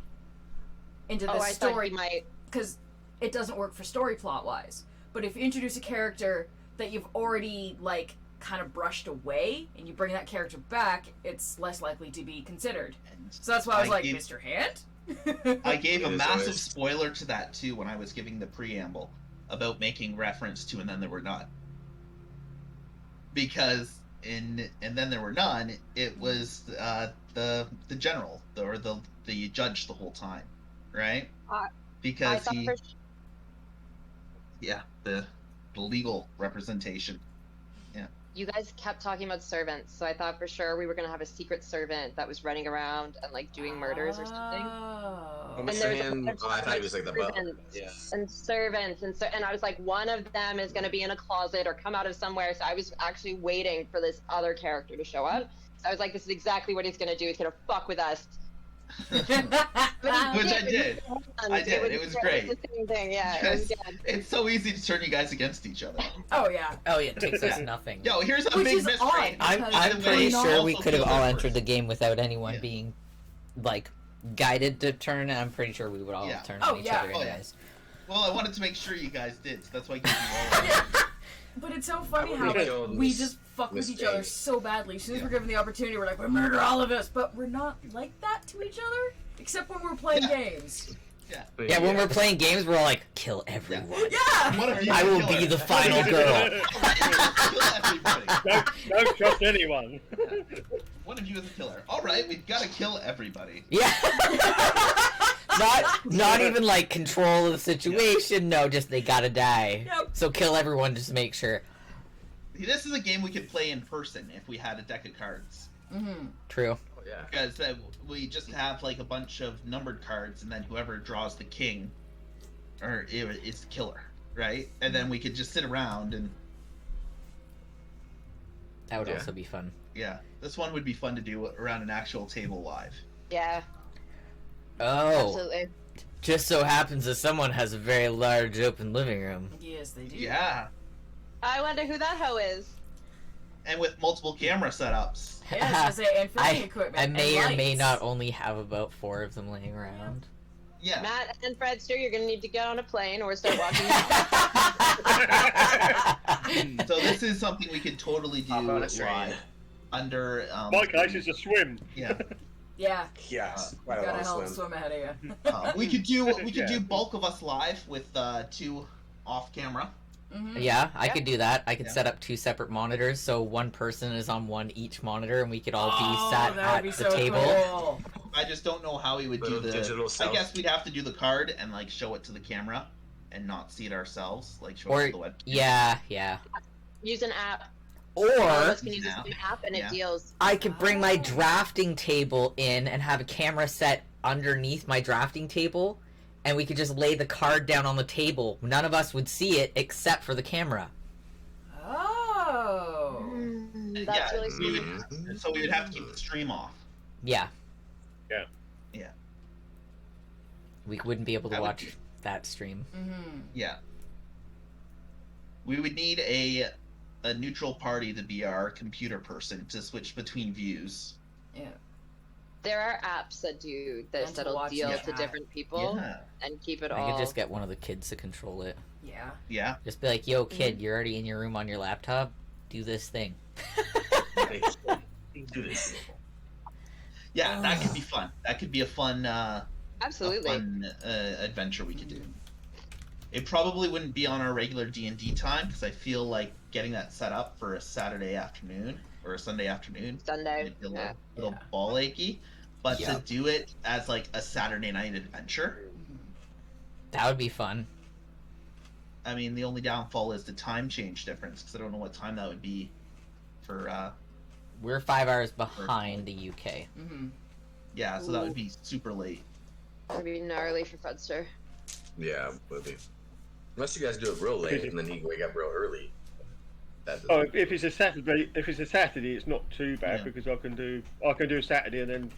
into the Oh, I thought story. you might because it doesn't work for story plot wise. But if you introduce a character that you've already like kind of brushed away and you bring that character back, it's less likely to be considered. And So that's why I was like, gave- Mr. Hand? I gave a It is massive always- spoiler to that too when I was giving the preamble about making reference to And Then There Were None. Because in And Then There Were None, it was the general or the judge the whole time, right? I Because thought he, for yeah, the legal representation. You guys kept talking about servants, so I thought for sure we were gonna have a secret servant that was running around and like doing murders or something. Oh, Oh. And Mr. there's a Hand. bunch Oh, I of, thought he was like the butler. servants Yeah. and servants, and I was like, one of them is gonna be in a closet or come out of somewhere. So I was actually waiting for this other character to show up. So I was like, this is exactly what he's gonna do. He's gonna fuck with us. But he Which I did. I did. It was great. It was the same thing. Yeah, it was Because good. it's so easy to turn you guys against each other. Oh yeah. Oh yeah, it takes us nothing. Yo, here's a Which big is mystery. odd. I'm By the way, pretty also sure we could have killed all that entered person. the game without anyone Yeah. being like guided to turn, and I'm pretty sure we would all Yeah. have turned Oh, on each yeah. other Oh, yeah. anyways. Well, I wanted to make sure you guys did, so that's why I gave you all. But it's so funny I how would've like, killed we Miss- just fuck with Miss each other A. so badly. As soon as Yeah. we're given the opportunity, we're like, we murder all of us. But we're not like that to each other, except when we're playing Yeah. games. Yeah, when we're playing games, we're all like, kill everyone. Yeah. One of you I is a will killer. be the final girl. Kill everybody. Don't trust anyone. One of you is a killer. All right, we've got to kill everybody. Yeah. not even like control of the situation. No, just they gotta die. Yep. So kill everyone just to make sure. This is a game we could play in person if we had a deck of cards. Mm-hmm. True. Oh, yeah. Because we just have like a bunch of numbered cards, and then whoever draws the king, is the killer, right? And then we could just sit around and That would Yeah. also be fun. yeah, this one would be fun to do around an actual table live. Yeah, Oh, absolutely. just so happens that someone has a very large open living room. Yes, they do. Yeah, I wonder who that hoe is. and with multiple camera setups. Yeah, I was gonna say, and filming equipment. I may and or may lights. not only have about 4 of them laying around. Yeah. Matt and Fredster, you're gonna need to get on a plane or start watching. So this is something we could totally do Hop on a train. live under. My case is a swim. Yeah. Yeah, Yes. you Quite a got a long hell of a swim. swim ahead of you. We could do Yeah. bulk of us live with 2 off camera. Mm-hmm. Yeah, I Yeah. could do that. I could Yeah. set up 2 separate monitors, so one person is on one each monitor, and we could all Oh, be sat that at would be the so table. cool. I just don't know how we would do Little the. digital I self. guess we'd have to do the card and like show it to the camera, and not see it ourselves. Like show Or- it to the web. Yeah. Use an app. Or All of us can use the Yeah. same app, and Yeah. it deals. I could bring my Oh. drafting table in and have a camera set underneath my drafting table, and we could just lay the card down on the table. None of us would see it except for the camera. Oh. That's Yeah, really we sweet. would- So we would have to keep the stream off. Yeah. Yeah. Yeah. We wouldn't be able to That would watch be- that stream. Mm-hmm. Yeah. We would need a neutral party to be our computer person to switch between views. Yeah. There are apps that do this And to that'll watch deal the to chat. different people Yeah. and keep it I all. could just get one of the kids to control it. Yeah. Yeah. Just be like, yo, kid, you're already in your room on your laptop. Do this thing. Do this. Yeah, that could be fun. That could be a fun Absolutely. adventure we could do. It probably wouldn't be on our regular D&D time because I feel like getting that set up for a Saturday afternoon or a Sunday afternoon Sunday. might be a Yeah. little Yeah. ball achy. But Yeah. to do it as like a Saturday night adventure, That would be fun. I mean, the only downfall is the time change difference because I don't know what time that would be for. We're 5 hours behind the UK. Mm-hmm. Yeah, so that would be super late. It'd be gnarly for Fredster. Yeah, would be. Unless you guys do it real late and then you wake up real early. That Oh, doesn't- if it's a Saturday, it's not too bad Yeah. because I can do Saturday and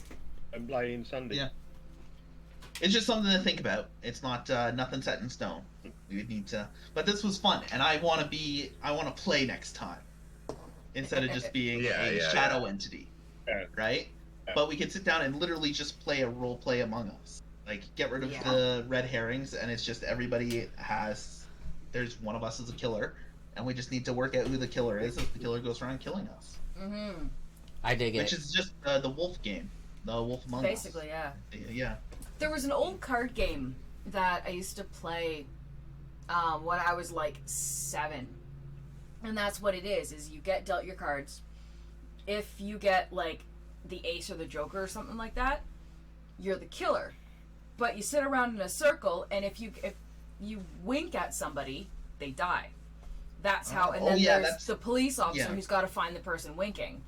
play in Sunday. Yeah. It's just something to think about. It's not nothing set in stone. We would need to, but this was fun, and I want to play next time instead of just being a shadow entity, Yeah. right? Yeah. But we could sit down and literally just play a role play Among Us. Like, get rid of Yeah. the red herrings, and it's just everybody has. There's one of us as a killer, and we just need to work out who the killer is as the killer goes around killing us. Mm-hmm. I dig Which it. is just the wolf game, the Wolf Among Us. Basically, yeah. Yeah. There was an old card game that I used to play when I was like 7. And that's what it is you get dealt your cards. If you get like the ace or the joker or something like that, you're the killer. But you sit around in a circle, and if you wink at somebody, they die. That's how. And Oh, then yeah, there's that's- the police officer yeah. who's got to find the person winking.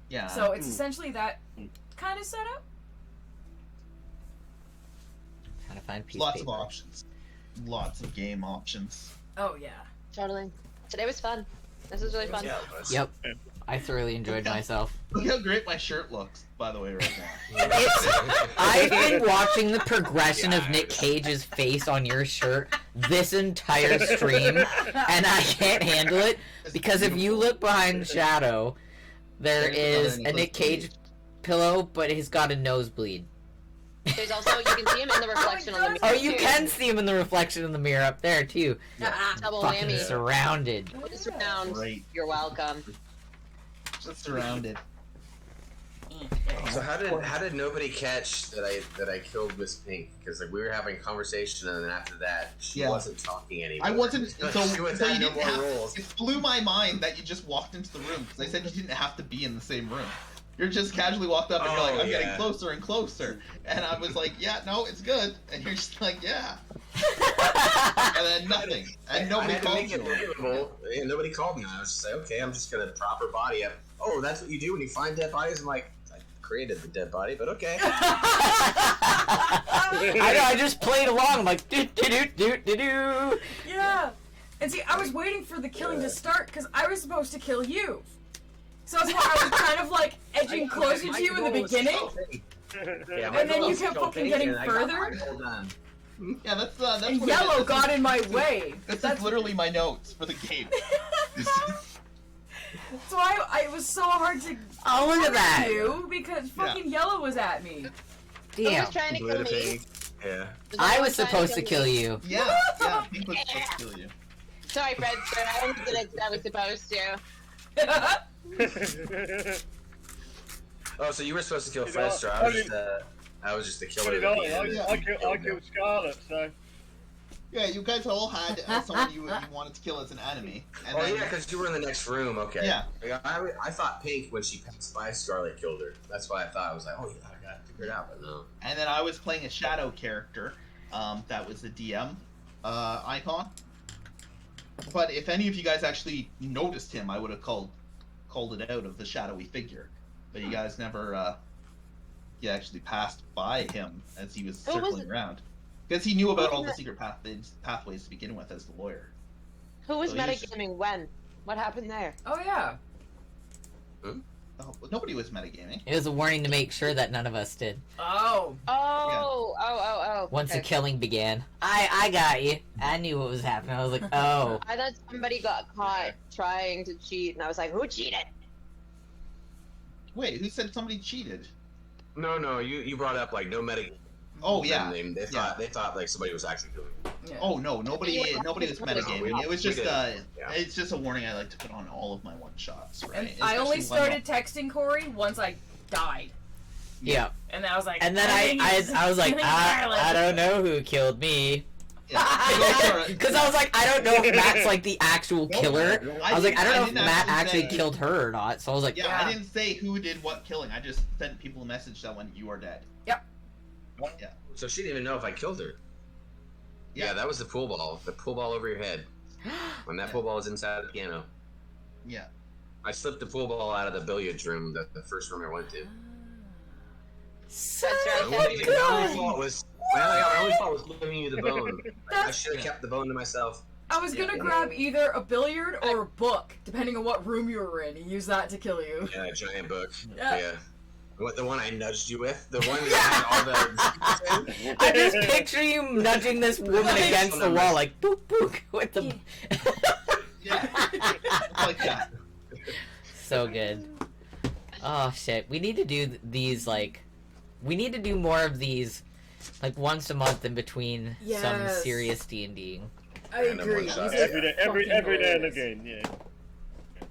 Yeah. So it's essentially that kind of setup. Trying to find a piece Lots of of paper. options. Lots of game options. Oh yeah. Totally. Today was fun. This was really fun. Yeah, it was. Yep. I thoroughly enjoyed myself. Look how great my shirt looks, by the way, right now. I've been watching the progression of Nick Cage's face on your shirt this entire stream, and I can't handle it, because if you look behind Shadow, there is a Nick Cage pillow, but he's got a nosebleed. There's also, you can see him in the reflection on the mirror. Oh, you too. can see him in the reflection in the mirror up there, too. Double Fucking whammy. surrounded. This round, Great. you're welcome. Just surrounded. So how did nobody catch that I killed Miss Pink? Because like we were having a conversation, and then after that she Yeah. wasn't talking anymore. I wasn't. Like, So, she was so you had no didn't more have. rules. It blew my mind that you just walked into the room because I said you didn't have to be in the same room. You're just casually walked up and you're Oh, like, I'm getting yeah. closer and closer, and I was like, yeah, no, it's good, and you're just like, yeah, and then nothing, and I nobody had to called make it you. believable, and nobody called me. I was just like, okay, I'm just gonna prop her body up. Oh, that's what you do when you find dead bodies? I'm like, I created the dead body, but okay. I know, I just played along. I'm like, do do do do do do. Yeah. And see, I was waiting for the killing to start because I was supposed to kill you. So that's why I was kind of like edging closer to you in the beginning. And then you kept fucking getting further. Yeah, that's what And it yellow is. got in my way. This is literally my notes for the game. So it was so hard to Oh, look at that. you because fucking yellow was at me. Who Damn. was trying to kill me? Yeah. I was anyone trying supposed to kill me? you. Yeah, Pink was supposed to kill you. Sorry, Fred, sir. I only did it 'cause I was supposed to. Oh, so you were supposed to kill You Fred know, Star. I was just the What killer. did at the end. I killed Scarlet, so. Yeah, you guys all had someone you wanted to kill as an enemy. And Oh then, yeah, because you were in the next room. Okay. Yeah. I thought Pink when she passed by Scarlet killed her. That's why I thought I was like, oh yeah, I got it figured out, but no. And then I was playing a shadow character. That was the DM icon. But if any of you guys actually noticed him, I would have called it out of the shadowy figure. But you guys never you actually passed by him as he was Who was circling it? around. Because he knew about Who all was the secret pathways to begin with as the lawyer. Who was So he's- metagaming when? What happened there? Oh yeah. Oh, nobody was metagaming. It was a warning to make sure that none of us did. Oh. Oh. Once the Okay. killing began, I got you. I knew what was happening. I was like, oh. I thought somebody got caught trying to cheat, and I was like, who cheated? Wait, who said somebody cheated? No, you brought up like no meta. Oh yeah. They thought like somebody was actually doing it. Yeah. Oh no, nobody was metagaming. It was just Yeah. it's just a warning I like to put on all of my one shots, right? And I only Especially when started texting Corey once I died. Yeah. And then I was like, And then think I it's was like, killing I Ireland. don't know who killed me. Yeah. Because I was like, I don't know if Matt's like the actual killer. I was like, I don't know if didn't Matt actually say- killed her or not. So I was like, Yeah, I didn't say who did what killing. I just sent people a message that went, "You are dead." So she didn't even know if I killed her. Yeah. Yeah, that was the pool ball. The pool ball over your head. When that pool ball was inside the piano. Yeah. I slipped the pool ball out of the billiards room, the first room I went to. so That's My right. only good. fault was my only fault was giving you the bone. I should have kept the bone to myself. I was gonna grab either a billiard or a book, depending on what room you were in, and use that to kill you. Yeah, a giant book. Yeah. Yeah. What, the one I nudged you with? The one that had all the... I just picture you nudging this woman against the wall, like boop boop with the. Yeah. Like that. So good. Oh shit, we need to do these like, we need to do more of these Like once a month in between some Yes. serious D&D. I Random agree. one-shot. These are Every fucking now and hilarious. again, yeah.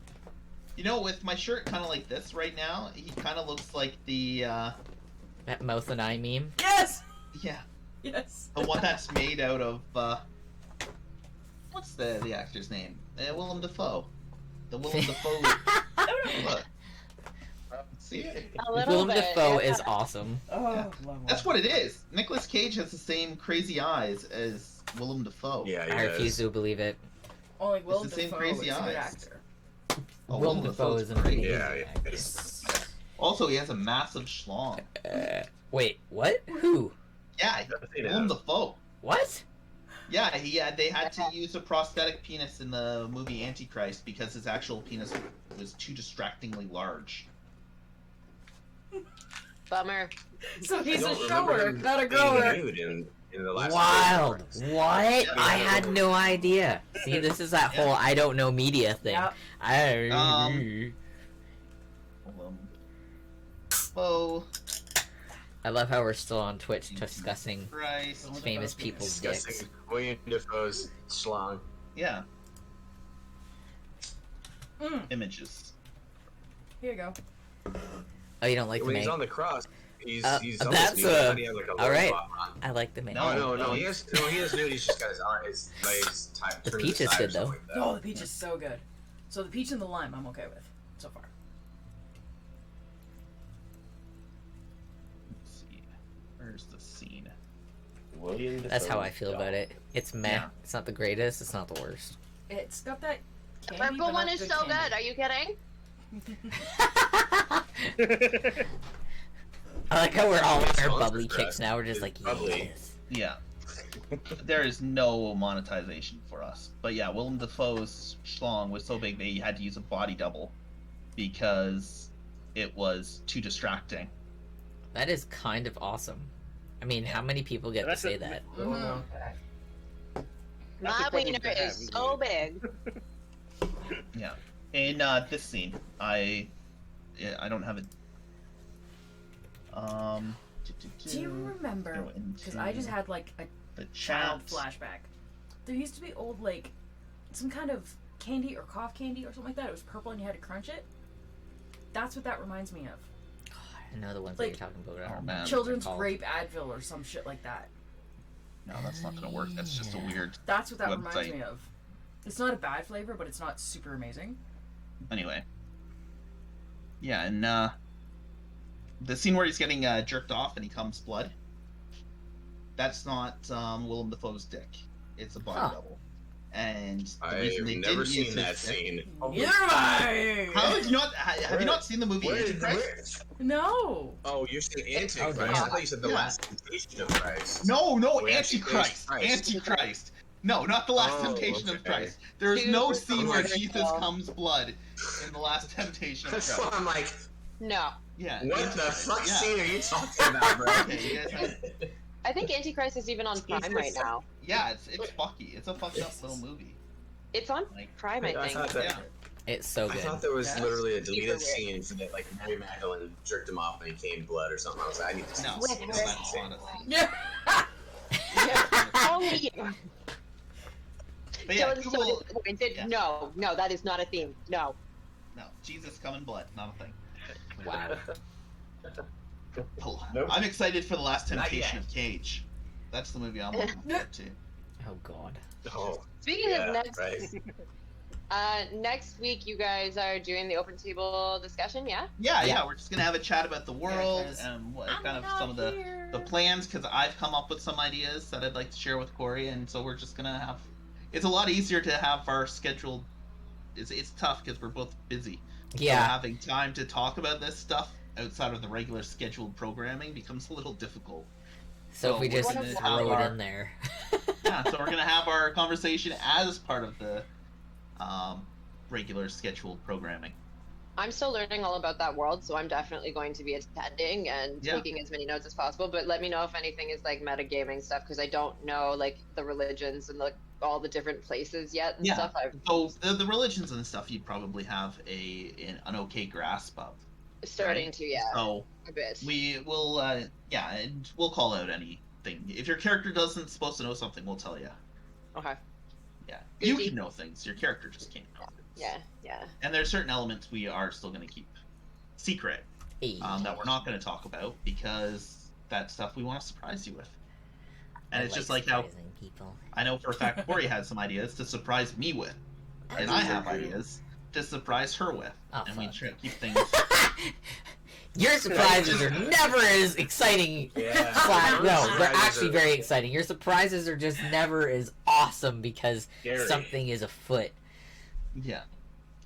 You know, with my shirt kind of like this right now, he kind of looks like the That mouth and eye meme. Yes. yeah, Yes. the one that's made out of what's the actor's name? Willem Dafoe. The Willem Dafoe. Look. See it? A little Willem bit. Dafoe yeah. is awesome. Oh, Yeah. love That's what it is. Nicolas Cage has the same crazy eyes as Willem Dafoe. Yeah, he I refuse does. to believe it. Only Will the same Dafoe crazy is a good eyes. actor. Oh, Willem Dafoe is an amazing Yeah, yeah. actor. Also, he has a massive schlong. Wait, what? Who? Yeah, Willem Dafoe. What? Yeah, they had to use a prosthetic penis in the movie Antichrist because his actual penis was too distractingly large. Bummer. So he's I a don't remember shower, him not a being grower. nude in the last Wild. movie. What? I had no idea. See, this is that whole I don't know media thing. Yep. Willem Dafoe. I love how we're still on Twitch discussing Christ. famous people's dicks. Discussing William Dafoe's schlong. Yeah, Mm, images. here you go. Oh, you don't like the When he's Meg? on the cross, he's that's almost nude. a- How do you have, like, a all right. lollipop on? I like the Meg. No, he is nude. He's just got his arm, his legs tied. The turned peach to is side or good, though. something like that. Oh, the peach is so good. So the peach and the lime, I'm okay with so far. Let's see. Where's the scene? William That's how Dafoe's I feel dog. about it. It's meh. Yeah. It's not the greatest. It's not the worst. It's got that The candy. purple but one not is good so candy. good. Are you kidding? I like how we're all on our Sounds bubbly good. kicks now. We're just like, It's bubbly. yes. Yeah. There is no monetization for us. But yeah, Willem Dafoe's schlong was so big they had to use a body double because it was too distracting. That is kind of awesome. I mean, how many people get to That's say a- that? Mhm. That's a My problem wiener to have, is isn't so it? big. Yeah. In this scene, I don't have it. Do you remember? Go Because I just into had like a the child chat. flashback. There used to be old like some kind of candy or cough candy or something like that. It was purple and you had to crunch it. That's what that reminds me of. I know the ones Like- that you're talking about. Oh man. Children's called? rape Advil or some shit like that. No, that's not gonna work. That's just a Yeah. weird. That's what that reminds Website. me of. It's not a bad flavor, but it's not super amazing. Anyway. Yeah, and the scene where he's getting jerked off and he comes blood. That's not Willem Dafoe's dick. It's a body Huh. double. And the I've reason they never didn't seen use that his dick- scene. Neither have I. How did you not? Have you not seen the movie Where- Antichrist? where- No. Oh, you're saying Antichrist. damn. I thought you said the Yeah. last temptation of Christ. No, Where Antichrist. Christ. Antichrist. No, not the last Oh, temptation of okay. Christ. There is no Super scene where cool. Jesus comes blood in the last temptation of That's Christ. why I'm like, No. Yeah. what the Antichrist, fuck yeah. scene are you talking about, bro? Okay, you guys have- I think Antichrist is even on Prime right now. Yeah, it's fucky. It's a fucked up little movie. It's on Like, Prime, I I think. thought that. yeah. It's so I good. thought there was Yeah. literally a Super deleted weird. scene so that like Mary Magdalene jerked him off and he came blood or something. I was like, I need to see No, this. no, This that's is insane. honestly. Yeah. Yeah. Only you. But yeah, Dylan's so Google, disappointed. yeah. No, that is not a theme. No. no, Jesus come in blood, not a thing. Wow. Nope. I'm excited for the last Not temptation yet. of Cage. That's the movie I'm looking forward to. Oh god. Oh, Speaking yeah, of next, right. next week you guys are doing the open table discussion, yeah? Yeah, we're just gonna have a chat about the world 'cause and what kind of some of the plans, because I've come up with some ideas that I'd like to share with Corey, and so we're just gonna have. It's a lot easier to have our scheduled. It's tough because we're both busy. So Yeah. having time to talk about this stuff outside of the regular scheduled programming becomes a little difficult. So if we we're just gonna have throw it our- in there. Yeah, so we're gonna have our conversation as part of the regular scheduled programming. I'm still learning all about that world, so I'm definitely going to be attending and Yeah. taking as many notes as possible. But let me know if anything is like metagaming stuff, because I don't know like the religions and like all the different places yet and Yeah. stuff. I've So the religions and stuff you probably have an okay grasp of. starting Right. to, yeah, So a bit. we will and we'll call out any something. If your character doesn't supposed to know something, we'll tell you. Okay. Yeah, you can know things. Your character just can't know things. Yeah. And there's certain elements we are still going to keep secret that we're not going to talk about because that's stuff we want to surprise you with. And it's just like how people. I know for a fact Corey has some ideas to surprise me with, and I have ideas to surprise her with, and we try to keep things. Your surprises are never as exciting. Yeah. No, they're actually very exciting. Your surprises are just never as awesome because Scary. something is afoot. Yeah.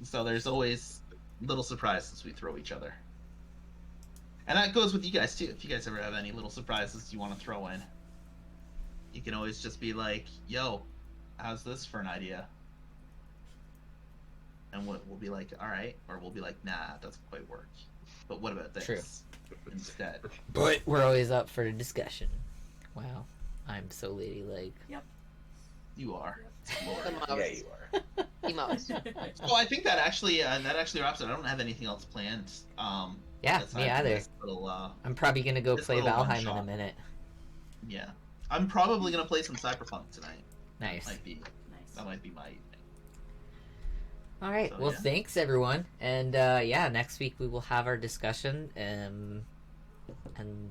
So there's always little surprises we throw each other. And that goes with you guys too. If you guys ever have any little surprises you want to throw in, you can always just be like, yo, how's this for an idea? And we'll be like, all right. Or we'll be like, nah, it doesn't quite work. But what about this True. instead? But we're always up for a discussion. Wow. I'm so ladylike. You are. Lord. The most. Yeah, you are. The most. Well, I think that actually wraps it. I don't have anything else planned. Yeah, aside me from either. this little, I'm probably gonna go this play little Valheim in one-shot. a minute. yeah. I'm probably gonna play some Cyberpunk tonight. Nice. That might be my evening. All right. So, Well, yeah. thanks everyone, and yeah, next week we will have our discussion. And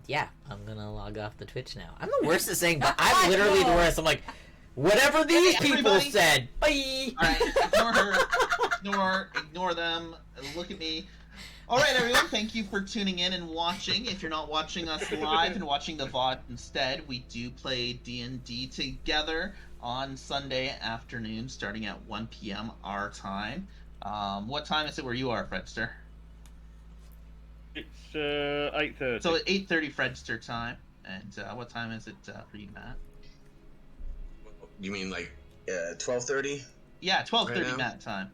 yeah, I'm gonna log off the Twitch now. I'm the worst at saying, but I'm literally the worst. I'm like, whatever these Hey, people everybody. said. Bye. All right, ignore her. Ignore them. Look at me. All right, everyone. Thank you for tuning in and watching. If you're not watching us live and watching the VOD instead, we do play D&D together on Sunday afternoon, starting at 1 p.m. our time. What time is it where you are, Fredster? It's 8:30. So at 8:30 Fredster time. And what time is it for you, Matt? You mean like 12:30? Yeah, 12:30 Right now? Matt time.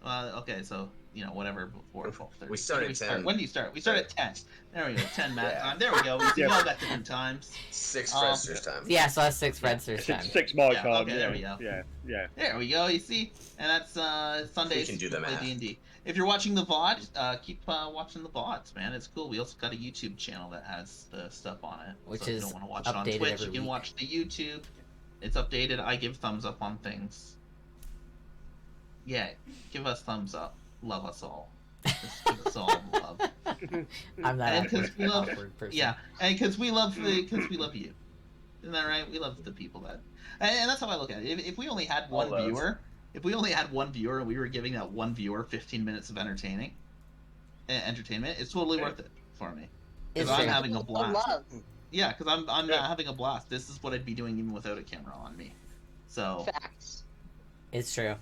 Okay, so whatever before 12:30. We start When at do 10. When do you start? We start at 10. There we go, 10 Matt Yeah. time. There we go. We all got different times. 6 Um, Fredster's time. Yeah, so that's 6 Friendsters time. 6 my Yeah, time. okay, yeah. there we go. Yeah. There we go. You see, and that's Sundays. We can do the play math. D&D. If you're watching the VOD, keep watching the VODs, man. It's cool. We also got a YouTube channel that has the stuff on it. Which so if you is don't want to watch it on updated Twitch, every you can week. watch the YouTube. It's updated. I give thumbs up on things. Yeah, give us thumbs up. Love us all. Just give us all love. I'm that And 'cause we love- awkward person. Yeah, and because we love you. Isn't that right? We love the people that, and that's how I look at it. If we only had one All love. viewer, and we were giving that one viewer 15 minutes of entertainment, it's totally worth it for me. It's Because I'm true. having a The blast. love. Yeah, because I'm Yeah. having a blast. This is what I'd be doing even without a camera on me. So Facts. It's true.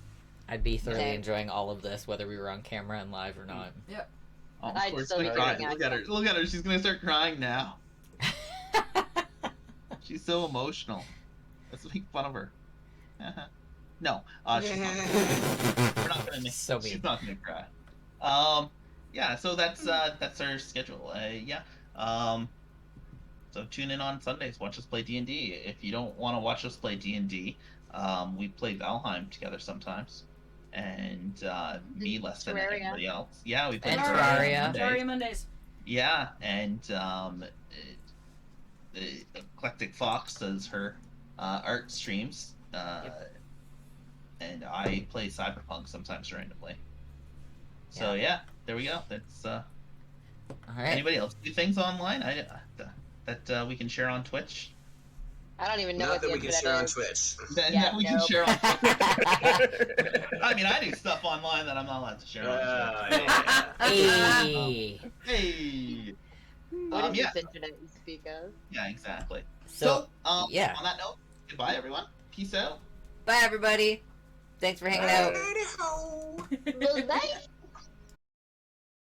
I'd be thoroughly Okay. enjoying all of this, whether we were on camera and live or not. oh, I'd Corey's still gonna be cry. doing Look at her. Look at her. She's gonna start crying now. She's so emotional. Let's make fun of her. No, she's not. We're not gonna make. So She's mean. not gonna cry. Yeah. So that's our schedule. Yeah. So tune in on Sundays. Watch us play D&D. If you don't want to watch us play D&D, we play Valheim together sometimes, and me less than Terraria. anybody else. Yeah, we play And Terraria Terraria. Mondays. Terraria Mondays. Yeah, and Eclectic Fox does her art streams, and I play Cyberpunk sometimes randomly. So yeah, there we go. That's All right. anybody else do things online that we can share on Twitch. I don't even know Not what that the we can internet share on is. Twitch. That we can nope. share on. I mean, I do stuff online that I'm not allowed to share on Twitch. Hey. Hey. What is Yeah. this internet you speak of? Yeah, exactly. So, Yeah. On that note, goodbye, everyone. Peace out. bye everybody. Thanks for hanging out. Well, nice